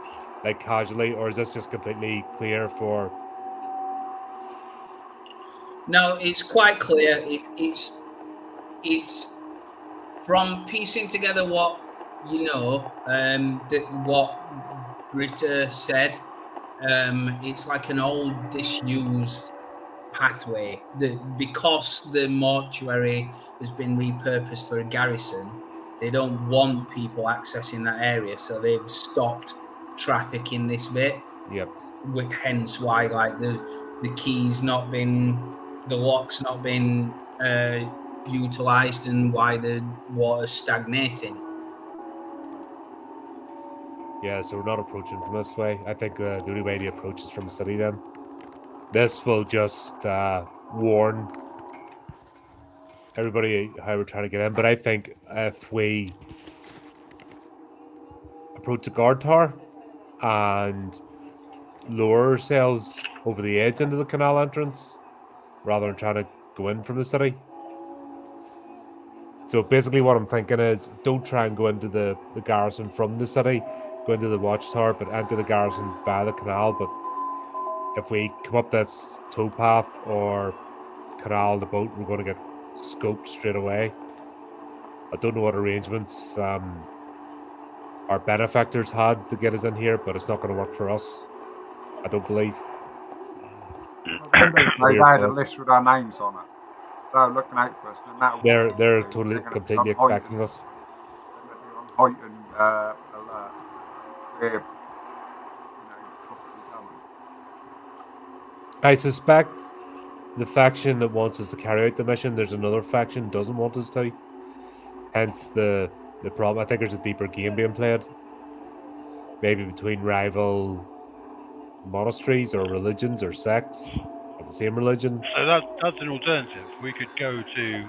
like casually, or is this just completely clear for? No, it's quite clear. It's from piecing together what you know, what Britta said. It's like an old disused pathway because the mortuary has been repurposed for a garrison. They don't want people accessing that area, so they've stopped traffic in this bit. Yep. Hence why, like the key's not been, the lock's not been utilized, and why the water's stagnating. Yeah, so we're not approaching from this way. I think the only way to approach is from the city then. This will just warn everybody how we're trying to get in. But I think if we approach the guard tower and lower ourselves over the edge into the canal entrance rather than trying to go in from the city. So basically what I'm thinking is don't try and go into the garrison from the city, go into the watchtower, but enter the garrison via the canal. But if we come up this towpath or canal, the boat, we're going to get scoped straight away. I don't know what arrangements our benefactors had to get us in here, but it's not going to work for us. I don't believe. They had a list with our names on it. They're looking out for us. No matter what They're do, totally, gonna completely be on expecting us. They're going to be on heightened alert. We're, possibly coming. I suspect the faction that wants us to carry out the mission, there's another faction doesn't want us to. Hence the problem. I think there's a deeper game being played. Maybe between rival monasteries or religions or sects of the same religion. So that's an alternative. We could go to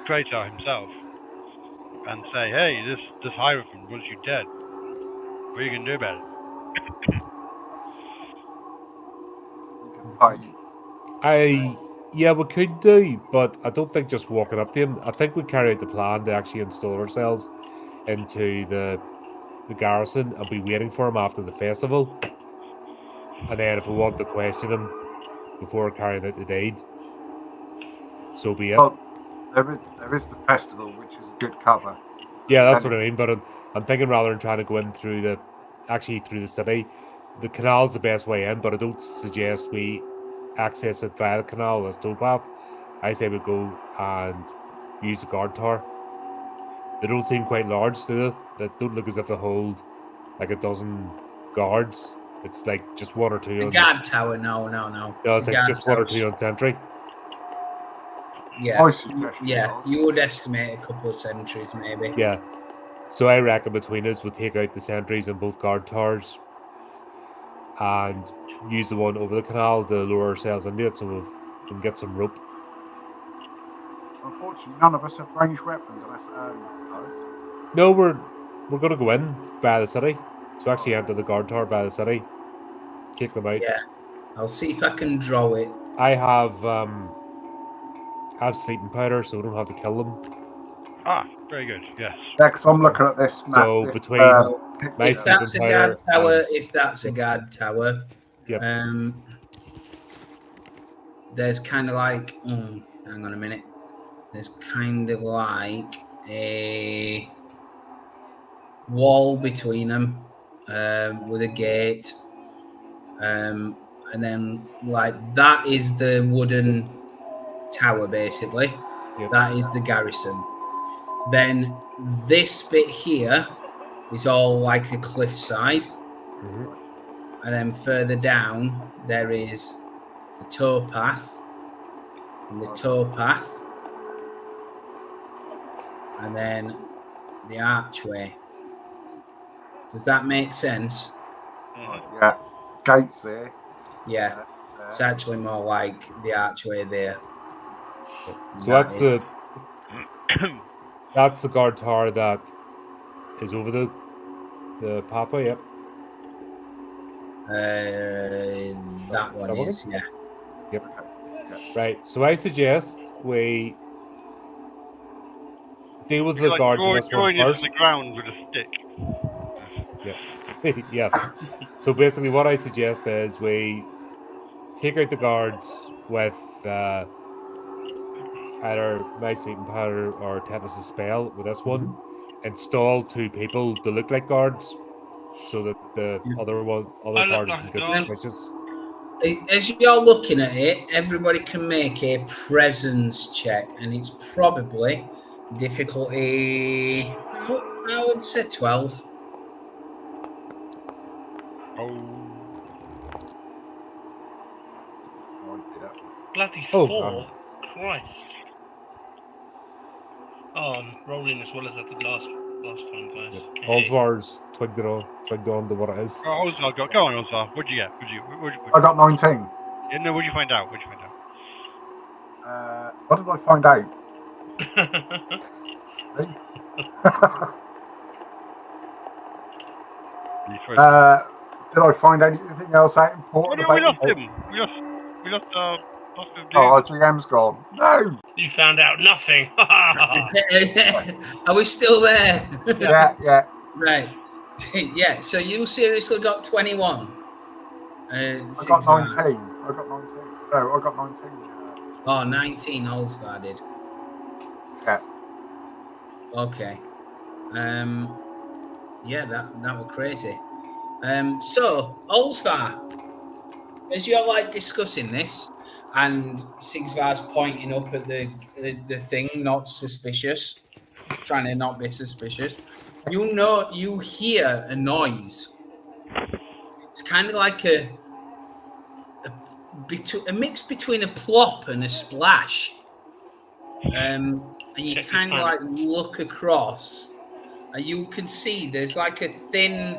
Kratar himself and say, "Hey, this Hierophant wants you dead. What are you gonna do about it?" Yeah, we could do, but I don't think just walking up to him. I think we carry out the plan to actually install ourselves into the garrison and be waiting for him after the festival. And then if we want to question him before carrying out the deed, so be it. Well, there is the festival, which is a good cover. Yeah, that's what I mean. But I'm thinking rather than trying to go in through the city, the canal's the best way in. But I don't suggest we access it via the canal as towpath. I say we go and use the guard tower. They don't seem quite large, do they? They don't look as if they hold like a dozen guards. It's like just one or two. The guard tower, no. No, it's like just one or two on sentry. Yeah, you would estimate a couple of sentries, maybe. Yeah. So I reckon between us, we'll take out the sentries in both guard towers and use the one over the canal to lure ourselves into it so we can get some rope. Unfortunately, none of us have ranged weapons unless us. No, we're going to go in via the city. So actually enter the guard tower via the city. Take them out. Yeah. I'll see if I can draw it. I have sleeping powder, so we don't have to kill them. Ah, very good. Yes. Yeah, because I'm looking at this map. So between my if that's a guard tower, yep. There's kind of like, hang on a minute. There's kind of like a wall between them with a gate, and then like that is the wooden tower basically. Yep. That is the garrison. Then this bit here is all like a cliffside. Mm-hmm. And then further down there is the towpath and the towpath, and then the archway. Does that make sense? Yeah, gates there. Yeah, it's actually more like the archway there. So that's the guard tower that is over the pathway. Yep. That one is, yeah. Yep. Right. So I suggest we deal with the guards in this one first. The ground with a stick. Yeah. Yeah. So basically, what I suggest is we take out the guards with either my sleeping powder or tetanus spell with this one. Install 2 people to look like guards, so that the other targets can get suspicious. As you're looking at it, everybody can make a presence check, and it's probably difficulty. I would say 12. Bloody 4. Christ. Oh, I'm rolling as well as I did last time, guys. Yep. Osvar's twigged on to what it is. Oh, Osvar, go on, Osvar. What'd you get? I got 19. Yeah, no, what'd you find out? What did I find out? Did I find anything else out important? Oh, no, we lost him. We lost our dude. Oh, our GM's gone. No. You found out nothing. Are we still there? Yeah. Right. Yeah. So you seriously got 21. I got 19. No, I got 19. Oh, 19. Olsvar did. Yeah. Okay. Yeah, that was crazy. So Olsvar, as you're like discussing this, and Sigsvar's pointing up at the thing, not suspicious, trying to not be suspicious. You hear a noise. It's kind of like a mix between a plop and a splash. And you kind of like look across, and you can see there's like a thin,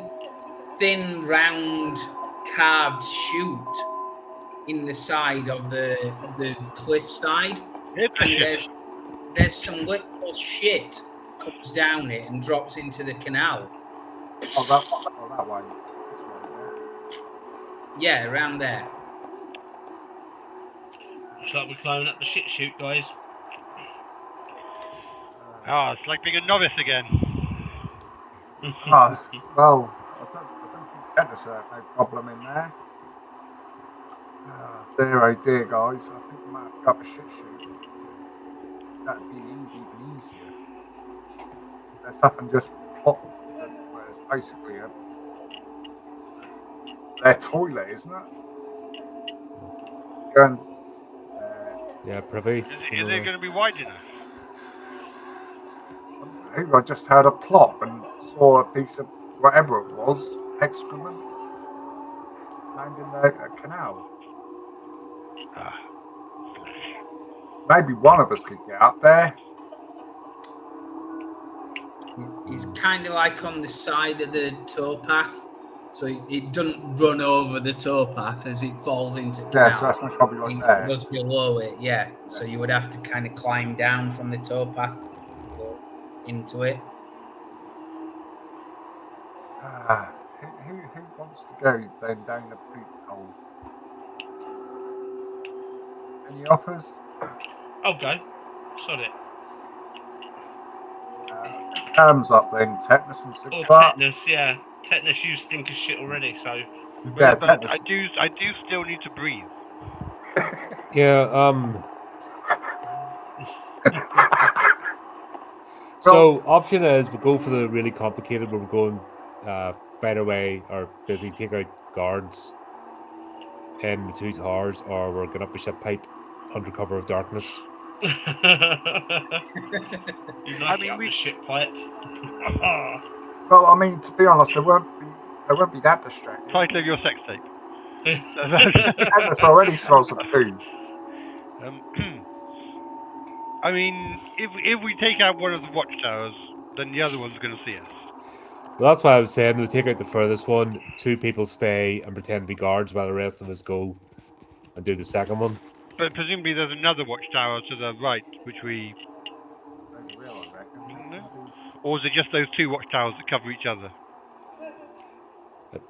round, carved chute in the side of the cliff side, and there's some little shit comes down it and drops into the canal. Oh, that way. Yeah, around there. Looks like we're climbing up the shit chute, guys. Oh, it's like being a novice again. Well, I don't think Tennis had no problem in there. Dear, guys. I think we might have to go up a shit chute. That'd be even easier. There's something just plop, where it's basically their toilet, isn't it? Going, Yeah, privy. Is it going to be wide enough? I just heard a plop and saw a piece of whatever it was, excrement, land in the canal. Maybe one of us could get up there. It's kind of like on the side of the towpath, so it doesn't run over the towpath as it falls into the canal. Yeah, so that's most probably right there. It goes below it, yeah. So you would have to kind of climb down from the towpath into it. Who wants to go then down the poop hole? Any offers? I'll go. Sod it. Hands up then, Tetanus and Or Sigsvar. tetanus, yeah. Tetanus, you stink of shit already, so. Yeah, But Tetanus. I do still need to breathe. Yeah, so option is we go for the really complicated where we're going fight our way or basically take out guards in the two towers, or we're going up a ship pipe under cover of darkness. We shit pipe. Well, I mean, to be honest, there won't be that distracting. Title of your sex tape. Tetanus already smells of poo. I mean, if we take out one of the watchtowers, then the other one's going to see us. Well, that's why I was saying we take out the furthest one, 2 people stay and pretend to be guards while the rest of us go and do the second one. But presumably there's another watchtower to the right, which we... Or is it just those 2 watchtowers that cover each other? It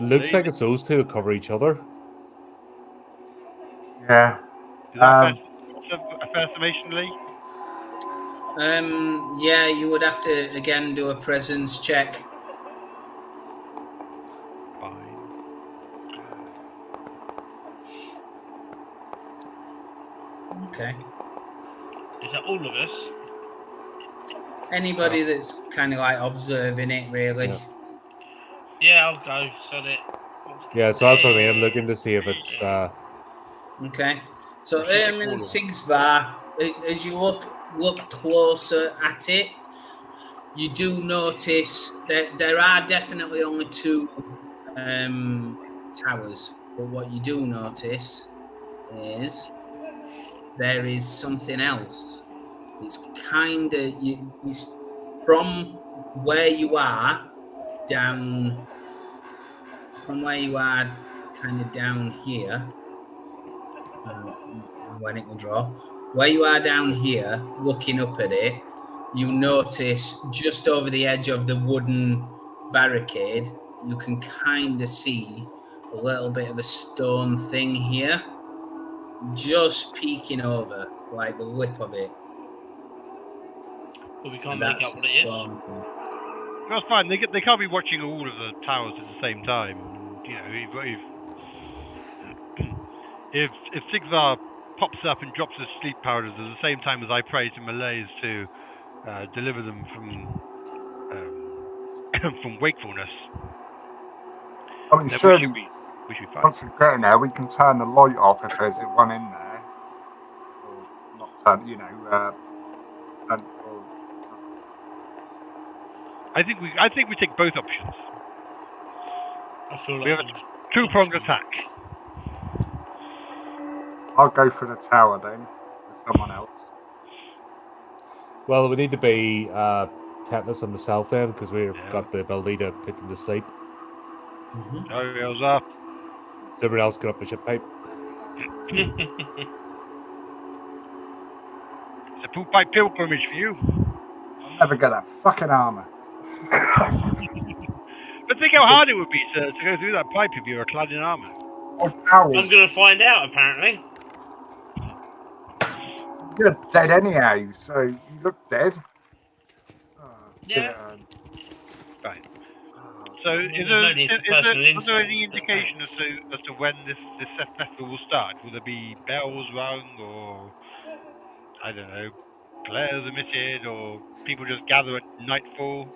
looks like it's those 2 that cover each other. Yeah. Is that a fair summation, Lee? Yeah, you would have to again do a presence check. Fine. Okay. Is that all of us? Anybody that's kind of like observing it, really. Yeah, I'll go. Sod it. Yeah, so that's what I mean. I'm looking to see if it's... Okay. So and Sigsvar, as you look closer at it, you do notice that there are definitely only 2 towers. But what you do notice is there is something else. It's kind of from where you are down. From where you are, kind of down here. When it will draw. Where you are down here, looking up at it, you notice just over the edge of the wooden barricade, you can kind of see a little bit of a stone thing here, just peeking over, like the lip of it. But we can't And make that's out what the it is. stone thing. That's fine. They can't be watching all of the towers at the same time. You know, if Sigvar pops up and drops his sleep powders at the same time as I pray to Malays to deliver them from wakefulness, I mean, then surely we should be fine. once we get in there, we can turn the light off if there's one in there, or not turn. You know, turn, or, I think we take both options. I feel We like have a two-pronged attack. I'll go for the tower then with someone else. Well, we need to be tetanus on myself then, because we've Yeah. got the ability to put them to sleep. Mhm. Ariel's up. So everyone else get up the ship pipe. It's a poop pipe pilgrimage for you. I'll never get that fucking armor. But think how hard it would be to go through that pipe if you were clad in armor. Oh, owls. I'm going to find out, apparently. You're dead anyhow, so you look dead. Oh, Yeah. God. Right. Oh, So, Well, is there's there, no need for is personal there any insults, but indication as to when this festival will start? Will there be bells rung, or I don't know, flares emitted, or people just gather at nightfall?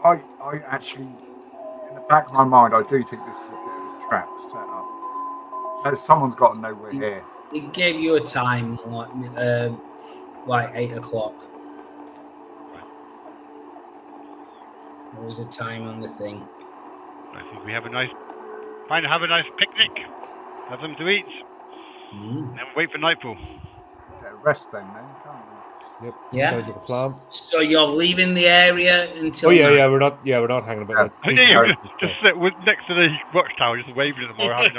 I actually, in the back of my mind, I do think this is a bit of a trap set up. No, someone's got to know we're here. It gave you a time, like 8 o'clock. There was a time on the thing. I think we have a nice picnic, have something to eat, and then wait for nightfall. Get a rest then, can't we? Yep. Yeah. Sounds like a plan. So you're leaving the area until Oh yeah, night. yeah. We're not hanging about. Yeah. Like, Sorry. Just sit next to the watchtower, just waving at them or having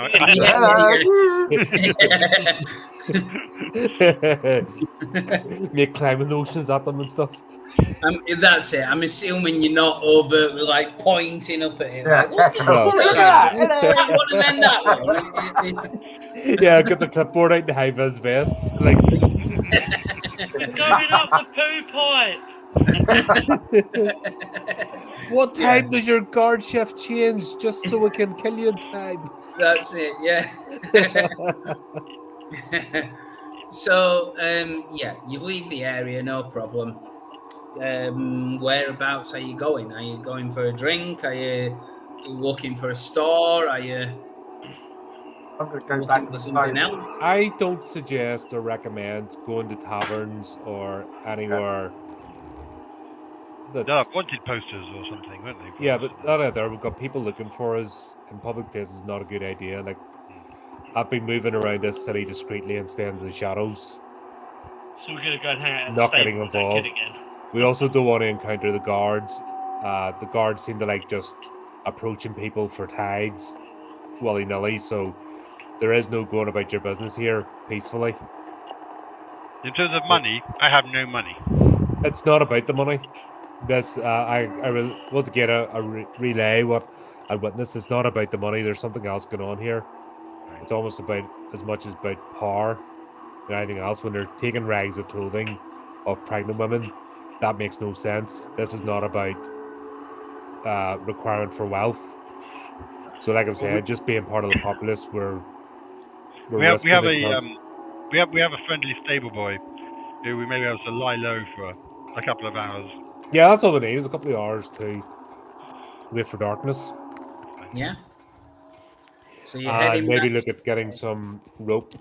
make climbing notions at them and stuff. That's it. I'm assuming you're not overtly like pointing up at it. Yeah. Like, look at No. that one and then that one. Yeah, get the clipboard out and high vis vests. Like, We're going up the poo pipe. what time does your guard shift change just so we can kill you in time? That's it. Yeah. So, yeah, you leave the area, no problem. Whereabouts are you going? Are you going for a drink? Are you looking for a store? Are you I'm going to go back looking to for the something stable. else? I don't suggest or recommend going to taverns or anywhere. They'll That's, have wanted posters or something, won't they? yeah, but not out there. We've got people looking for us in public places. Not a good idea. Like, I've been moving around this city discreetly and staying in the shadows. So we're going to go and hang out at Not the getting stable with that kid involved. again. We also don't want to encounter the guards. The guards seem to like just approaching people for tags, willy-nilly. So there is no going about your business here peacefully. In terms of money, I have no money. It's not about the money. This I will once again relay what I witnessed. It's not about the money. There's something else going on here. It's almost about as much as about power than anything else. When they're taking rags of clothing of pregnant women, that makes no sense. This is not about requirement for wealth. So, like I'm saying, just being part of the populace, we're We have risking a it. we have a friendly stable boy who we may be able to lie low for a couple of hours. Yeah, that's all we need. Is a couple of hours to wait for darkness. Yeah. So you're heading maybe back look at getting some rope.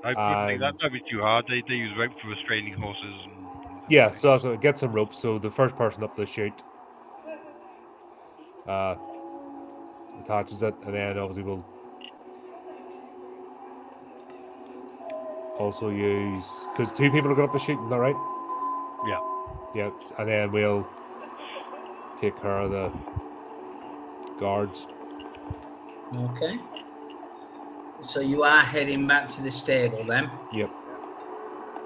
I wouldn't think that'd be too hard. They use rope for restraining horses. And Yeah, so also get some rope. So the first person up the chute attaches it, and then obviously we'll also use, because 2 people are going up the chute, is that right? Yeah. Yeah, and then we'll take care of the guards. Okay. So you are heading back to the stable then? Yep.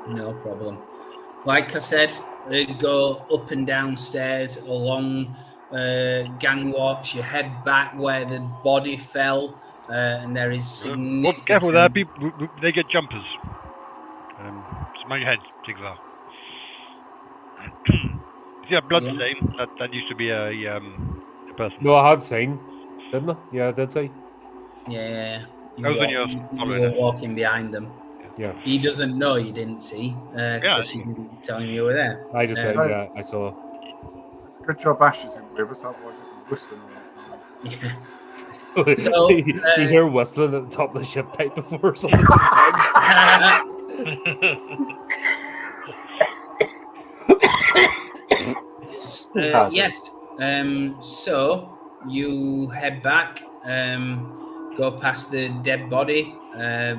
No problem. Like I said, they go up and down stairs along gangwatch. You head back where the body fell, and there is Oh, significant. careful there, people. They get jumpers. Smell your head, Zigzag. See that blood stain? That used to be a person. No, I had seen, didn't I? Yeah, I did see. Yeah. I was on your You following were it. walking behind them. Yeah, He doesn't know you didn't see because you didn't tell him you were there. I just said, Um, yeah, I saw. It's a good job Ash isn't with us, otherwise it'd be whistling all the time. Yeah. So, you hear whistling at the top of the ship pipe before something. Yes. So you head back, go past the dead body,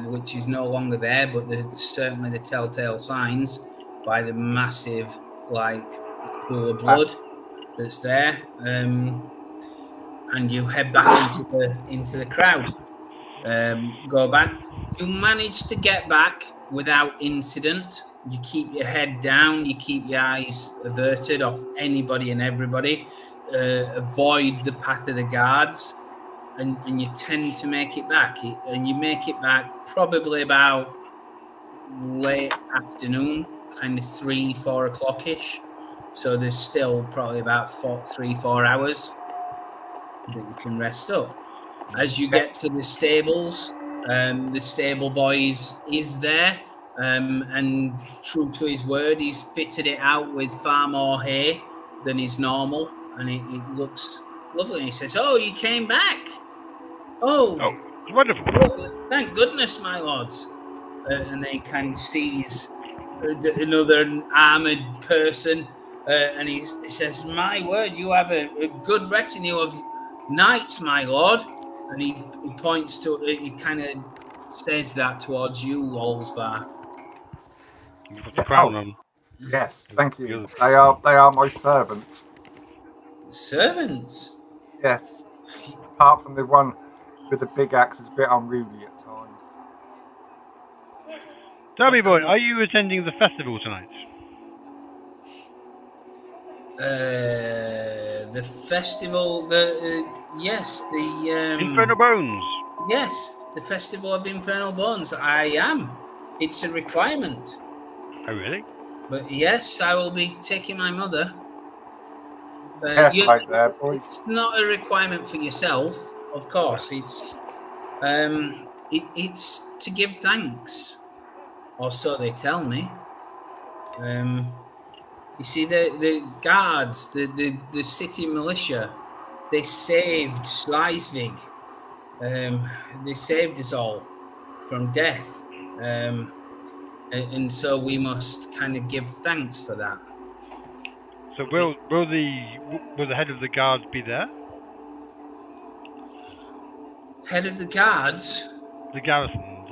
which is no longer there, but there's certainly the telltale signs by the massive, pool of blood that's there. And you head back into the crowd. Go back. You manage to get back without incident. You keep your head down. You keep your eyes averted off anybody and everybody. Avoid the path of the guards, and you tend to make it back. And you make it back probably about late afternoon, kind of 3-4 o'clock ish. So there's still probably about 3-4 hours that you can rest up. As you get to the stables, the stable boy is there, and true to his word, he's fitted it out with far more hay than is normal, and it looks lovely. And he says, "Oh, you came back! Oh, it's wonderful. Thank goodness, my lords!" And then he kind of sees another armored person, and he says, "My word, you have a good retinue of knights, my lord." And he points to, he kind of says that towards you, Wolsvar. You put the crown on. Yes, thank you. They are my servants. Servants? Yes. Apart from the one with the big axe is a bit unruly at times. Tell me, boy, are you attending the festival tonight? The festival, yes, the Infernal Bones. Yes, the Festival of Infernal Bones. I am. It's a requirement. Oh, really? But yes, I will be taking my mother. Careful out there, boy. It's not a requirement for yourself, of course. It's it's to give thanks, or so they tell me. You see, the guards, the city militia, they saved Schleiswig. They saved us all from death, and so we must kind of give thanks for that. So will the head of the guards be there? Head of the guards? The garrison.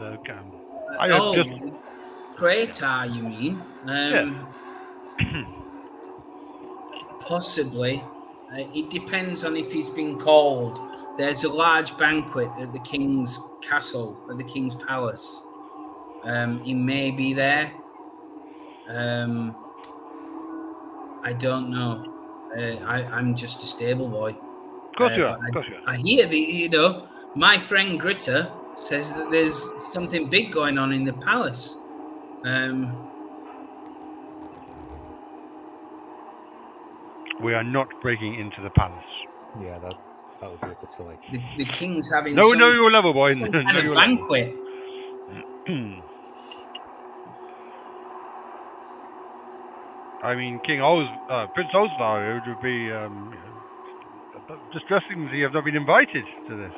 Kratar, you mean? Yes. Possibly. It depends on if he's been called. There's a large banquet at the king's castle, at the king's palace. He may be there. I don't know. I'm just a stable boy. Of course you are. I hear my friend Gritter says that there's something big going on in the palace. We are not breaking into the palace. Yeah, that would be a bit silly. The king's having know your level, boy. Some kind of banquet. I mean, Prince Osvar, it would be distressing that you have not been invited to this.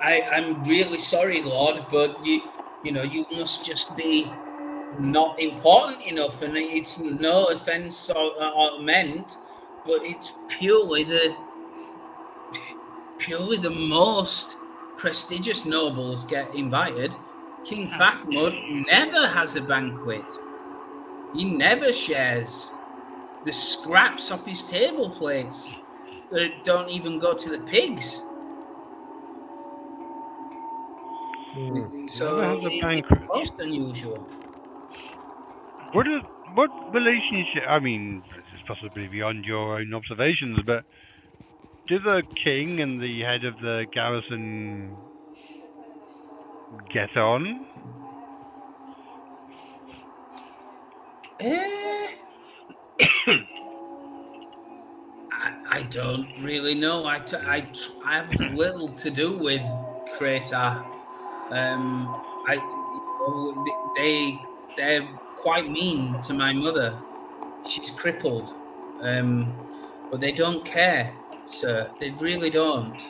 I'm really sorry, Lord, but you must just be not important enough, and it's no offense or meant, but it's purely the most prestigious nobles get invited. King Fathmud never has a banquet. He never shares. The scraps off his table plates don't even go to the pigs. So never has a banquet. It's most unusual. What relationship? I mean, this is possibly beyond your own observations, but do the king and the head of the garrison get on? I don't really know. I have little to do with Kratar. They're quite mean to my mother. She's crippled, but they don't care, sir. They really don't.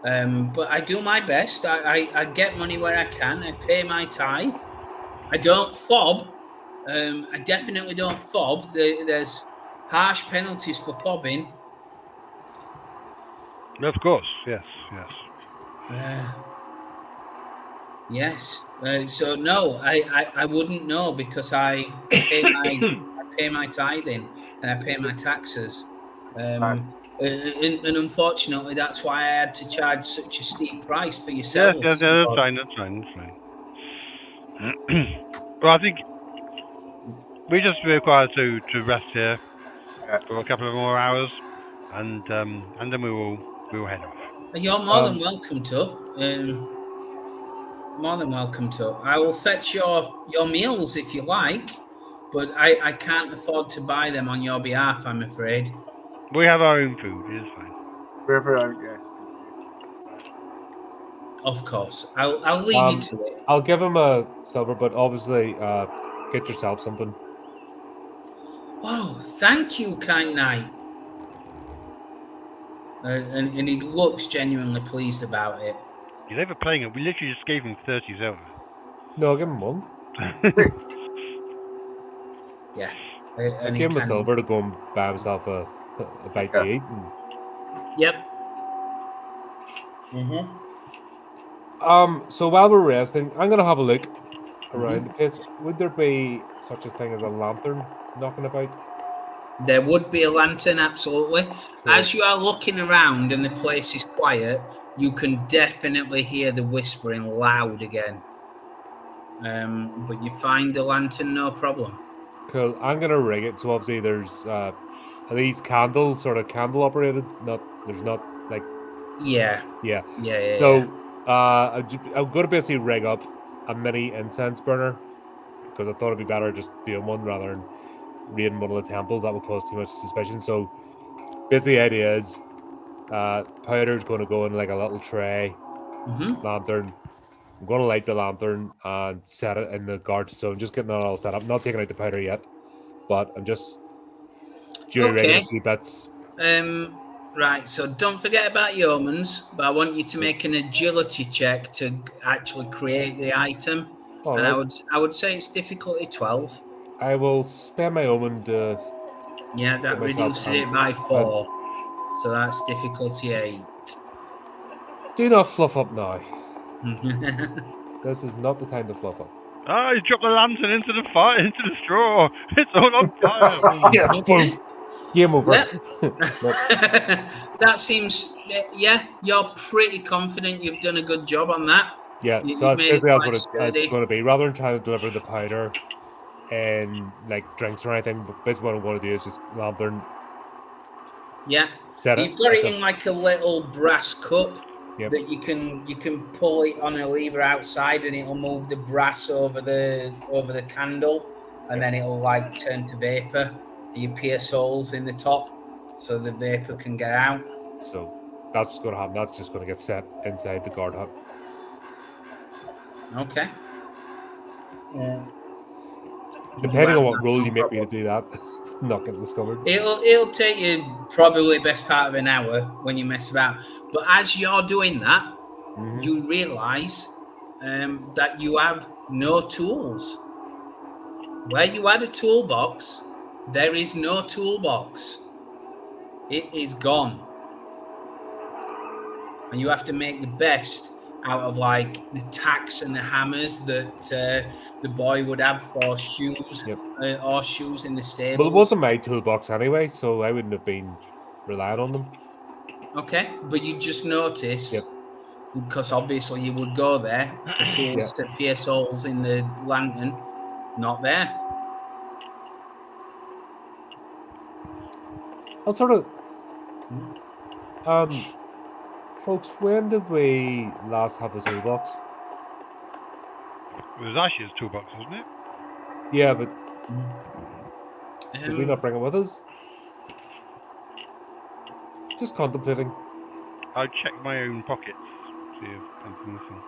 But I do my best. I get money where I can. I pay my tithe. I don't fob. I definitely don't fob. There's harsh penalties for fobbing. Of course, yes. Yes. So no, I wouldn't know because I pay my tithing and I pay my taxes. And unfortunately, that's why I had to charge such a steep price for yourselves. Yes, that's fine. Well, I think we just require to rest here for a couple of more hours, and then we will head off. You're more than welcome to. More than welcome to. I will fetch your meals if you like, but I can't afford to buy them on your behalf, I'm afraid. We have our own food. It is fine. We have our own, yes. Of course. I'll leave you to it. I'll give him a silver, but obviously get yourself something. Oh, thank you, kind knight. And he looks genuinely pleased about it. He's overplaying it. We literally just gave him 30 silver. No, I'll give him one. Yeah. I gave him a silver to go and buy himself a bite to eat. Yep. So while we're resting, I'm gonna have a look around the place. Would there be such a thing as a lantern knocking about? There would be a lantern, absolutely. Yeah. As you are looking around and the place is quiet, you can definitely hear the whispering loud again. But you find the lantern, no problem. Cool. I'm gonna rig it. So obviously there's are these candles sort of candle operated? There's not like. Yeah. So I'm gonna basically rig up a mini incense burner because I thought it'd be better just doing one rather than raiding one of the temples. That would cause too much suspicion. So basically the idea is powder's going to go in like a little tray lantern. I'm going to light the lantern and set it in the guard stone. Just getting that all set up. Not taking out the powder yet, but I'm just jury-rigging a few bits. Right, so don't forget about yeomans, but I want you to make an agility check to actually create the item. All and right. I would say it's difficulty 12. I will spend my omen to... Yeah, that reduces it by 4. So that's difficulty 8. Do not fluff up now. This is not the time to fluff up. Ah, he dropped the lantern into the fire, into the straw. It's all on fire. Yeah, boom. Game over. That seems... Yeah, you're pretty confident you've done a good job on that. Yeah, so basically that's what it's going to be. Rather than trying to deliver the powder and like drinks or anything, but basically what I'm going to do is just lantern. Yeah, you've got it in like a little brass cup that you can pull it on a lever outside, and it'll move the brass over the candle, and then it'll like turn to vapor. And you pierce holes in the top so the vapor can get out. So that's what's going to happen. That's just going to get set inside the guard hut. Okay. Depending on what rule you make me to do that, not getting discovered. It'll take you probably the best part of an hour when you mess about. But as you're doing that, you realise that you have no tools. Where you had a toolbox, there is no toolbox. It is gone. And you have to make the best out of like the tacks and the hammers that the boy would have for shoes or shoes in the stable. Well, it wasn't my toolbox anyway, so I wouldn't have been relying on them. Okay, but you just notice, because obviously you would go there for tools to pierce holes in the lantern, not there. I'll sort of. Folks, when did we last have the toolbox? It was Ash's toolbox, wasn't it? Yeah, but did we not bring it with us? Just contemplating. I'll check my own pockets. See if anything missing.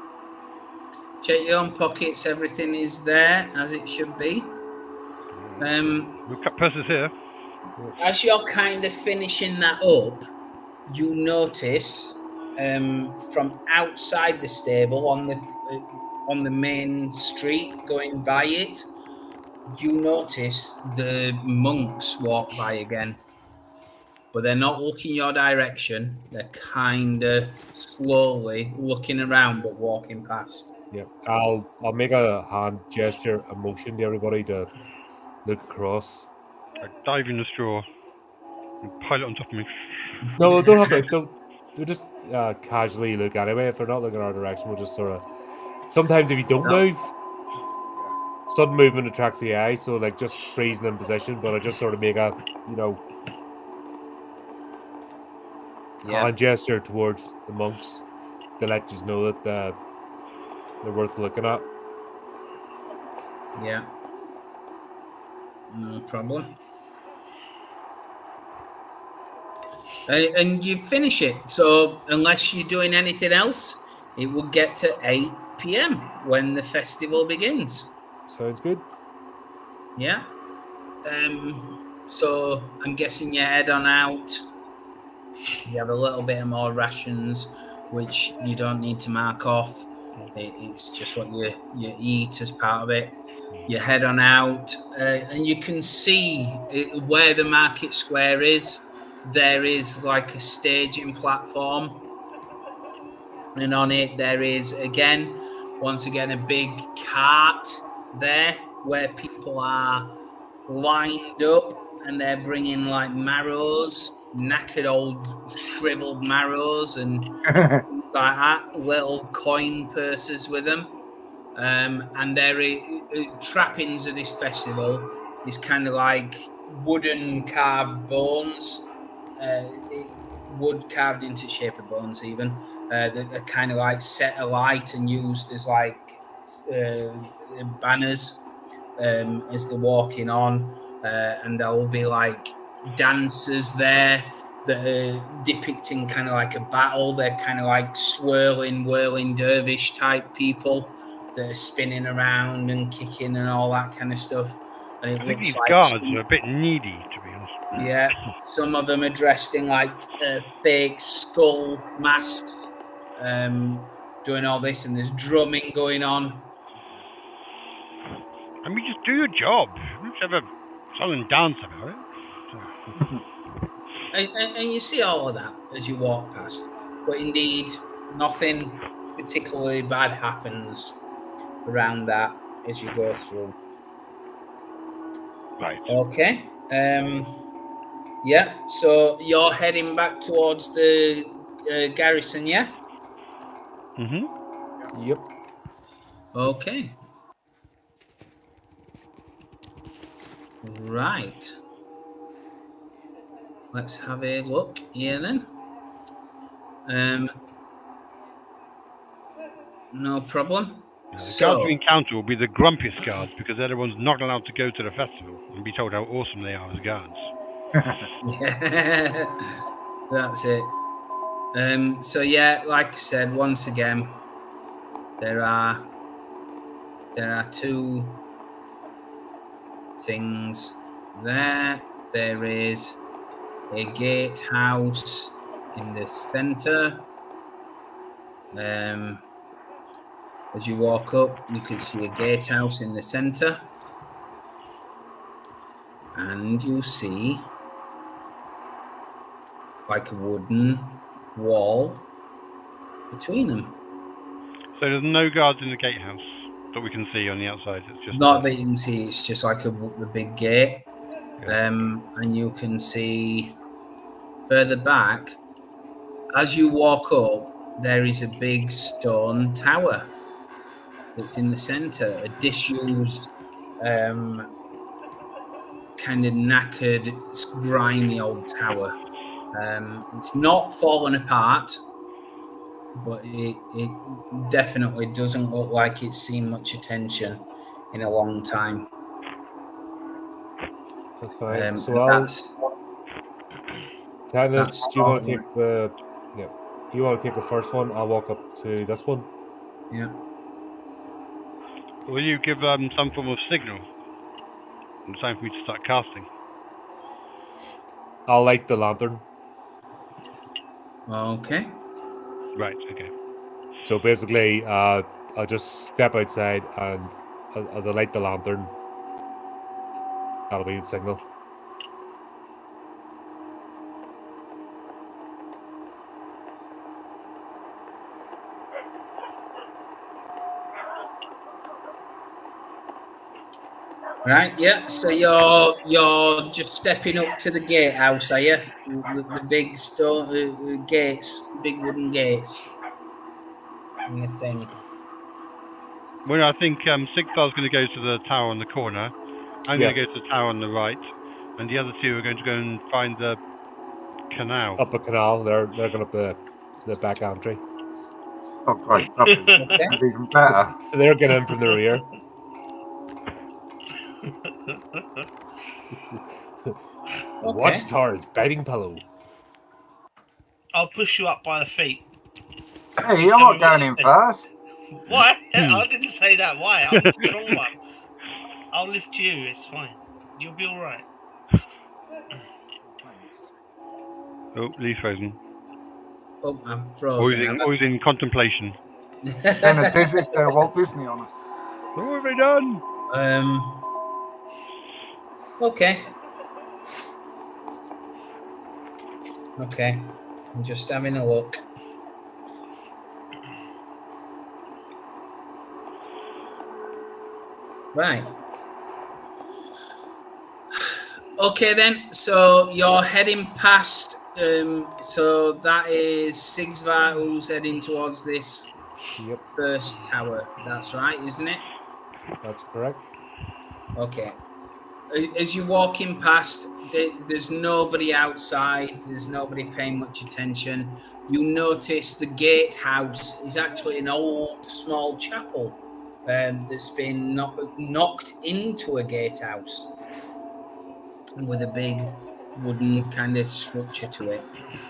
Check your own pockets. Everything is there as it should be. We've got purses here. As you're kind of finishing that up, you notice from outside the stable on the main street going by it, you notice the monks walk by again. But they're not looking your direction. They're kind of slowly looking around but walking past. Yeah, I'll make a hand gesture, a motion to everybody to look across. I dive in the straw and pile it on top of me. No, don't have to. Don't. We'll just casually look anyway. If they're not looking our direction, we'll just sort of. Sometimes if you don't move, sudden movement attracts the eye. So like just freezing in position, but I just sort of make a hand gesture towards the monks to let you know that they're worth looking at. Yeah. No problem. And you finish it. So unless you're doing anything else, it will get to 8 p.m. when the festival begins. Sounds good. Yeah. So I'm guessing you head on out. You have a little bit more rations, which you don't need to mark off. It's just what you eat as part of it. You head on out, and you can see where the market square is. There is like a staging platform, and on it there is once again a big cart there where people are lined up, and they're bringing like marrows, knackered old shriveled marrows and things like that, little coin purses with them. And there are trappings of this festival is kind of like wooden carved bones, wood carved into shape of bones even, that are kind of like set alight and used as like banners as they're walking on, and there will be like dancers there that are depicting kind of like a battle. They're kind of like whirling dervish type people that are spinning around and kicking and all that kind of stuff. And it I think looks these like guards are a bit needy, to be honest. yeah, some of them are dressed in like fake skull masks, doing all this, and there's drumming going on. I mean, just do your job. Let's have a song and dance about it. And you see all of that as you walk past. But indeed, nothing particularly bad happens around that as you go through. Right. Okay. Yeah, so you're heading back towards the garrison, yeah? Mm-hmm. Yep. Okay. Right. Let's have a look here then. No problem. The guards we encounter will be the grumpiest guards because they're the ones not allowed to go to the festival and be told how awesome they are as guards. Yeah, that's it. So yeah, like I said, once again, there are two things there. There is a gatehouse in the center. As you walk up, you can see a gatehouse in the center, and you see like a wooden wall between them. So there's no guards in the gatehouse that we can see on the outside. It's just not that you can see. It's just like a big gate, and you can see further back as you walk up. There is a big stone tower that's in the center, a disused kind of knackered, grimy old tower. It's not fallen apart, but it definitely doesn't look like it's seen much attention in a long time. That's fine. And So I'll. that's Tannis, do you want to all. take the? Yeah, you want to take the first one? I'll walk up to this one. Yeah. Will you give some form of signal? It's time for me to start casting. I'll light the lantern. Okay. Right. Okay. So basically, I'll just step outside, and as I light the lantern, that'll be the signal. Right, yeah. So you're just stepping up to the gatehouse, are you? The big stone gates, big wooden gates. And the thing. Well, I think Sigthar's going to go to the tower on the corner. I'm going to go to the tower on the right, and the other two are going to go and find the canal. Up a canal. They're going up the back entry. Oh, great. Lovely. That's even better. They're getting in from the rear. Okay. Watchtower is biting pillow. I'll push you up by the feet. Hey, I'm not going in first. Why? I didn't say that. Why? I'm the strong one. I'll lift you. It's fine. You'll be all right. Oh, Lee's frozen. Oh, I'm frozen. Or he's in contemplation. Then a Disney, Walt Disney on us. What have they done? Okay. Okay. I'm just having a look. Right. Okay then. So you're heading past. So that is Sigvar who's heading towards this first tower. That's right, isn't it? That's correct. Okay. As you're walking past, there's nobody outside. There's nobody paying much attention. You notice the gatehouse is actually an old small chapel that's been knocked into a gatehouse with a big wooden kind of structure to it.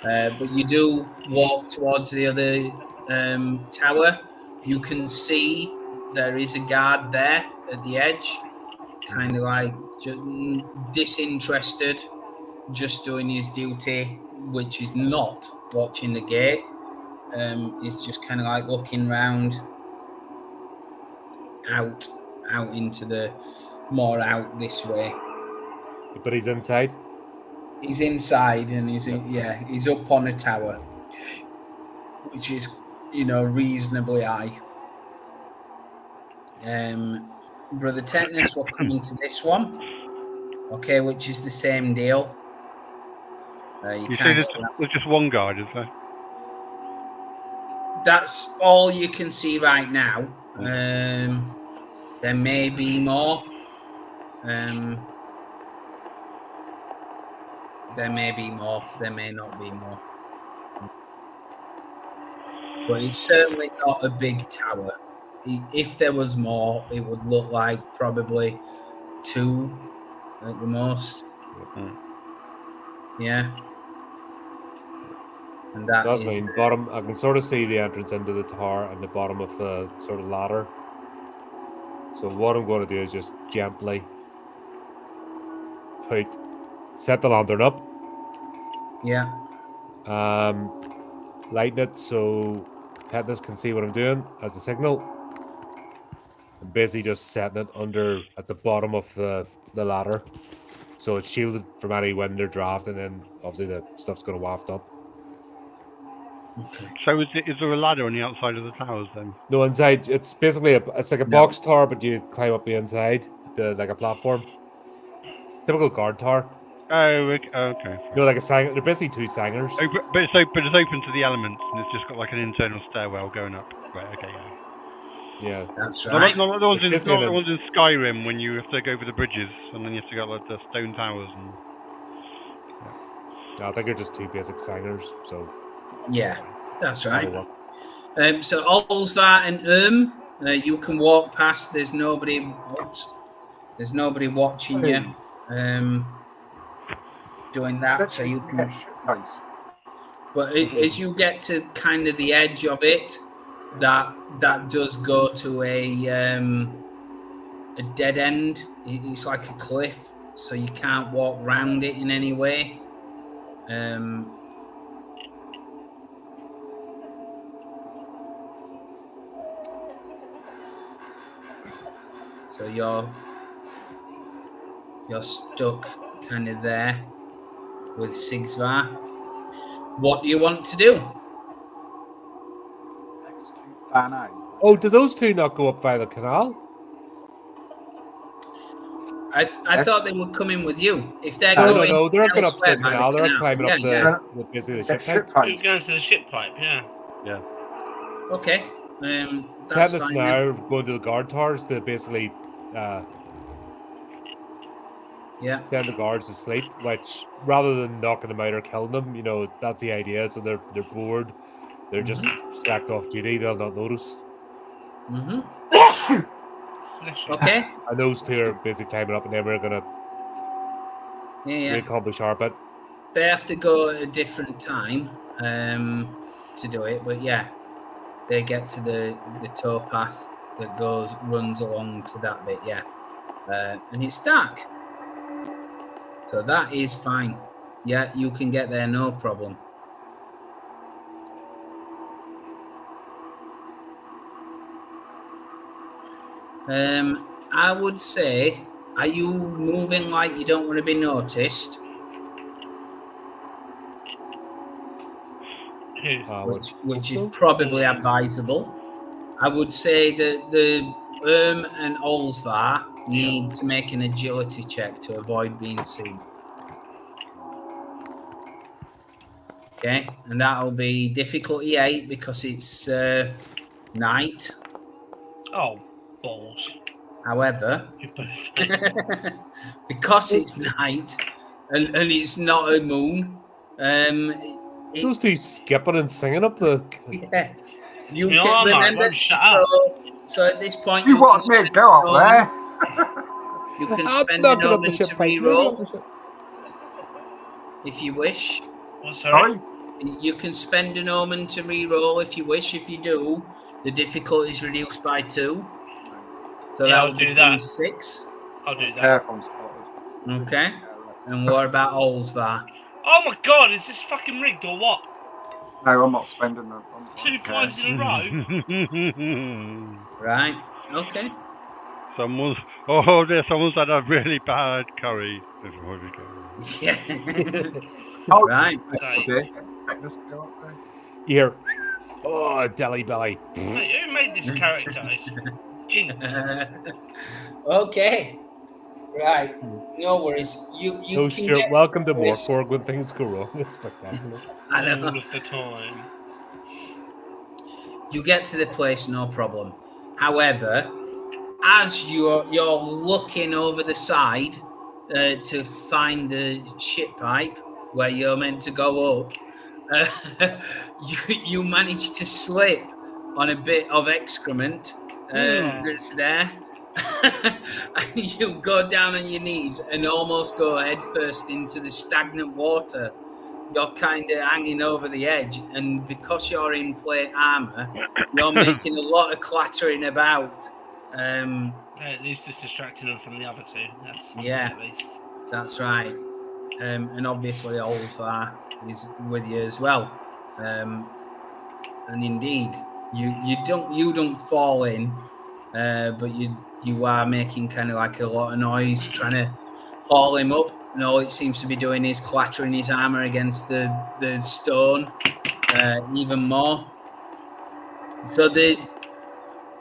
But you do walk towards the other tower. You can see there is a guard there at the edge, kind of like disinterested, just doing his duty, which is not watching the gate. He's just kind of like looking round out into the more out this way. But he's inside. He's inside, and he's up on a tower, which is reasonably high. Brother Tetanus, we're coming to this one, okay, which is the same deal. You say there's just one guard, is there? That's all you can see right now. There may be more. There may be more. There may not be more. But it's certainly not a big tower. If there was more, it would look like probably 2 at the most. Yeah. And that so that's is bottom. I can sort of see the entrance into the tower and the bottom of the sort of ladder. So what I'm going to do is just gently set the lantern up. Yeah. Lighten it so Tetanus can see what I'm doing as a signal. I'm basically just setting it at the bottom of the ladder, so it's shielded from any wind or draft, and then obviously the stuff's going to waft up. Okay. So is there a ladder on the outside of the towers then? No, inside it's basically it's like a box tower, but you climb up the inside, like a platform. Typical guard tower. Oh, okay. No, like a sanger. They're basically 2 sangers. Oh, but it's open to the elements, and it's just got like an internal stairwell going up. Right. Okay. Yeah. Yeah. That's Not right. like the ones in, It's not in the a- ones in Skyrim when you have to go over the bridges and then you have to go like the stone towers and. No, I think they're just two basic singers, so Yeah, that's right. that'll work. So Olsvar and you can walk past. There's nobody. Oops, there's nobody watching you doing that. So you can. But as you get to kind of the edge of it, that does go to a dead end. It's like a cliff, so you can't walk round it in any way. So you're stuck kind of there with Sigsvar. What do you want to do? Execute plan A. Oh, do those two not go up via the canal? I thought they would come in with you. If they're No, going they're going up the elsewhere by canal. They're climbing up yeah. basically the Get ship ship pipe. You're pipe. going to the ship pipe, yeah. Yeah. Okay. That's Tennis fine. now going to the guard towers to basically Yeah. send the guards to sleep, which rather than knocking them out or killing them, you know, that's the idea. So they're bored. They're just slacked off duty. They'll not notice. Okay. And those two are basically climbing up, and then we're gonna accomplish our bit. They have to go at a different time to do it, but yeah, they get to the towpath that runs along to that bit, yeah, and it's dark, so that is fine. Yeah, you can get there, no problem. I would say, are you moving like you don't want to be noticed? Which is probably advisable. I would say that the and Olsvar need to make an agility check to avoid being seen. Okay, and that'll be difficulty 8 because it's night. Oh, balls. However, You're both because it's night and it's not a moon, those two skipping and singing up the. yeah. You No, can I'm not. remember. I'm shut up. So at this point, You want me to go up there? You can I'm spend not an going up the omen ship to pipe. reroll if you wish. What, sorry? You can spend an omen to reroll if you wish. If you do, the difficulty is reduced by 2. So Yeah, that I'll will do become that. 6. I'll do that. Careful, I'm spotted. Okay. And what about Olsvar? Oh my god, is this fucking rigged or what? No, I'm not spending them. 2 5s in a row? Right. Okay. Someone's had a really bad curry before we go. Yeah. Oh, right. Okay. Let's go up there. Here. Oh, deli belly. Mate, who made this character? It's Jinx. Okay. Right. No worries. You So, can Stuart, get welcome to this. Mork Borg when things go wrong. It's spectacular. I know. All of the time. You get to the place, no problem. However, as you're looking over the side to find the ship pipe where you're meant to go up, you manage to slip on a bit of excrement that's there. And you go down on your knees and almost go headfirst into the stagnant water. You're kind of hanging over the edge, and because you're in plate armor, you're making a lot of clattering about. At least it's distracting them from the other two. That's something Yeah. at least. That's right. And obviously Olsvar is with you as well. And indeed, you don't fall in, but you are making kind of like a lot of noise trying to haul him up. And all it seems to be doing is clattering his armor against the stone even more. So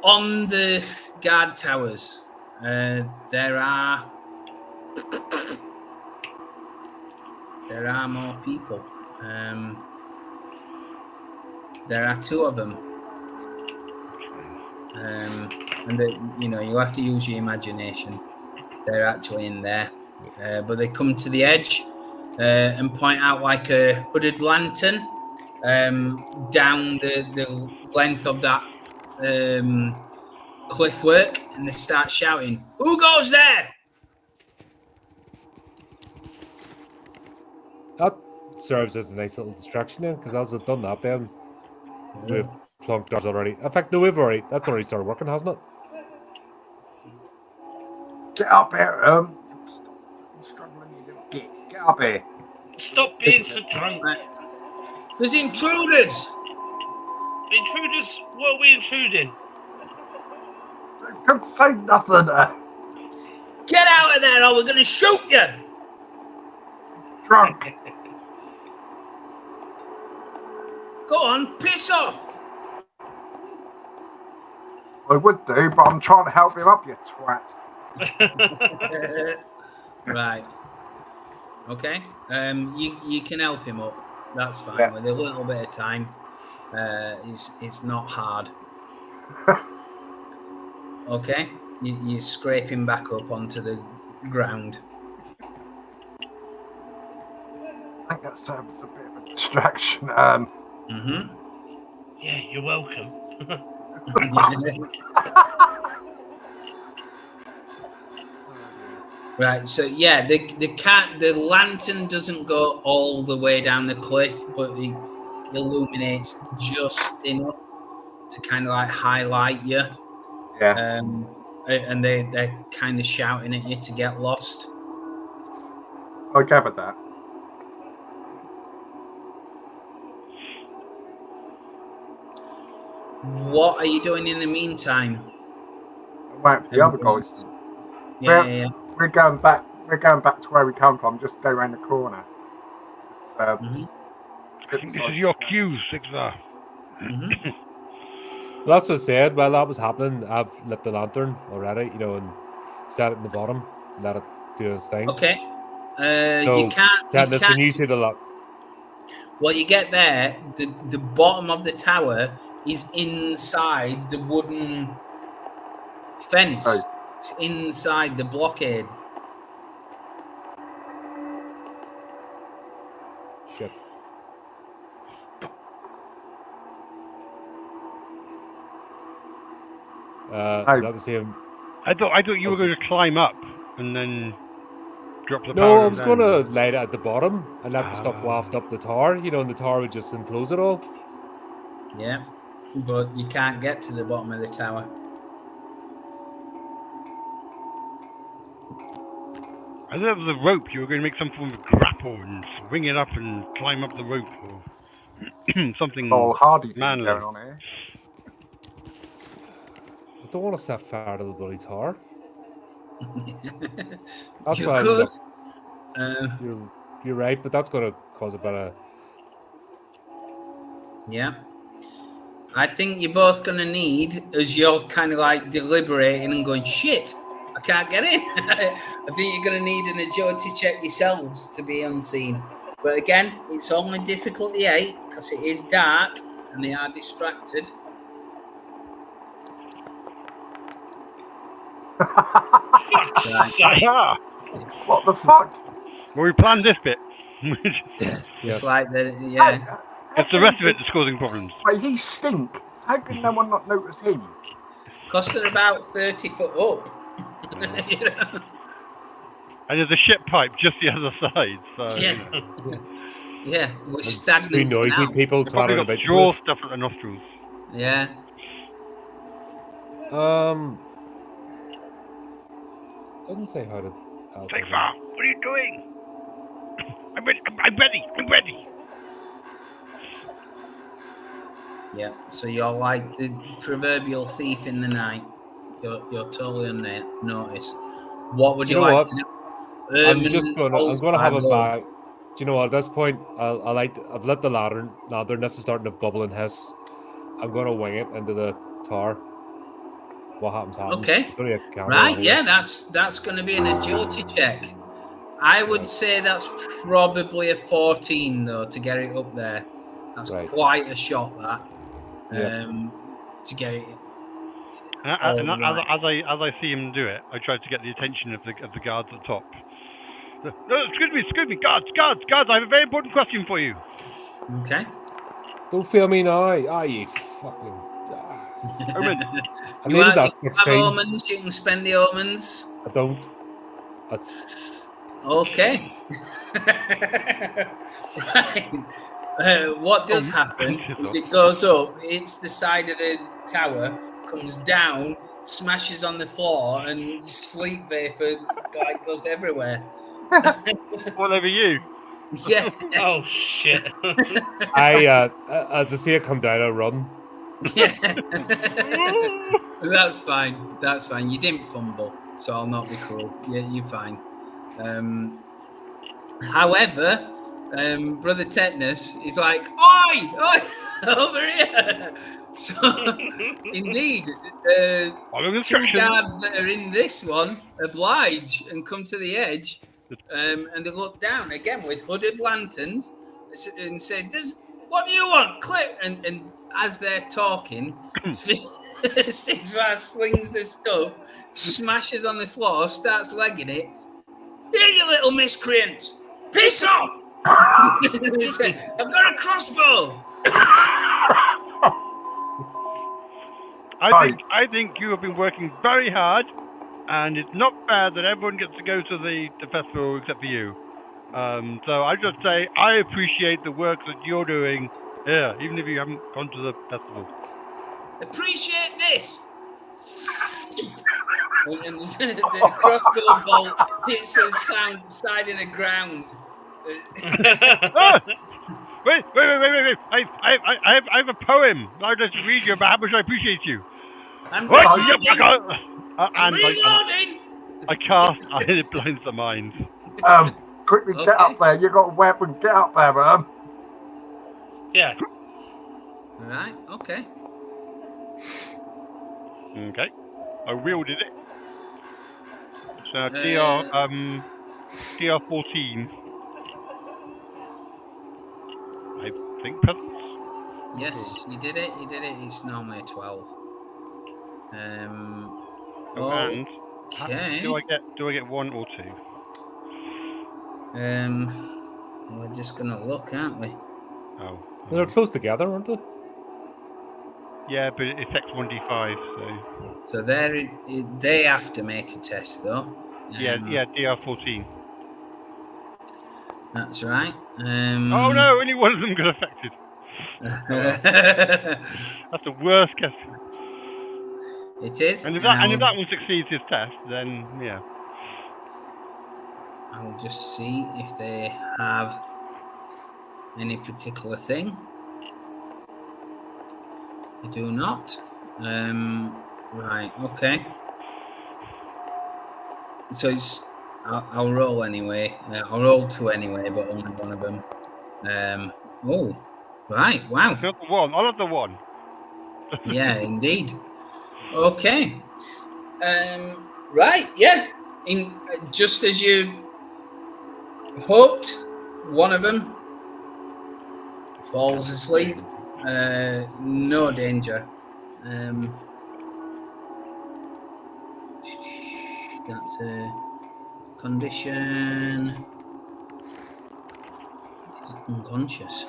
on the guard towers, there are more people. There are 2 of them. and you'll have to use your imagination. They're actually in there, but they come to the edge and point out like a hooded lantern down the length of that cliff work, and they start shouting, "Who goes there?" That serves as a nice little distraction then, because as I've done that, then we've plunked ours already. In fact, no, that's already started working, hasn't it? Get up here, stop struggling, you little git. Get up here. Stop being so drunk. There's intruders. Intruders? What are we intruding? Don't say nothing. Get out of there, or we're going to shoot you. Drunk. Go on, piss off. I would do, but I'm trying to help him up, you twat. Right. Okay. You can help him up. That's fine. Yeah. With a little bit of time, it's not hard. Okay. You scrape him back up onto the ground. I think that serves a bit of a distraction. Mm-hmm. Yeah, you're welcome. Right, so yeah, the lantern doesn't go all the way down the cliff, but it illuminates just enough to kind of like highlight you. Yeah. And they're kind of shouting at you to get lost. I gathered that. What are you doing in the meantime? I went for the other guys. Yeah. We're going back. We're going back to where we come from. Just go around the corner. I think this is your cue, Sigvar. Well, that's what I said. While that was happening, I've lit the lantern already, and set it in the bottom, let it do its thing. Okay. So, you can't. when you see the lock. Well, you get there. The bottom of the tower is inside the wooden fence. Oh. It's inside the blockade. Shit. Is that the same? I thought you were going to climb up and then drop the power. No, I was going to light it at the bottom and let the stuff waft up the tower, and the tower would just enclose it all. Yeah, but you can't get to the bottom of the tower. I thought it was a rope. You were going to make some form of grapple and swing it up and climb up the rope or something. Oh, Hardy thing manly. going on here. I don't want to set fire to the bloody tower. That's You why could. You're right, but that's going to cause a bit of... Yeah. I think you're both going to need, as you're kind of like deliberating and going, shit, I can't get in. I think you're going to need an agility check yourselves to be unseen. But again, it's only difficulty 8 because it is dark and they are distracted. Ah, What the fuck? well, we planned this bit. It's like the It's the rest of it that's causing problems. Wait, he stink. How can no one not notice him? because they're about 30 foot up. You know? And there's a ship pipe just the other side. So Yeah, we're It's stagnant too noisy, now. people they've probably clattering got about jaw this. stuff at the nostrils. Yeah. Doesn't say how to... Sigvar, what are you doing? I'm ready. Yeah, so you're like the proverbial thief in the night. You're totally unnoticed. What would Do you you know like what? to do? I'm gonna have it back. Do you know what? At this point, I've lit the lantern. This is starting to bubble and hiss. I'm gonna wing it into the tower. What happens? Okay. It's only a camera Right, anyway. yeah, that's going to be an agility check. I would say that's probably a 14 though to get it up there. That's Right. quite a shot, that. Yeah. To get it And right. as I see him do it, I try to get the attention of the guards at the top. No, excuse me, guards! I have a very important question for you. Okay. Don't feel me now. Ah, you fucking. Omen. I You needed have that 16. omens. You can spend the omens. I don't. That's. Okay. Right. What does happen is it goes up, hits the side of the tower, comes down, smashes on the floor, and sleep vapor like goes everywhere. All over you. Yeah. Oh shit! As I see it come down, I run. Yeah. That's fine. That's fine. You didn't fumble, so I'll not be cruel. Yeah, you're fine. However, Brother Tetanus is like, oi, over here. So, indeed, Following two instructions. guards that are in this one oblige and come to the edge, and they look down again with hooded lanterns and say, what do you want? Clip. And as they're talking, Sigmar slings the stuff, smashes on the floor, starts legging it. Here, you little miscreant! Piss off! I've got a crossbow. I think you have been working very hard, and it's not fair that everyone gets to go to the festival except for you. So I just say I appreciate the work that you're doing here, even if you haven't gone to the festival. Appreciate this. And the crossbow bolt hits the side of the ground. Wait! I have a poem. I'll just read you about how much I appreciate you. I'm And reloading. I cast and it blinds the mind. Quickly get up there. You got a weapon. Get up there, Yeah. Right. Okay. Okay. I wielded it. So DR 14. I think presents. Yes, you did it. It's normally a 12. And Okay. do I get 1 or 2? We're just gonna look, aren't we? Oh. They're close together, aren't they? Yeah, but it affects 1d5, So they have to make a test though. yeah, DR 14. That's right. Oh no, only one of them got affected. That's the worst case. It is. And if that one succeeds his test, then yeah. I'll just see if they have any particular thing. They do not. Right. Okay. So I'll roll anyway. I'll roll 2 anyway, but only one of them. Oh, right. Wow. Not the one. I'll have the one. Yeah, indeed. Okay. Right. Yeah. Just as you hoped, one of them falls asleep. No danger. That's a condition. He's unconscious.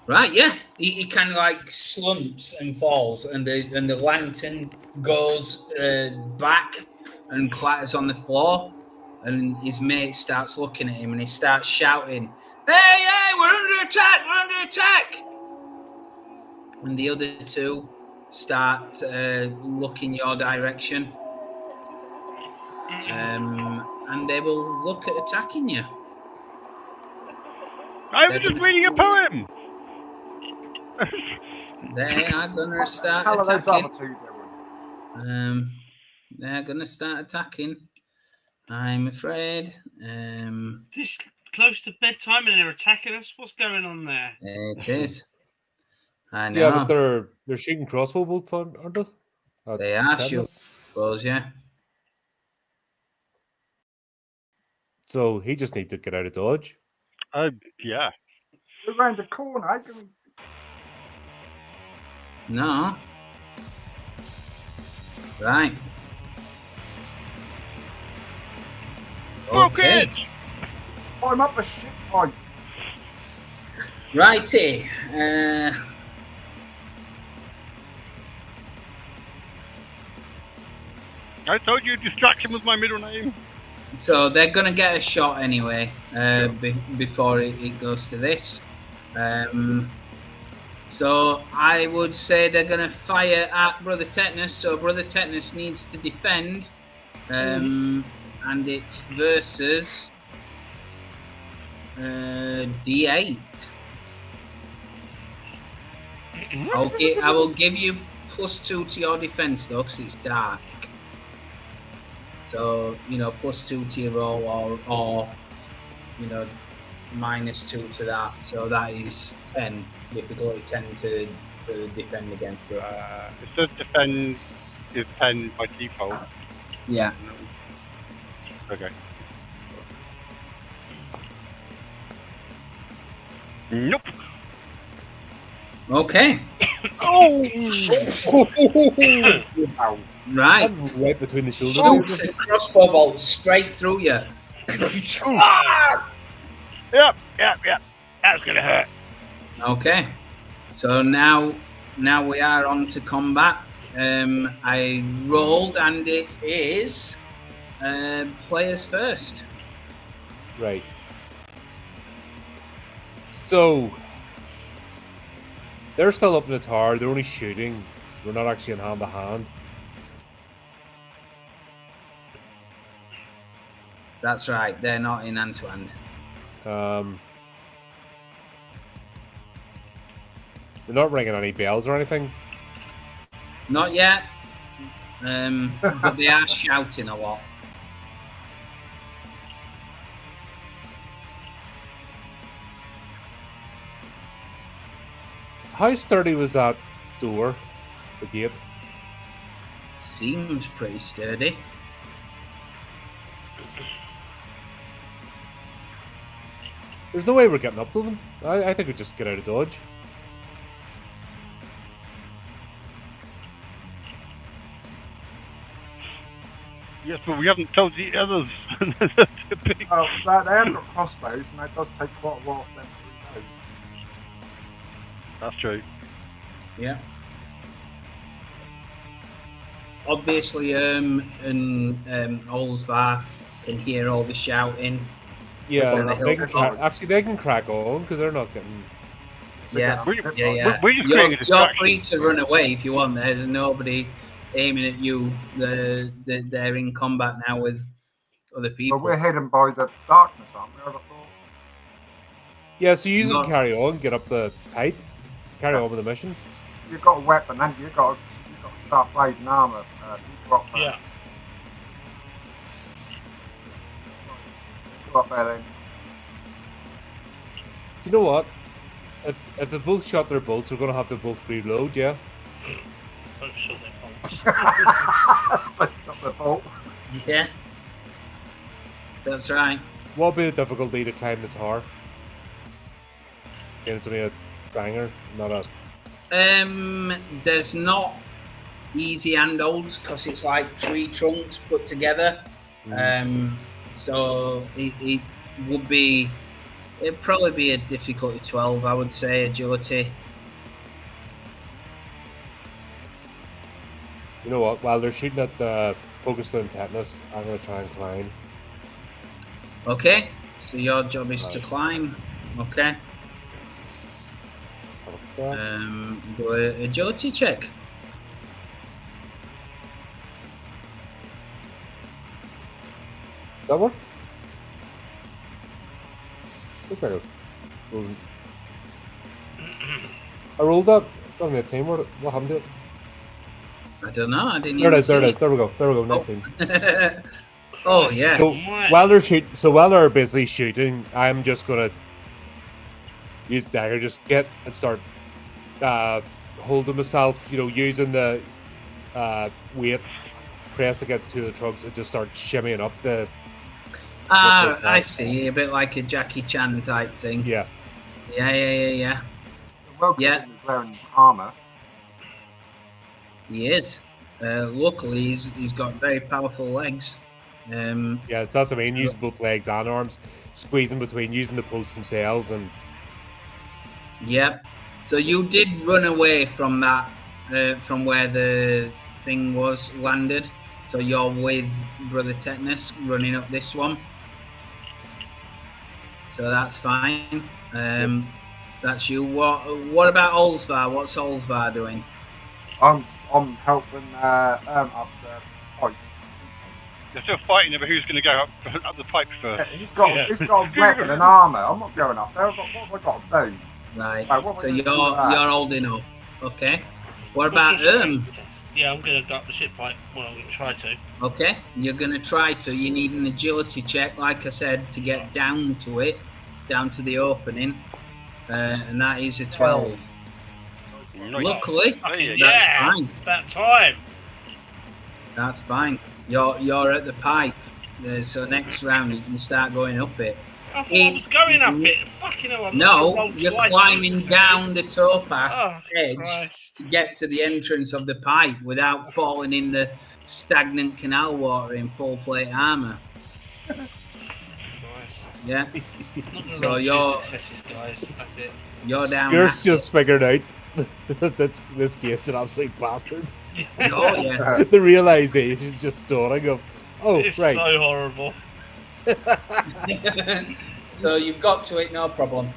Right, yeah. He kind of like slumps and falls, and the lantern goes back and clatters on the floor, and his mate starts looking at him, and he starts shouting, "Hey, we're under attack! We're under attack!" And the other two start looking your direction, and they will look at attacking you. I was just reading a poem. They are gonna start attacking. They're gonna start attacking. I'm afraid. This close to bedtime and they're attacking us. What's going on there? It is. I know. Yeah, but they're shooting crossbow bolts, aren't they? They are shooting crossbows, yeah. So he just needs to get out of dodge. Yeah. Around the corner. No. Right. Smoke Okay. it! I'm up a shit pipe. Righty. I told you distraction was my middle name. So they're going to get a shot anyway before it goes to this. So I would say they're going to fire at Brother Tetanus. So Brother Tetanus needs to defend. And it's versus D8. I will give you +2 to your defense though, because it's dark. So, you know, +2 to your roll or you know, -2 to that. So that is 10. Difficulty 10 to defend against it. It says defend is 10 by default. Yeah. Okay. Nope. Okay. Oh! Right. Right between the shoulders. Shoots a crossbow bolt straight through you. Yep. That's gonna hurt. Okay. So now we are on to combat. I rolled and it is players first. Right. So they're still up in the tower. They're only shooting. We're not actually in hand to hand. That's right. They're not in hand to hand. They're not ringing any bells or anything. Not yet. But they are shouting a lot. How sturdy was that door? The gate? Seems pretty sturdy. There's no way we're getting up to them. I think we just get out of dodge. Yes, but we haven't told the others. They haven't got crossbows, and that does take quite a while for them to reload. That's true. Yeah. Obviously, and Olsvar can hear all the shouting. Yeah, Before they the can hill. actually they can crack on because they're not getting. Yeah, We're yeah. just creating a You're distraction. free to run away if you want. There's nobody aiming at you. They're in combat now with other people. But we're hidden by the darkness, aren't we? I thought. Yeah, so you No. can carry on, get up the pipe, carry on with the mission. You've got a weapon, and you've got sharp blade and armor. You've got Yeah. Go up there then. You know what? If they both shot their bolts, we're gonna have to both reload. Yeah. Oh, sure they Not the fault. Yeah, that's right. What would be the difficulty to climb the tower? Again, it's only a clanger, not a. There's not easy handholds because it's like tree trunks put together. So it would be. It'd probably be a difficulty 12, I would say, agility. You know what? While they're shooting at the focused on tetanus, I'm gonna try and climb. Okay, so your job is to climb. Okay. Do a agility check. That work? Okay. I rolled up. Got me a team. What happened to it? I don't know. I didn't. There it even is. There it see is. There we go. There we go. 19. Oh yeah. So while they're basically shooting, I'm just gonna use dagger, just get and start holding myself. You know, using the weight press against two of the trucks and just start shimmying up the. I see. A bit like a Jackie Chan type thing. Yeah. Well, Yeah. he's wearing armor. He is. Luckily, he's got very powerful legs. Yeah, that's what I mean. Using both legs and arms, squeezing between, using the posts themselves, and Yep. So you did run away from that, from where the thing was landed. So you're with Brother Tetanus running up this one. So that's fine. That's you. What about Olsvar? What's Olsvar doing? I'm helping up the pipe. They're still fighting over who's going to go up the pipe first. He's got a weapon and armour. I'm not going up there. What have I got to do? Right. What So am I you're gonna do with that? holding off. Okay. What about Yeah, I'm gonna go up the ship pipe. Well, I'm gonna try to. Okay, you're gonna try to. You need an agility check, like I said, to get down to it, down to the opening, and that is a 12. Luckily, that's fine. That time. That's fine. You're at the pipe, so next round you can start going up it. I thought I was going up it. Fucking hell, No, you're climbing down the towpath edge Christ. to get to the entrance of the pipe without falling in the stagnant canal water in full plate armor. Yeah. So you're guys. That's it. you're down. Scarce just figured out that this game's an absolute bastard. Oh yeah. The realization just dawning of, oh It's right, so horrible. So you've got to it, no problem.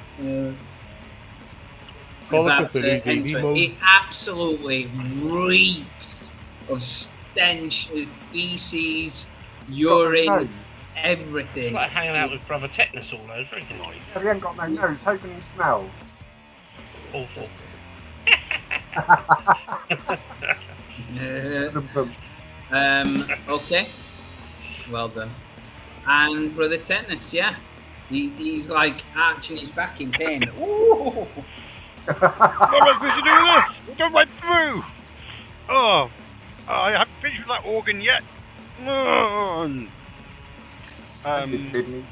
Call of About to Cthulhu's easy enter. mode. It absolutely reeks of stench, feces, urine, It's everything. like hanging out with Brother Tetanus all over again. He ain't got no nose. How can he smell? Awful. Okay. Well done. And Brother Tetanus, yeah. He's like arching his back in pain. Ooh! What am I supposed to do with this? It goes right through. Oh, I haven't finished with that organ yet. Kidney.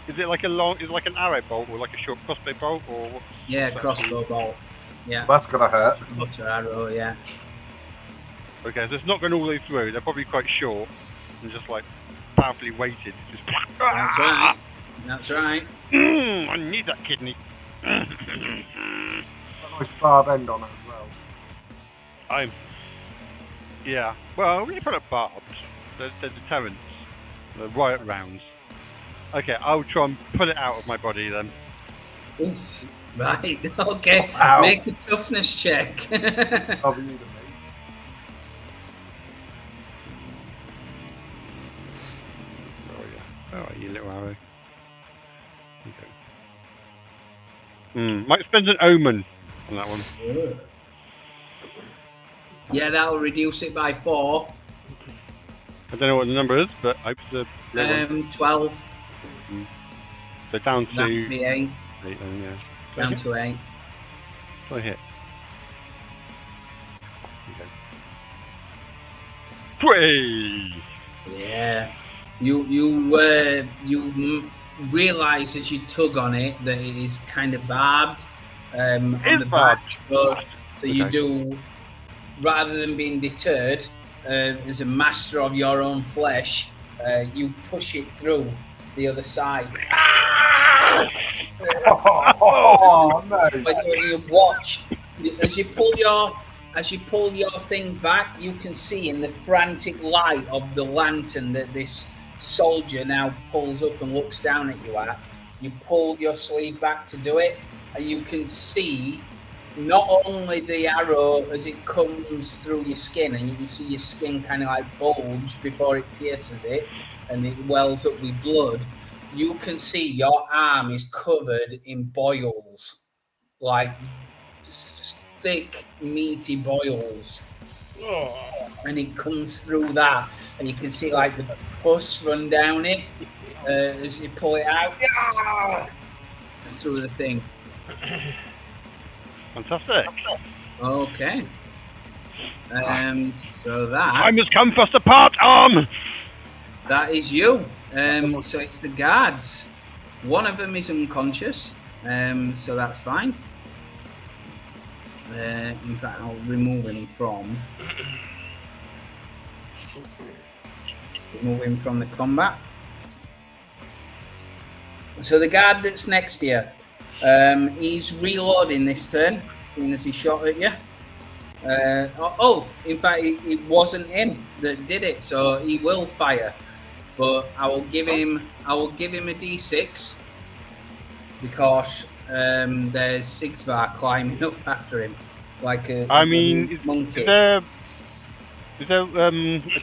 Is it like like an arrow bolt or like a short crossbow bolt or what? Yeah, crossbow bolt. Yeah. That's gonna hurt. Butter arrow, yeah. Okay, so it's not going all the way through. They're probably quite short and just like powerfully weighted. Just That's right. That's right. I need that kidney. Got a nice barb end on it as well. Yeah. Well, when you put up barbs, they're deterrents. They're riot rounds. Okay, I'll try and pull it out of my body then. Oof. Right, okay. Ow. Make a toughness check. I'll be using these. Oh yeah. Alright, you little arrow. Okay. Might spend an omen on that one. Yeah, that'll reduce it by 4. I don't know what the number is, but I hope it's a low one. 12. So down to That'd be 8. 8 then, yeah. So Down to 8. I hit. Okay. Yeah. You realise as you tug on it that it is kind of barbed on the back. So you do, rather than being deterred, as a master of your own flesh, you push it through the other side. Oh no! But when you watch, as you pull your thing back, you can see in the frantic light of the lantern that this soldier now pulls up and looks down at you at. You pull your sleeve back to do it, and you can see not only the arrow as it comes through your skin, and you can see your skin kind of like bulge before it pierces it, and it wells up with blood. You can see your arm is covered in boils, like thick, meaty boils. Oh. And it comes through that, and you can see like the pus run down it as you pull it out through the thing. Fantastic. Okay. So Time has come for us to part, arm. that is you. So it's the guards. One of them is unconscious, so that's fine. In fact, I'll remove him from. Remove him from the combat. So the guard that's next to you, he's reloading this turn, seeing as he shot at you. In fact, it wasn't him that did it, so he will fire. But I will give him a D6 because there's Sigvar climbing up after him like a monkey. Is there a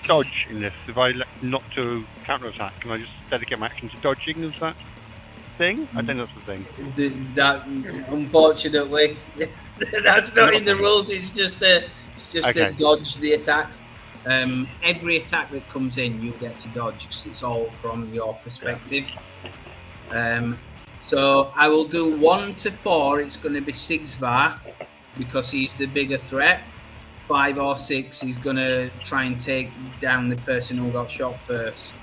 dodge in this? If I not to counterattack, can I just dedicate my action to dodging? Is that thing? I think that's the thing. That unfortunately, that's not in the rules. It's just a dodge the attack. Every attack that comes in, you get to dodge because it's all from your perspective. So I will do 1 to 4. It's going to be Sigvar because he's the bigger threat. 5 or 6, he's going to try and take down the person who got shot first.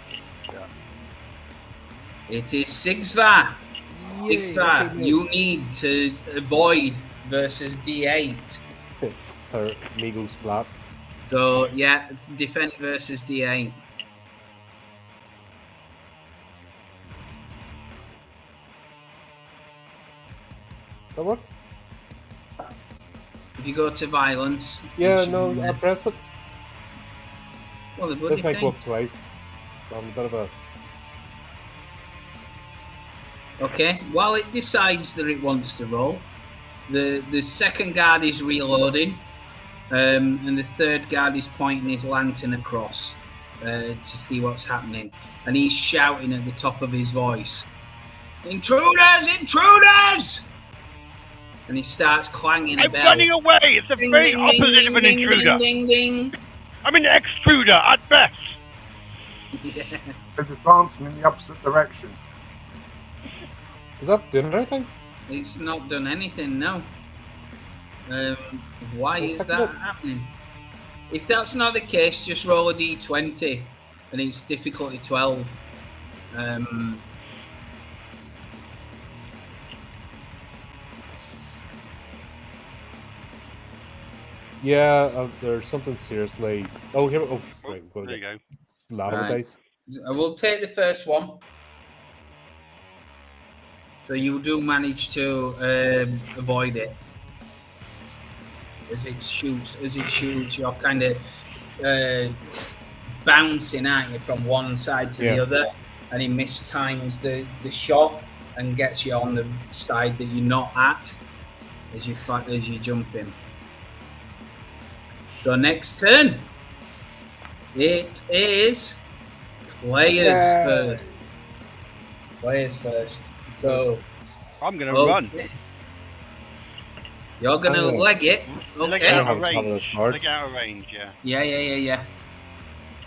It is Sigvar. Sigvar, you need to avoid versus D8. Her legal splat. So, yeah, it's defend versus D8. That work? If you go to violence... Yeah, no, I pressed it. Well, the bloody This might thing. go up twice. I'm a bit of a... Okay, while it decides that it wants to roll, the second guard is reloading, and the third guard is pointing his lantern across to see what's happening. And he's shouting at the top of his voice, "Intruders! Intruders!" And he starts clanging a bell. I'm running away! It's the very opposite of an intruder! Ding, ding, ding. I'm an extruder at best! Yeah. It's advancing in the opposite direction. Is that doing anything? It's not done anything, no. Why is that happening? If that's not the case, just roll a d20, and it's difficulty 12. Yeah, there's something seriously... Oh, here... Oh, right, There you go. Lava Right. dice. I will take the first one. So you do manage to avoid it. As it shoots, you're kind of bouncing at you from one side to the other, and he mistimes the shot and gets you on the side that you're not at as you jump in. So next turn, it is players first. Players first. So I'm gonna run. You're gonna leg it. Leg Okay. out of range. Leg out of range, yeah. Yeah.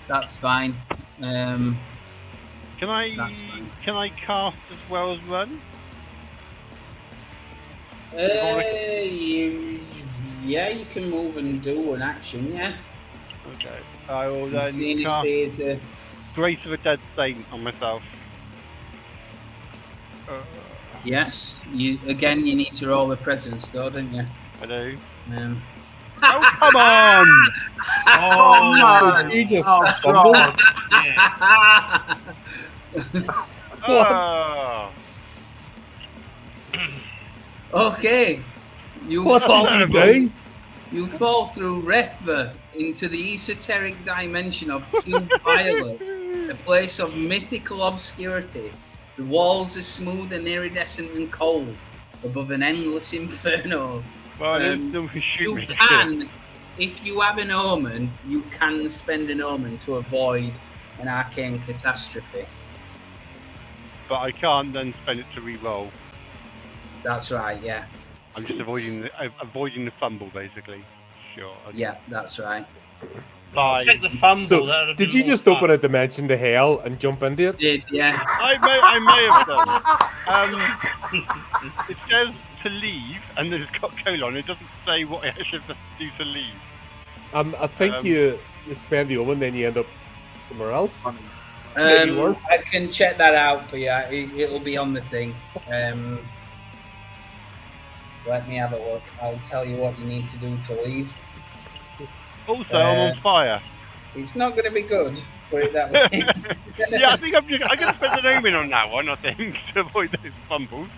That's fine. Can That's fine. I cast as well as run? You can move and do an action, yeah. Okay. I will then Seeing if cast there's a... Grace of a Dead Saint on myself. Yes, you need to roll the presence though, don't you? I do. Oh, come on! Oh, You just oh, stumbled. Oh. Okay. You What did you do? You fall through Rethva into the esoteric dimension of Cube Violet, a place of mythical obscurity. The walls are smooth and iridescent and cold, above an endless inferno. Well, You can, if you have an omen, you can spend an omen to avoid an arcane catastrophe. But I can't then spend it to re-roll. That's right, yeah. I'm just avoiding the fumble, basically. Sure. Okay. Yeah, that's right. Bye. Check the fumble. So, that would did be you more just fun. open a dimension to hell and jump into it? Did, yeah. I may have done. It says to leave, and then it's got colon. It doesn't say what I should do to leave. I think you spend the omen, then you end up somewhere else. I can check that out for you. It'll be on the thing. Let me have a look. I'll tell you what you need to do to leave. Also, I'm on fire. It's not going to be good. Put it that way. Yeah, I think I'm going to spend an omen on that one, I think, to avoid those fumbles.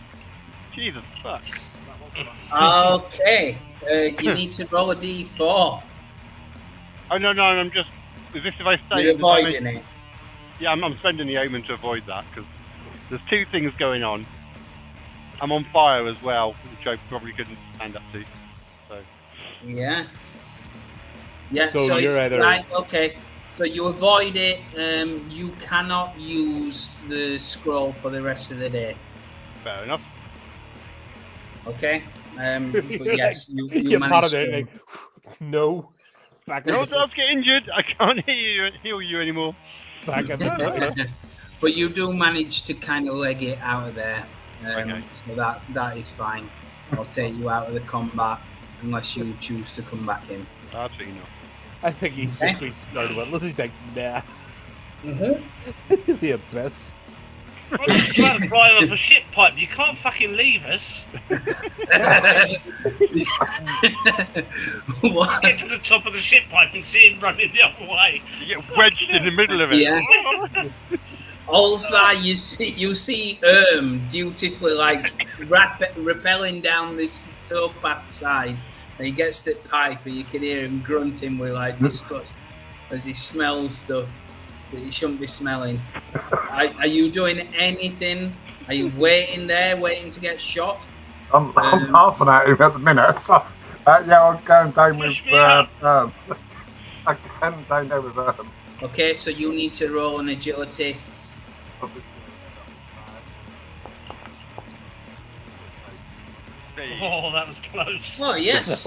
Jesus fuck. Okay. You need to roll a d4. Oh, no, I'm just... Is this if I stay... You're avoiding it. Yeah, I'm spending the omen to avoid that, because there's two things going on. I'm on fire as well, which I probably couldn't stand up to. So. Yeah. Yeah, So you're either... Right, okay. So you avoid it. You cannot use the scroll for the rest of the day. Fair enough. Okay. But yes, you You're managed it, to... like, no. Back No one else get injured. I can't heal you anymore. Back up. But you do manage to kind of leg it out of there. Okay. So that is fine. I'll take you out of the combat unless you choose to come back in. Absolutely not. I think he's simply scared of it. Unless he's like, nah. Mm-hmm. Be a piss. I'm just about to drive up a shit pipe. You can't fucking leave us. What? Get to the top of the shit pipe and see him running the other way. You get wedged in the middle of it. Yeah. Also, you see dutifully like rappelling down this towpath side, and he gets to the pipe, and you can hear him grunting with like disgust as he smells stuff that he shouldn't be smelling. Are you doing anything? Are you waiting to get shot? I'm half an hour at the minute, so yeah, I'll go down with I can down there with Okay, so you need to roll an agility. Oh, that was close. Oh yes,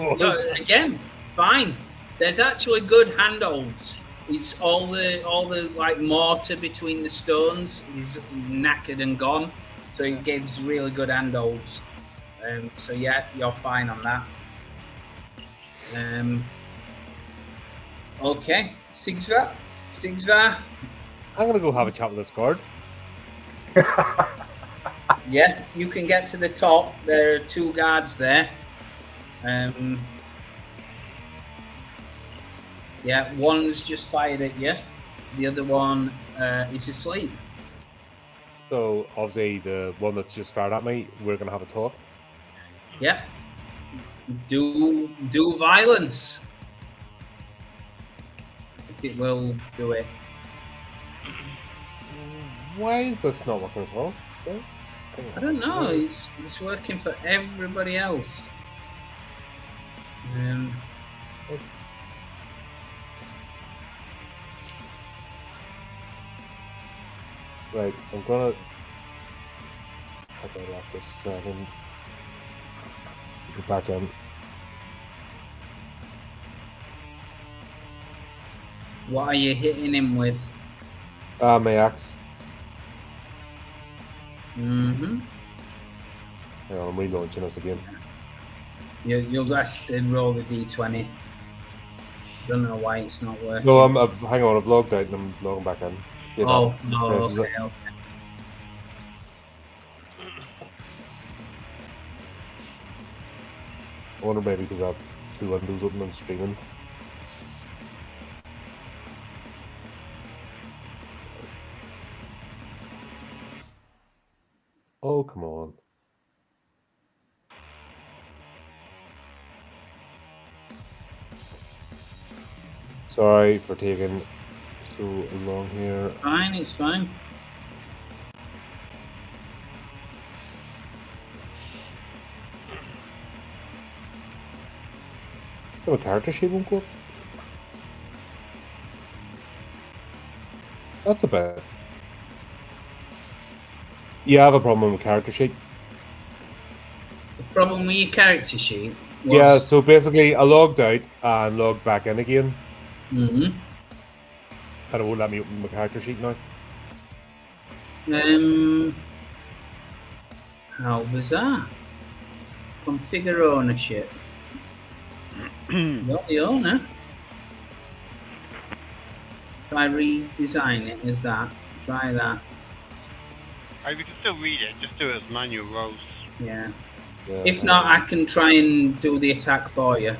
again, fine. There's actually good handholds. It's all the like mortar between the stones is knackered and gone, so it gives really good handholds. So yeah, you're fine on that. Okay, Sigsvar. I'm gonna go have a chat with this guard. Yeah, you can get to the top. There are two guards there. Yeah, one's just fired at you. The other one is asleep. So obviously the one that's just fired at me, we're gonna have a talk. Yeah. Do violence. If it will do it. Why is this not working as well? I don't know. It's working for everybody else. Right, I'm gonna... I better after a second. Get back in. What are you hitting him with? My axe. Mm-hmm. Hang on, I'm relaunching us again. You'll have to roll the d20. Don't know why it's not working. No, hang on, I've logged out and I'm logging back in. Yeah, Okay. I wonder maybe because I have two windows open and streaming. Oh, come on. Sorry for taking so long here. It's fine. So a character sheet won't go up? That's a bit. Yeah, I have a problem with my character sheet. The problem with your character sheet was... Yeah, so basically I logged out and logged back in again. Mm-hmm. And it won't let me open my character sheet now. How bizarre. Configure ownership. You're the owner. If I redesign it as that, try that. We can still read it, just do it as manual rolls. Yeah. Yeah. If not, I can try and do the attack for you.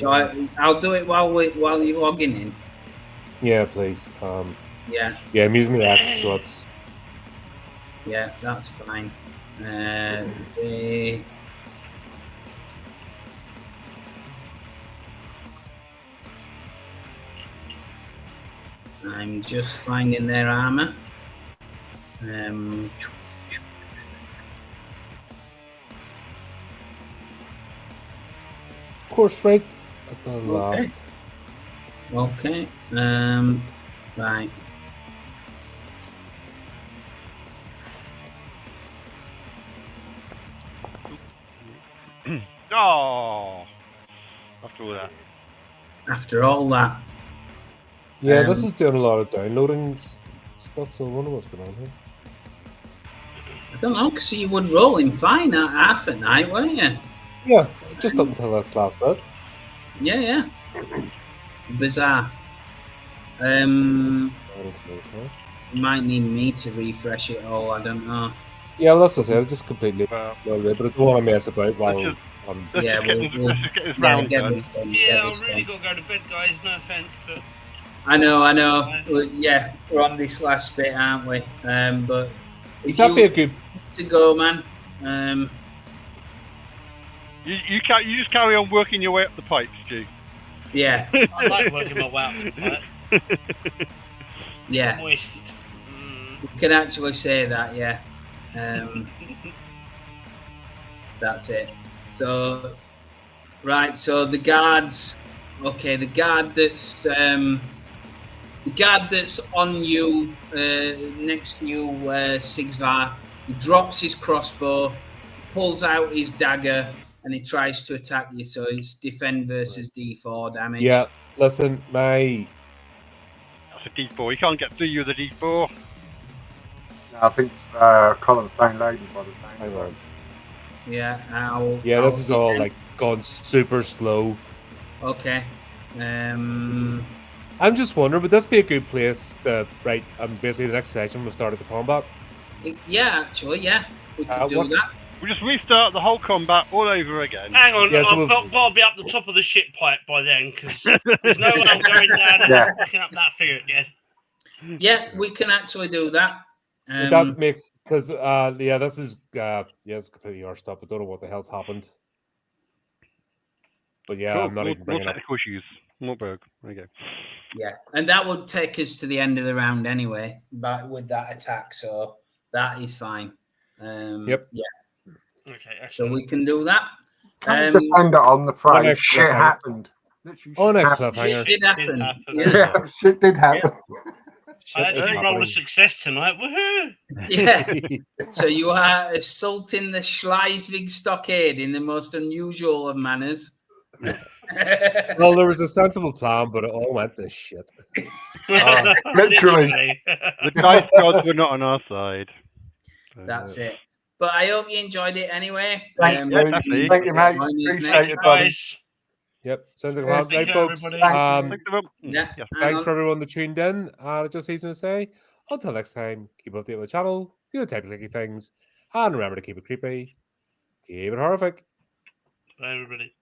I'll do it while you're logging in. Yeah, please. Yeah. Yeah, I'm using the X, so it's... Yeah, that's fine. I'm just finding their armor. Course right at the last. Okay. Right. Oh, after all that. After all that. Yeah, this is doing a lot of downloading stuff, so I wonder what's going on here. I don't know, because you would roll in fine at half at night, weren't you? Yeah, just up until this last bit. Yeah. Bizarre. You might need me to refresh it all, I don't know. Yeah, that's what I said, just completely but I don't want to mess about while Let's we'll just get this round done. Yeah, I've really got to go to bed, guys. No offense, but I know. Well, yeah, we're on this last bit, aren't we? But if that'd be a good to go, man. You just carry on working your way up the pipes, Stu. Yeah. I like working my way up the pipe. Yeah. Moist. You can actually say that, yeah. That's it. So, right. So the guards. Okay, the guard that's on you, next to you, Sigsvar. He drops his crossbow, pulls out his dagger, and he tries to attack you. So it's defend versus D4 damage. Yeah, listen, my... That's a D4. You can't get through you with a D4. I think Colin's downloading by the time. Yeah, this is all like gone super slow. Okay. I'm just wondering, would this be a good place to basically the next session we'll start at the combat? Yeah, actually, yeah. We could do that. We'll just restart the whole combat all over again. Hang on, Yeah, so I've got to be up the top of the ship pipe by then, because there's no way I'm going down and picking up that figure again. Yeah, we can actually do that. That makes, because, this is, it's completely your stuff. I don't know what the hell's happened. But yeah, cool. I'm not even bringing more technical issues. Mork Borg. There you go. Yeah, and that would take us to the end of the round anyway, but with that attack, so that is fine. Yep. Yeah. Okay, so we can do that. Can we just end it on the phrase shit happened? On a cliffhanger. Shit happened. Yeah, shit did happen. I actually rolled a success tonight. Woohoo! Yeah. So you are assaulting the Schleswig stockade in the most unusual of manners. Well, there was a sensible plan, but it all went to shit. Literally. The dice gods were not on our side. That's it. But I hope you enjoyed it anyway. Thanks, thank you, mate. Appreciate it, buddy. Yep, sounds like a plan. Right, folks. Thanks for everyone that tuned in. It just easy to say, until next time, keep updated with the channel, do the type of clicky things, and remember to keep it creepy, keep it horrific. Bye, everybody.